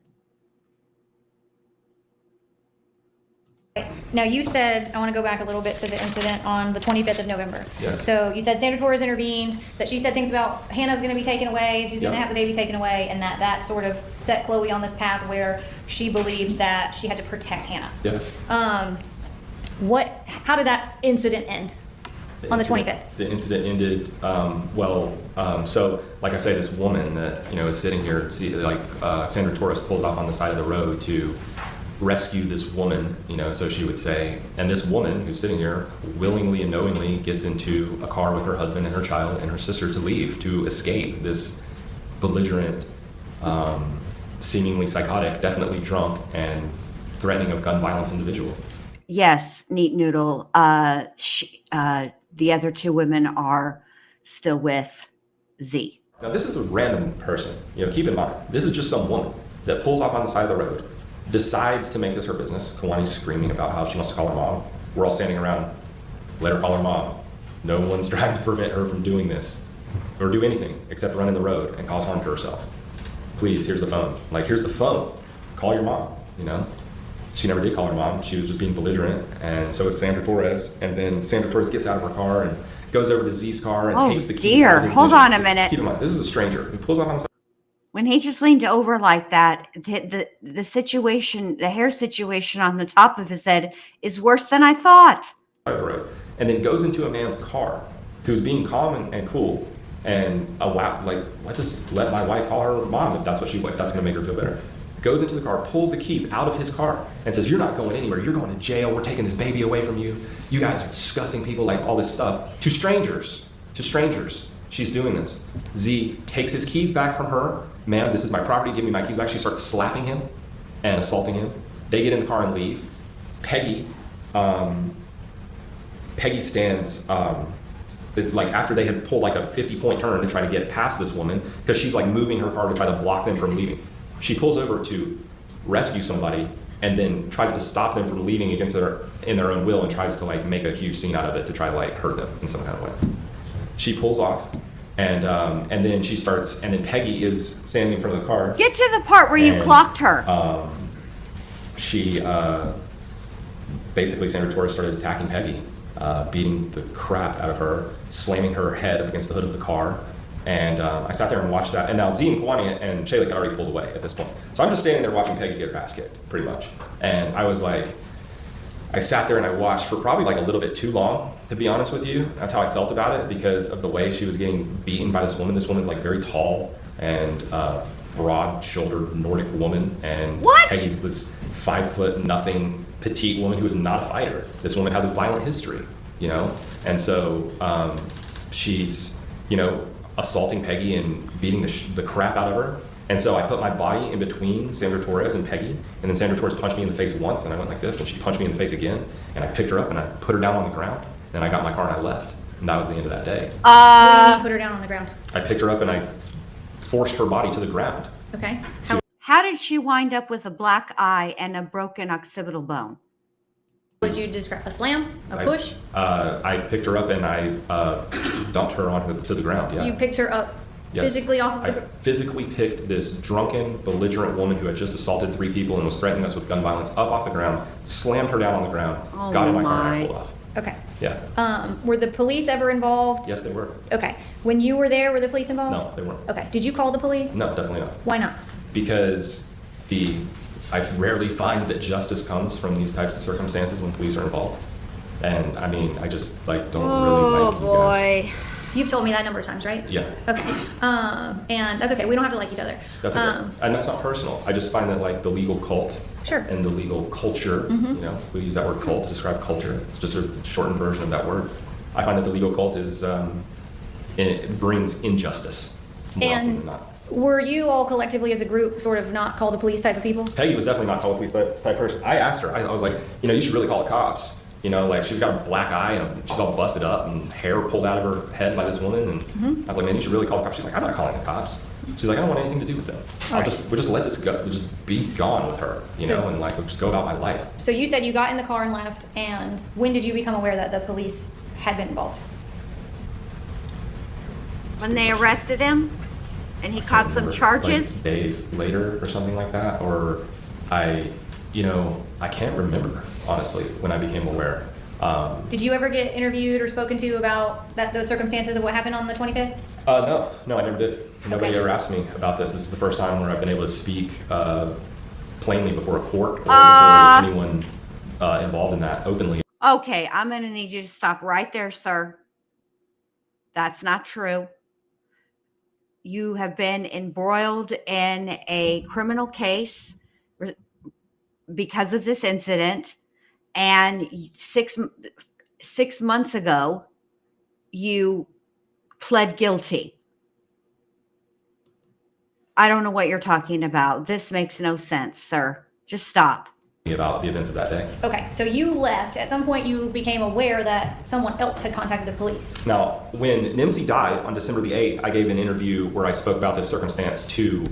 Now, you said, I want to go back a little bit to the incident on the 25th of November. Yes. So you said Sandra Torres intervened, that she said things about Hannah's going to be taken away, she's going to Yep. have the baby taken away, and that sort of set Chloe on this path where she believed that she had to protect Hannah. Yes. How did that incident end on the 25th? The incident ended so like I say, this woman that, you know, is sitting here, Sandra Torres pulls off on the side of the road to rescue this woman, you know, so she would say, and this woman who's sitting here willingly and knowingly gets into a car with her husband and her child and her sister to leave, to escape this belligerent, seemingly psychotic, definitely drunk, and threatening of gun violence individual. Yes, Neat Noodle. The other two women are still with Z. Now, this is a random person. You know, keep in mind, this is just some woman that pulls off on the side of the road, decides to make this her business. Kawani's screaming about how she wants to call her mom. We're all standing around, let her call her mom. No one's trying to prevent her from doing this or do anything except run in the road and cause harm to herself. Please, here's the phone. Like, here's the phone. Call your mom, you know? She never did call her mom. She was just being belligerent, and so is Sandra Torres. And then Sandra Torres gets out of her car and goes over to Z's car and takes the keys. Dear, out of his hold vision. on a minute. Keep in mind, this is a stranger who pulls up on the side When he just leaned over like that, the situation, the hair situation on the top of his head is worse than I thought. of the road, and then goes into a man's car who's being calm and cool, and let my wife call her mom if that's what if that's going to make her feel better. Goes into the car, pulls the keys out of his car, and says, "You're not going anywhere. You're going to jail. We're taking this baby away from you. You guys are disgusting people," like all this stuff. To strangers. She's doing this. Z takes his keys back from her. "Ma'am, this is my property. Give me my keys back." She starts slapping him and assaulting him. They get in the car and leave. Peggy stands, after they had pulled like a 50-point turn to try to get past this woman, because she's like moving her car to try to block them from leaving. She pulls over to rescue somebody and then tries to stop them from leaving in their own will, and tries to like make a huge scene out of it to try to like hurt them in some kind of way. She pulls off, and then she starts, and then Peggy is standing in front of the car. Get to the part where you And, clocked her. Basically, Sandra Torres started attacking Peggy, beating the crap out of her, slamming her head up against the hood of the car. And I sat there and watched that. And now Z and Kwani and Shayla had already pulled away at this point. So I'm just standing there watching Peggy get her ass kicked, pretty much. And I was like, I sat there and I watched for probably like a little bit too long, to be honest with you. That's how I felt about it, because of the way she was getting beaten by this woman. This woman's like very tall and broad-shouldered Nordic woman. And What? Peggy's this 5'0" petite woman who is not a fighter. This woman has a violent history, you know? And so she's, you know, assaulting Peggy and beating the crap out of her. And so I put my body in between Sandra Torres and Peggy, and then Sandra Torres punched me in the face once, and I went like this, and she punched me in the face again, and I picked her up and I put her down on the ground. Then I got in my car and I left, and that was the end of that day. What do you mean put her down on the ground? I picked her up and I forced her body to the ground. Okay. How did she wind up with a black eye and a broken occipital bone? Would you describe a slam, a push? I picked her up and I dumped her to the ground. Yeah. You picked her up Yes. physically off of I the. physically picked this drunken, belligerent woman who had just assaulted 3 people and was threatening us with gun violence up off the ground, slammed her down on the ground, Oh got in my car and my. I pulled off. Okay. Yeah. Were the police ever involved? Yes, they were. Okay. When you were there, were the police involved? No, they weren't. Okay. Did you call the police? No, definitely not. Why not? Because I rarely find that justice comes from these types of circumstances when police are involved. And I mean, I just like don't really like you guys. You've told me that a number of times, right? Yeah. Okay. And that's okay. We don't have to like each other. That's okay. And that's not personal. I just find that like the legal cult Sure. and the legal culture, you know, we use that word cult to describe culture. It's just a shortened version of that word. I find that the legal cult it brings injustice more often than not. Were you all collectively as a group sort of not call the police type of people? Peggy was definitely not called a police type person. I asked her, I was like, you know, you should really call the cops. You know, like she's got a black eye and she's all busted up and hair pulled out of her head by this woman. And I was like, man, you should really call the cops. She's like, I'm not calling the cops. She's like, I don't want anything to do with them. We'll just let this go. We'll just be gone with her, you know, and like we'll just go about my life. So you said you got in the car and left, and when did you become aware that the police had been involved? When they arrested him and he caught some charges? Like days later or something like that. Or I can't remember, honestly, when I became aware. Did you ever get interviewed or spoken to about those circumstances of what happened on the 25th? No, I never did. Nobody ever asked me about this. This is the first time where I've been able to speak plainly before a court or before anyone involved in that openly. Okay, I'm going to need you to stop right there, sir. That's not true. You have been embroiled in a criminal case because of this incident. And 6 months ago, you pled guilty. I don't know what you're talking about. This makes no sense, sir. Just stop. About the events of that day. Okay, so you left. At some point, you became aware that someone else had contacted the police. Now, when Nimsy died on December the 8th, I gave an interview where I spoke about this circumstance to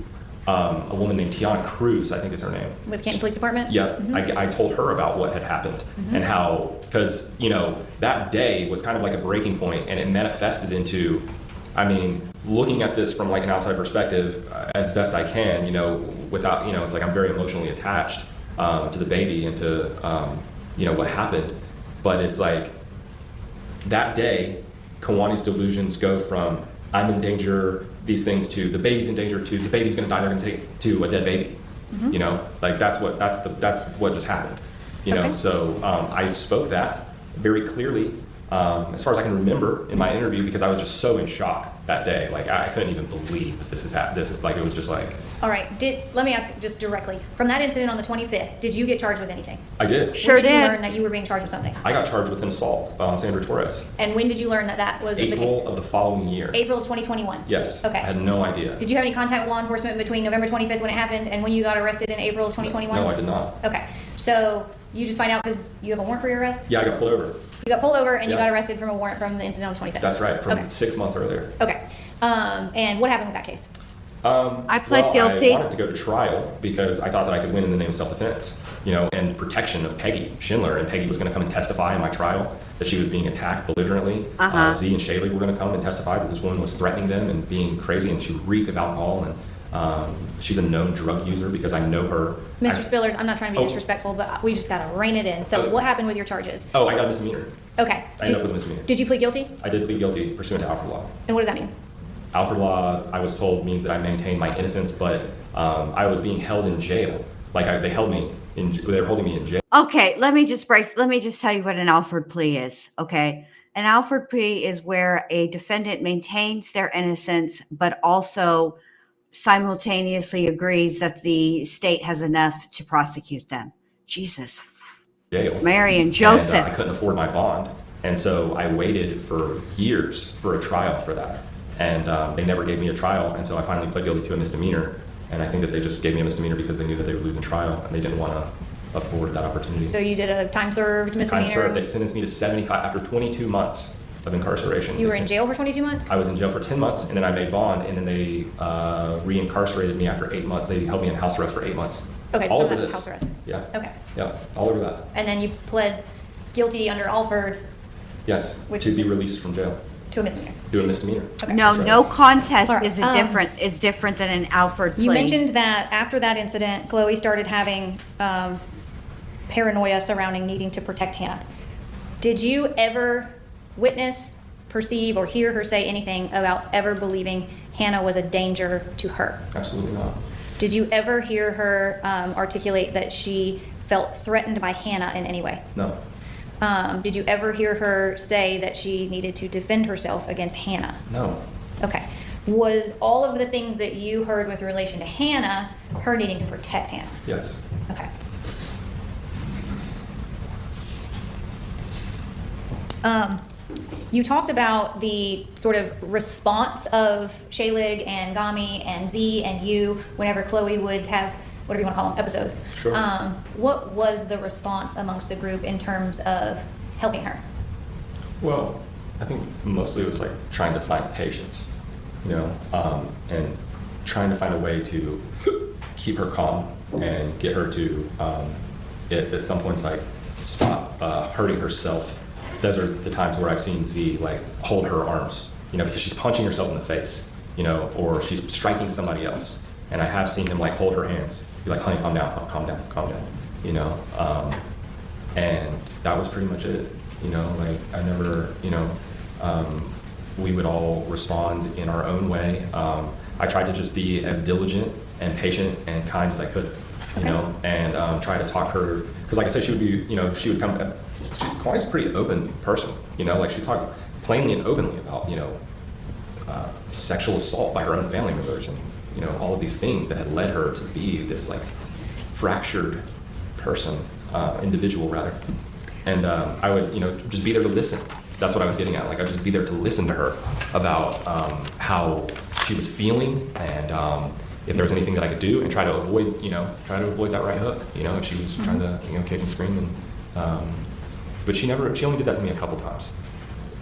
a woman named Tiana Cruz, I think is her name. With Canton Police Department? Yeah, I told her about what had happened and how because, you know, that day was kind of like a breaking point, and it manifested into, I mean, looking at this from like an outside perspective as best I can, you know, without, you know, it's like I'm very emotionally attached to the baby and to, you know, what happened. But it's like that day, Kawani's delusions go from I'm in danger, these things, to the baby's in danger, to the baby's gonna die, they're gonna take to a dead baby. You know, like that's what just happened. You know, Okay. so I spoke that very clearly, as far as I can remember in my interview, because I was just so in shock that day. Like I couldn't even believe that this has happened. Like it was just like, All right, let me ask just directly. From that incident on the 25th, did you get charged with anything? I did. Sure When did you did. learn that you were being charged with something? I got charged with an assault on Sandra Torres. And when did you learn that that was the April case? of the following year. April of 2021? Yes. Okay. I had no idea. Did you have any contact with law enforcement between November 25th when it happened and when you got arrested in April of 2021? No, I did not. Okay, so you just find out because you have a warrant for your arrest? Yeah, I got pulled over. You got pulled over and you Yeah. got arrested from a warrant from the incident on the 25th? That's right, from Okay. 6 months earlier. Okay, and what happened with that case? I pled Well, guilty. I wanted to go to trial because I thought that I could win in the name of self-defense, you know, and protection of Peggy Schindler. And Peggy was going to come and testify in my trial that she was being attacked belligerently. Z and Shaylee were going to come and testify that this woman was threatening them and being crazy, and she reeked of alcohol. And she's a known drug user because I know her. Mr. Spillers, I'm not trying to be Oh. disrespectful, but we just gotta rein it in. So Oh. what happened with your charges? Oh, I got a misdemeanor. Okay. I ended up with a misdemeanor. Did you plead guilty? I did plead guilty pursuant to Alfred Law. And what does that mean? Alfred Law, I was told, means that I maintain my innocence, but I was being held in jail. Like they were holding me in jail. Okay, let me just tell you what an Alford plea is, okay? An Alford plea is where a defendant maintains their innocence, but also simultaneously agrees that the state has enough to prosecute them. Jesus, Jail. Mary and I Joseph. couldn't afford my bond. And so I waited for years for a trial for that. And they never gave me a trial. And so I finally pled guilty to a misdemeanor. And I think that they just gave me a misdemeanor because they knew that they would lose in trial and they didn't want to afford that opportunity. So you did a time served misdemeanor? Time served. They sentenced me to 75 after 22 months of incarceration. You were They in sent- jail for 22 months? I was in jail for 10 months, and then I made bond, and then they re-incarcerated me after 8 months. They held me in house arrest for 8 months. Okay, All so over that's this. house arrest. Yeah. Okay. Yeah, all over that. And then you pled guilty under Alford Yes, Which to is be just- released from jail, to a misdemeanor. do a misdemeanor. No, That's right. no contest All right, is different than an Alford plea. You mentioned that after that incident, Chloe started having paranoia surrounding needing to protect Hannah. Did you ever witness, perceive, or hear her say anything about ever believing Hannah was a danger to her? Absolutely not. Did you ever hear her articulate that she felt threatened by Hannah in any way? No, Did you ever hear her say that she needed to defend herself against Hannah? no. Okay. Was all of the things that you heard with relation to Hannah her needing to protect Hannah? Yes. Okay. You talked about the sort of response of Shaylig and Gami and Z and you whenever Chloe would have, whatever you want to call them, episodes. Sure. What was the response amongst the group in terms of helping her? Well, I think mostly it was like trying to find patience, you know, and trying to find a way to keep her calm and get her to, at some points, like stop hurting herself. Those are the times where I've seen Z like hold her arms, you know, because she's punching herself in the face, you know, or she's striking somebody else. And I have seen him like hold her hands, be like, honey, calm down, calm down, calm down, you know. And that was pretty much it, you know, like I never, you know, we would all respond in our own way. I tried to just be as diligent and patient and kind as I could, you know, and try to talk her, because like I said, she would be, you know, she would come, Kawani's a pretty open person, you know, like she talked plainly and openly about, you know, sexual assault by her own family members and, you know, all of these things that had led her to be this like fractured person, individual rather. And I would, you know, just be there to listen. That's what I was getting at. Like I'd just be there to listen to her about how she was feeling and if there was anything that I could do and try to avoid, you know, that right hook, you know, if she was trying to, you know, kick and scream. And, but she only did that to me a couple times.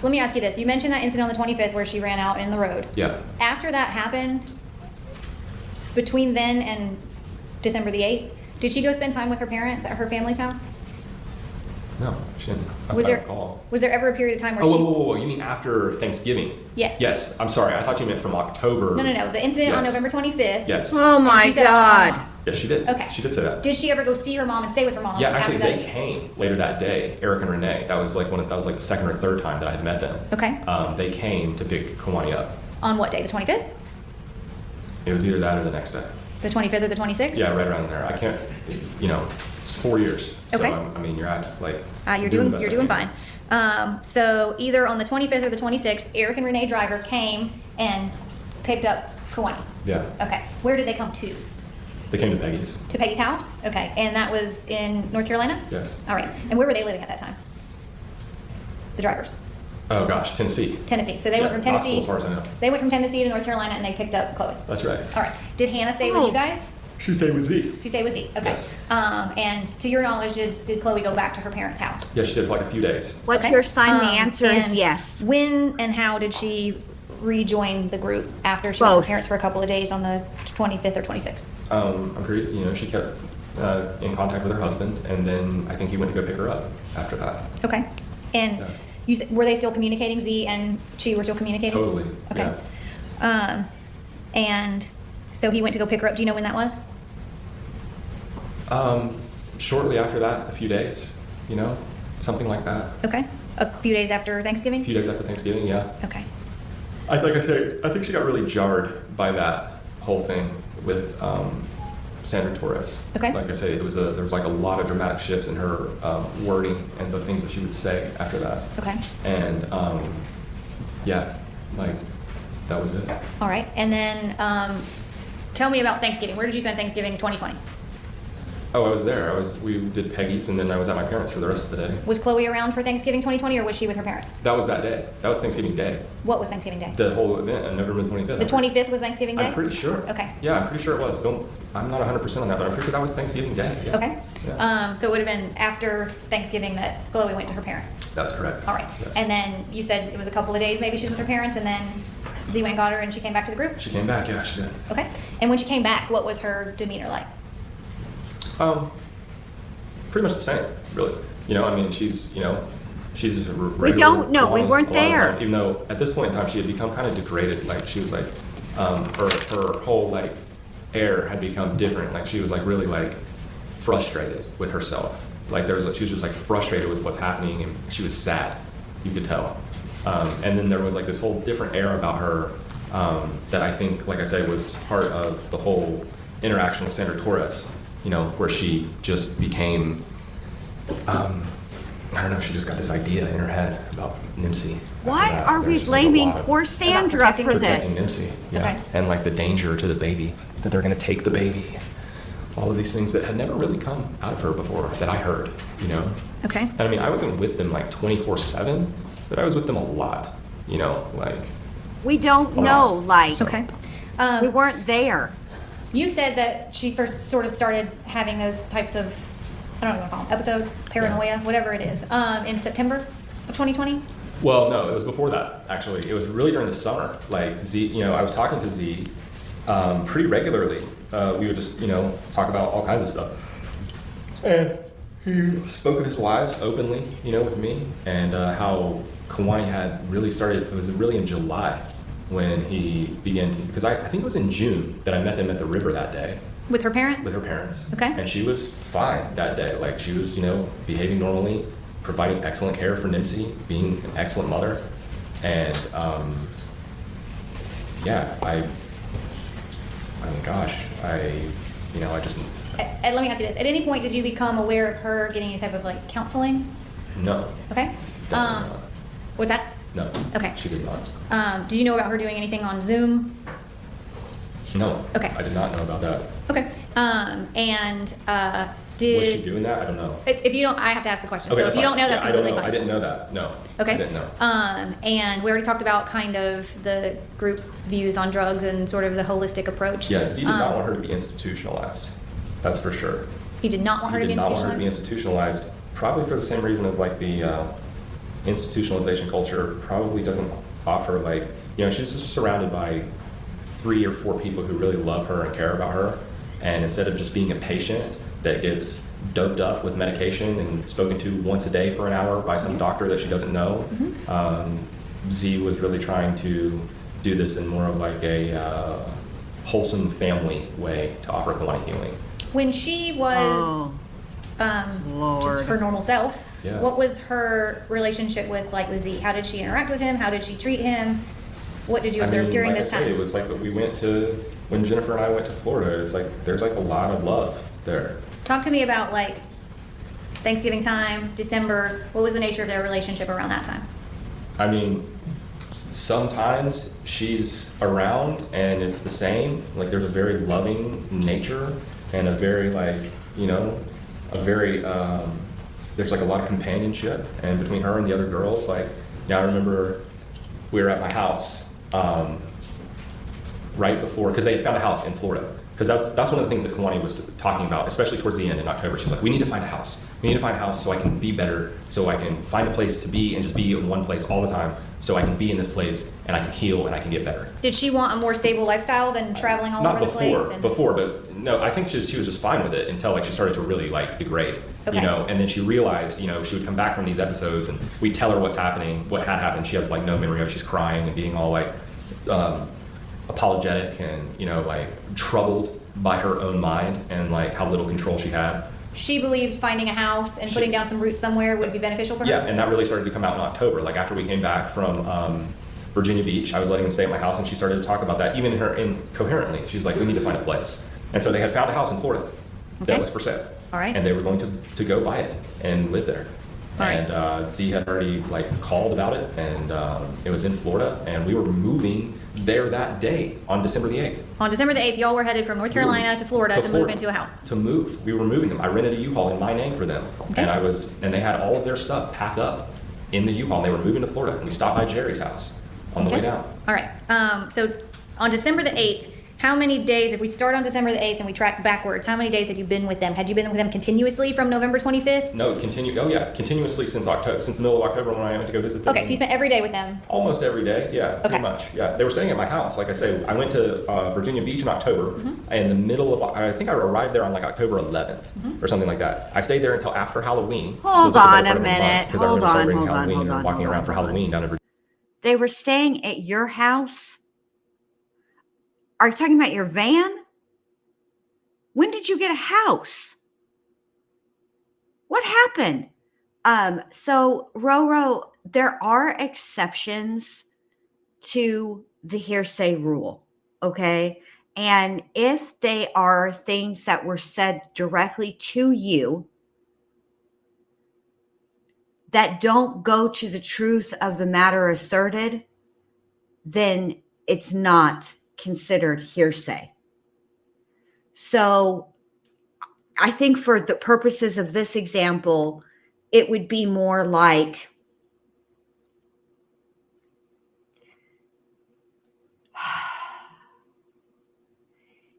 Let me ask you this. You mentioned that incident on the 25th where she ran out in the road. Yeah. After that happened, between then and December the 8th, did she go spend time with her parents at her family's house? No, she didn't. Not Was that I there recall. was there ever a period of time where Oh, she? whoa. You mean after Thanksgiving? Yes. Yes. I'm sorry. I thought you meant from October. No. The incident on Yes. November 25th. Yes. Oh and my she said, "I'm not God. my mom." Yes, she did. Okay. She did say that. Did she ever go see her mom and stay with her mom? Yeah, actually, after they that? came later that day. Eric and Renee. That was like the second or third time that I had met them. Okay. They came to pick Kawani up. On what day? The 25th? It was either that or the next day. The 25th or the 26th? Yeah, right around there. I can't. It's 4 years. Okay. So I mean, you're at like. You're the doing best you're I doing can. fine. So either on the 25th or the 26th, Eric and Renee Driver came and picked up Kawani. Yeah. Okay. Where did they come to? They came to Peggy's. To Peggy's house? Okay. And that was in North Carolina? Yes. All right. And where were they living at that time? The drivers? Oh gosh, Tennessee. Tennessee. So they went from Knoxville, Tennessee. as far as I know. They went from Tennessee to North Carolina and they picked up Chloe. That's right. All right. Did Hannah stay with Oh. you guys? She stayed with Z. She stayed with Z. Okay. Yes. And to your knowledge, did Chloe go back to her parents' house? Yeah, she did for like a few days. What's Okay. your sign? The answer is and yes. When and how did she rejoin the group after she was with Both. her parents for a couple of days on the 25th or 26th? I'm pretty. She kept in contact with her husband, and then I think he went to go pick her up after that. Okay. And Yeah. you were they still communicating? Z and she were still communicating? Totally. Okay. Yeah. And so he went to go pick her up. Do you know when that was? Shortly after that, a few days. Something like that. Okay. A few days after A Thanksgiving? few days after Thanksgiving. Yeah. Okay. I think she got really jarred by that whole thing with Sandra Torres. Okay. Like I say, there was like a lot of dramatic shifts in her wording and the things that she would say after that. Okay. And yeah, like that was it. All right. And then tell me about Thanksgiving. Where did you spend Thanksgiving 2020? Oh, I was there. We did Peggy's, and then I was at my parents for the rest of the day. Was Chloe around for Thanksgiving 2020 or was she with her parents? That was that day. That was Thanksgiving Day. What was Thanksgiving Day? The whole event on November 25th. The 25th was Thanksgiving Day? I'm pretty sure. Okay. Yeah, I'm pretty sure it was. I'm not 100% on that, but I'm pretty sure that was Thanksgiving Day. Yeah. Okay. Yeah. So it would have been after Thanksgiving that Chloe went to her parents. That's correct. All right. Yes. And then you said it was a couple of days maybe she was with her parents and then Z went and got her and she came back to the group? She came back. Yeah, she did. Okay. And when she came back, what was her demeanor like? Pretty much the same, really. She's she's a We don't know. We weren't there. Even though at this point in time she had become kind of degraded. Like she was like, her whole like air had become different. Like she was like really like frustrated with herself. Like she was just like frustrated with what's happening, and she was sad. You could tell. And then there was like this whole different air about her that I think, like I said, was part of the whole interaction with Sandra Torres. Where she just became, I don't know, she just got this idea in her head about Nimsy. Why After that, are there we was just, like, a blaming lot of poor Sandra protecting- for protecting this? Nimsy, yeah. Okay. And like the danger to the baby, that they're gonna take the baby. All of these things that had never really come out of her before, that I heard, Okay. And I mean, I wasn't with them like 24/7, but I was with them a lot, like. We don't Hold know, on. like, Okay. we weren't there. You said that she first sort of started having those types of, I don't know what to call them, episodes, paranoia, whatever it is, in September of 2020? Well, no, it was before that, actually. It was really during the summer. Like Z, I was talking to Z pretty regularly. We would just, talk about all kinds of stuff. And he spoke with his wives openly, with me, and how Kawani had really started, it was really in July when he began to, because I think it was in June that I met them at the river that day. With her parents? With her parents. Okay. And she was fine that day. Like she was, behaving normally, providing excellent care for Nimsy, being an excellent mother. And yeah, I mean, gosh, I just, And let me ask you this. At any point, did you become aware of her getting any type of like counseling? no. Okay. Definitely not. Was that? No. Okay. She did not. Did you know about her doing anything on Zoom? No. Okay. I did not know about that. Okay. Did Was she doing that? I don't know. If you don't, I have to ask the question. Okay, So if that's you don't fine. know, that's Yeah, I don't completely know. fine. I didn't know that. No. Okay. I didn't know. And we already talked about kind of the group's views on drugs and sort of the holistic approach. Yeah, Z did not want her to be institutionalized. That's for sure. He did not want her to be He did not want her to be institutionalized? institutionalized, probably for the same reason as like the institutionalization culture probably doesn't offer like, she's just surrounded by 3 or 4 people who really love her and care about her. And instead of just being a patient, that gets doped up with medication and spoken to once a day for an hour by some doctor that she doesn't know. Z was really trying to do this in more of like a wholesome family way to offer Kiwani healing. When she was just Lord. her normal self, Yeah. what was her relationship with Z? How did she interact with him? How did she treat him? What did you observe during like this I said, time? it was like when Jennifer and I went to Florida, it's like there's like a lot of love there. Talk to me about like Thanksgiving time, December. What was the nature of their relationship around that time? I mean, sometimes she's around and it's the same. Like there's a very loving nature and a very there's like a lot of companionship, and between her and the other girls, I remember we were at my house right before, because they had found a house in Florida. Because that's one of the things that Kiwani was talking about, especially towards the end in October. She's like, we need to find a house. We need to find a house so I can be better, so I can find a place to be and just be in one place all the time, so I can be in this place and I can heal and I can get better. Did she want a more stable lifestyle than traveling all over the place? Before, but no, I think she was just fine with it until like she started to really like degrade, Okay. and then she realized, she would come back from these episodes and we'd tell her what's happening, what had happened. She has like no memory of it. She's crying and being all like apologetic and, like troubled by her own mind and like how little control she had. She believed finding a house and putting down some roots somewhere would be beneficial for her? Yeah, and that really started to come out in October. Like after we came back from Virginia Beach, I was letting them stay at my house, and she started to talk about that, even incoherently. She's like, we need to find a place. And so they had found a house in Florida that was for sale. All right. And they were going to go buy it and live there. All right. And Z had already like called about it, and it was in Florida, and we were moving there that day on December the 8th. On December the 8th, y'all were headed from North Carolina to Florida to move into a house. To move. We were moving them. I rented a U-Haul in my name for them. Okay. And they had all of their stuff packed up in the U-Haul. They were moving to Florida, and we stopped by Jerry's house on the way down. All right. So on December the 8th, how many days, if we start on December the 8th and we track backwards, how many days had you been with them? Had you been with them continuously from November 25th? No, continuously since October, since the middle of October when I went to go visit them. Okay, so you spent every day with them. Almost every day, yeah, Okay. pretty much. Yeah, they were staying at my house. Like I say, I went to Virginia Beach in October, in the middle of, I think I arrived there on like October 11th or something like that. I stayed there until after Halloween. Hold on a minute. Because I remember Hold on, celebrating hold on, Halloween hold and on, walking hold around on, for hold on. Halloween down in Virginia. They were staying at your house? Are you talking about your van? When did you get a house? What happened? So Roro, there are exceptions to the hearsay rule, okay? And if they are things that were said directly to you that don't go to the truth of the matter asserted, then it's not considered hearsay. So I think for the purposes of this example, it would be more like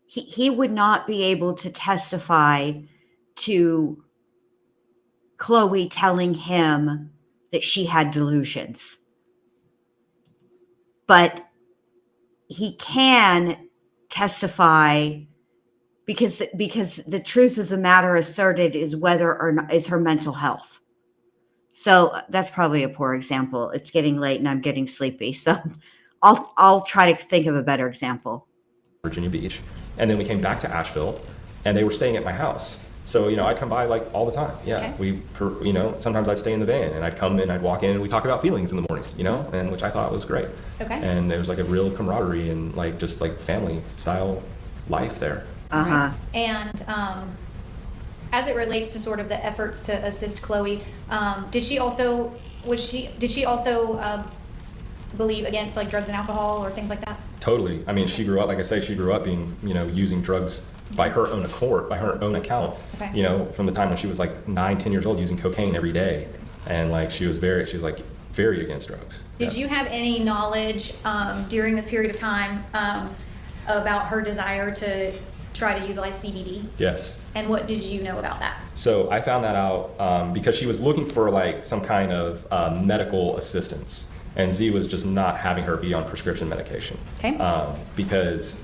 he would not be able to testify to Chloe telling him that she had delusions. But he can testify because the truth of the matter asserted is whether or not is her mental health. So that's probably a poor example. It's getting late and I'm getting sleepy. So I'll try to think of a better example. Virginia Beach. And then we came back to Asheville, and they were staying at my house. So, I'd come by like all the time. Yeah. Okay. Sometimes I'd stay in the van, and I'd come in, I'd walk in, and we'd talk about feelings in the morning, and which I thought was great. Okay. And there was like a real camaraderie and like just like family style life there. Uh-huh. And as it relates to sort of the efforts to assist Chloe, did she also believe against like drugs and alcohol or things like that? Totally. I mean, she grew up being, using drugs by her own accord, by her own account, Okay. From the time when she was like 9, 10 years old, using cocaine every day. And like, she's very against drugs. Did Yes. you have any knowledge during this period of time about her desire to try to utilize CBD? Yes. And what did you know about that? So I found that out because she was looking for like some kind of medical assistance, and Z was just not having her be on prescription medication. Okay. Because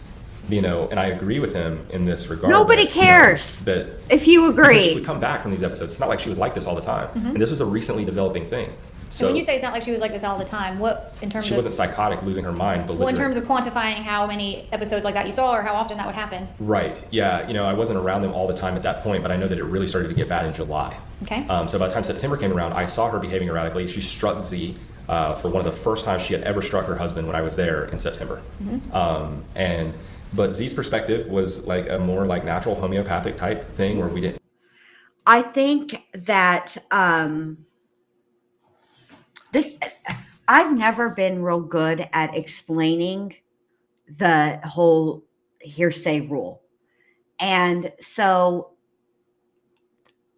and I agree with him in this regard. Nobody that, cares that if you because she agree. would come back from these episodes. It's not like she was like this all the time. And this was a recently developing thing. So when you say it's not like she was like this all the time, what in terms She of wasn't psychotic, losing her mind, well, in belligerent. terms of quantifying how many episodes like that you saw or how often that would happen? Right. Yeah. I wasn't around them all the time at that point, but I know that it really started to get bad in July. Okay. So by the time September came around, I saw her behaving erratically. She struck Z for one of the first times she had ever struck her husband when I was there in September. But Z's perspective was like a more like natural homeopathic type thing where we didn't. I think that I've never been real good at explaining the whole hearsay rule. And so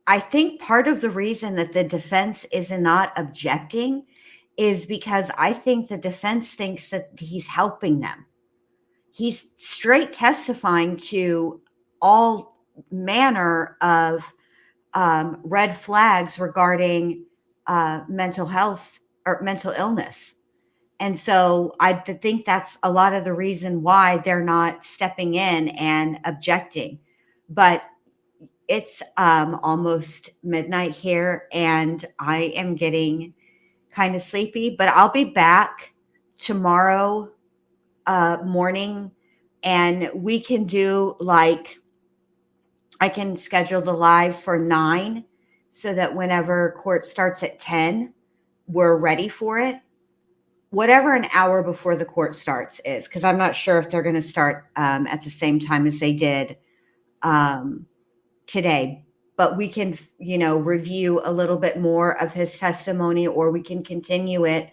I think part of the reason that the defense is not objecting is because I think the defense thinks that he's helping them. He's straight testifying to all manner of red flags regarding mental health or mental illness. And so I think that's a lot of the reason why they're not stepping in and objecting. But it's almost midnight here and I am getting kind of sleepy, but I'll be back tomorrow morning and we can do like, I can schedule the live for 9 so that whenever court starts at 10, we're ready for it. Whatever an hour before the court starts is, because I'm not sure if they're going to start at the same time as they did today. But we can, review a little bit more of his testimony, or we can continue it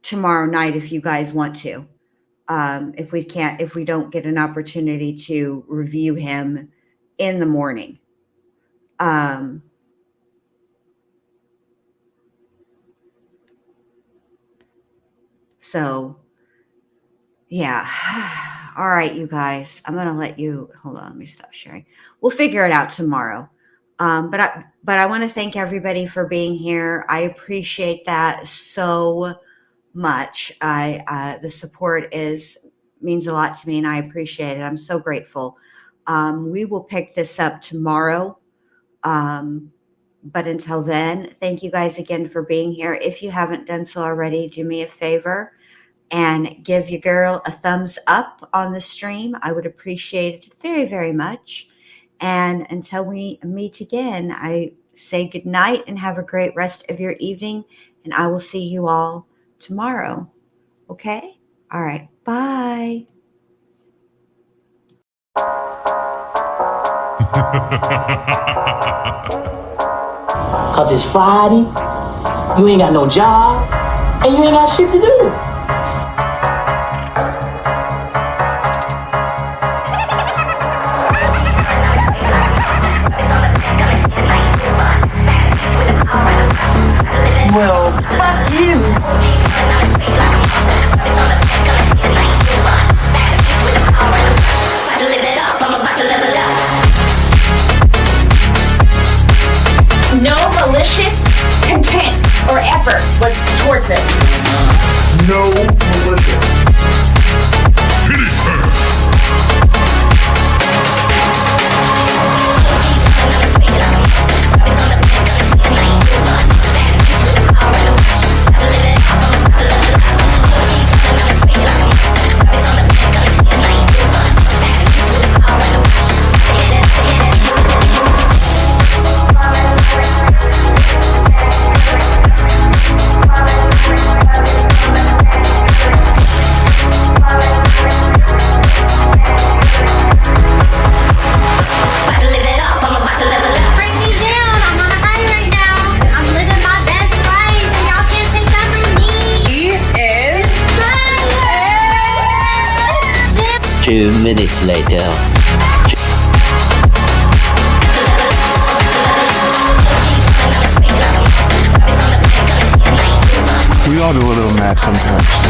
tomorrow night if you guys want to. If we don't get an opportunity to review him in the morning. So, yeah. All right, you guys. I'm going to let you, hold on, let me stop sharing. We'll figure it out tomorrow. But I want to thank everybody for being here. I appreciate that so much. The support means a lot to me and I appreciate it. I'm so grateful. We will pick this up tomorrow. But until then, thank you guys again for being here. If you haven't done so already, do me a favor and give your girl a thumbs up on the stream. I would appreciate it very, very much. And until we meet again, I say good night and have a great rest of your evening. And I will see you all tomorrow. Okay? All right. Bye. Cause it's Friday, you ain't got no job, and you ain't got shit to do. Well, fuck you. No malicious intent or effort was towards it. No militia. Finish her! Minutes later. We all do a little mad sometimes.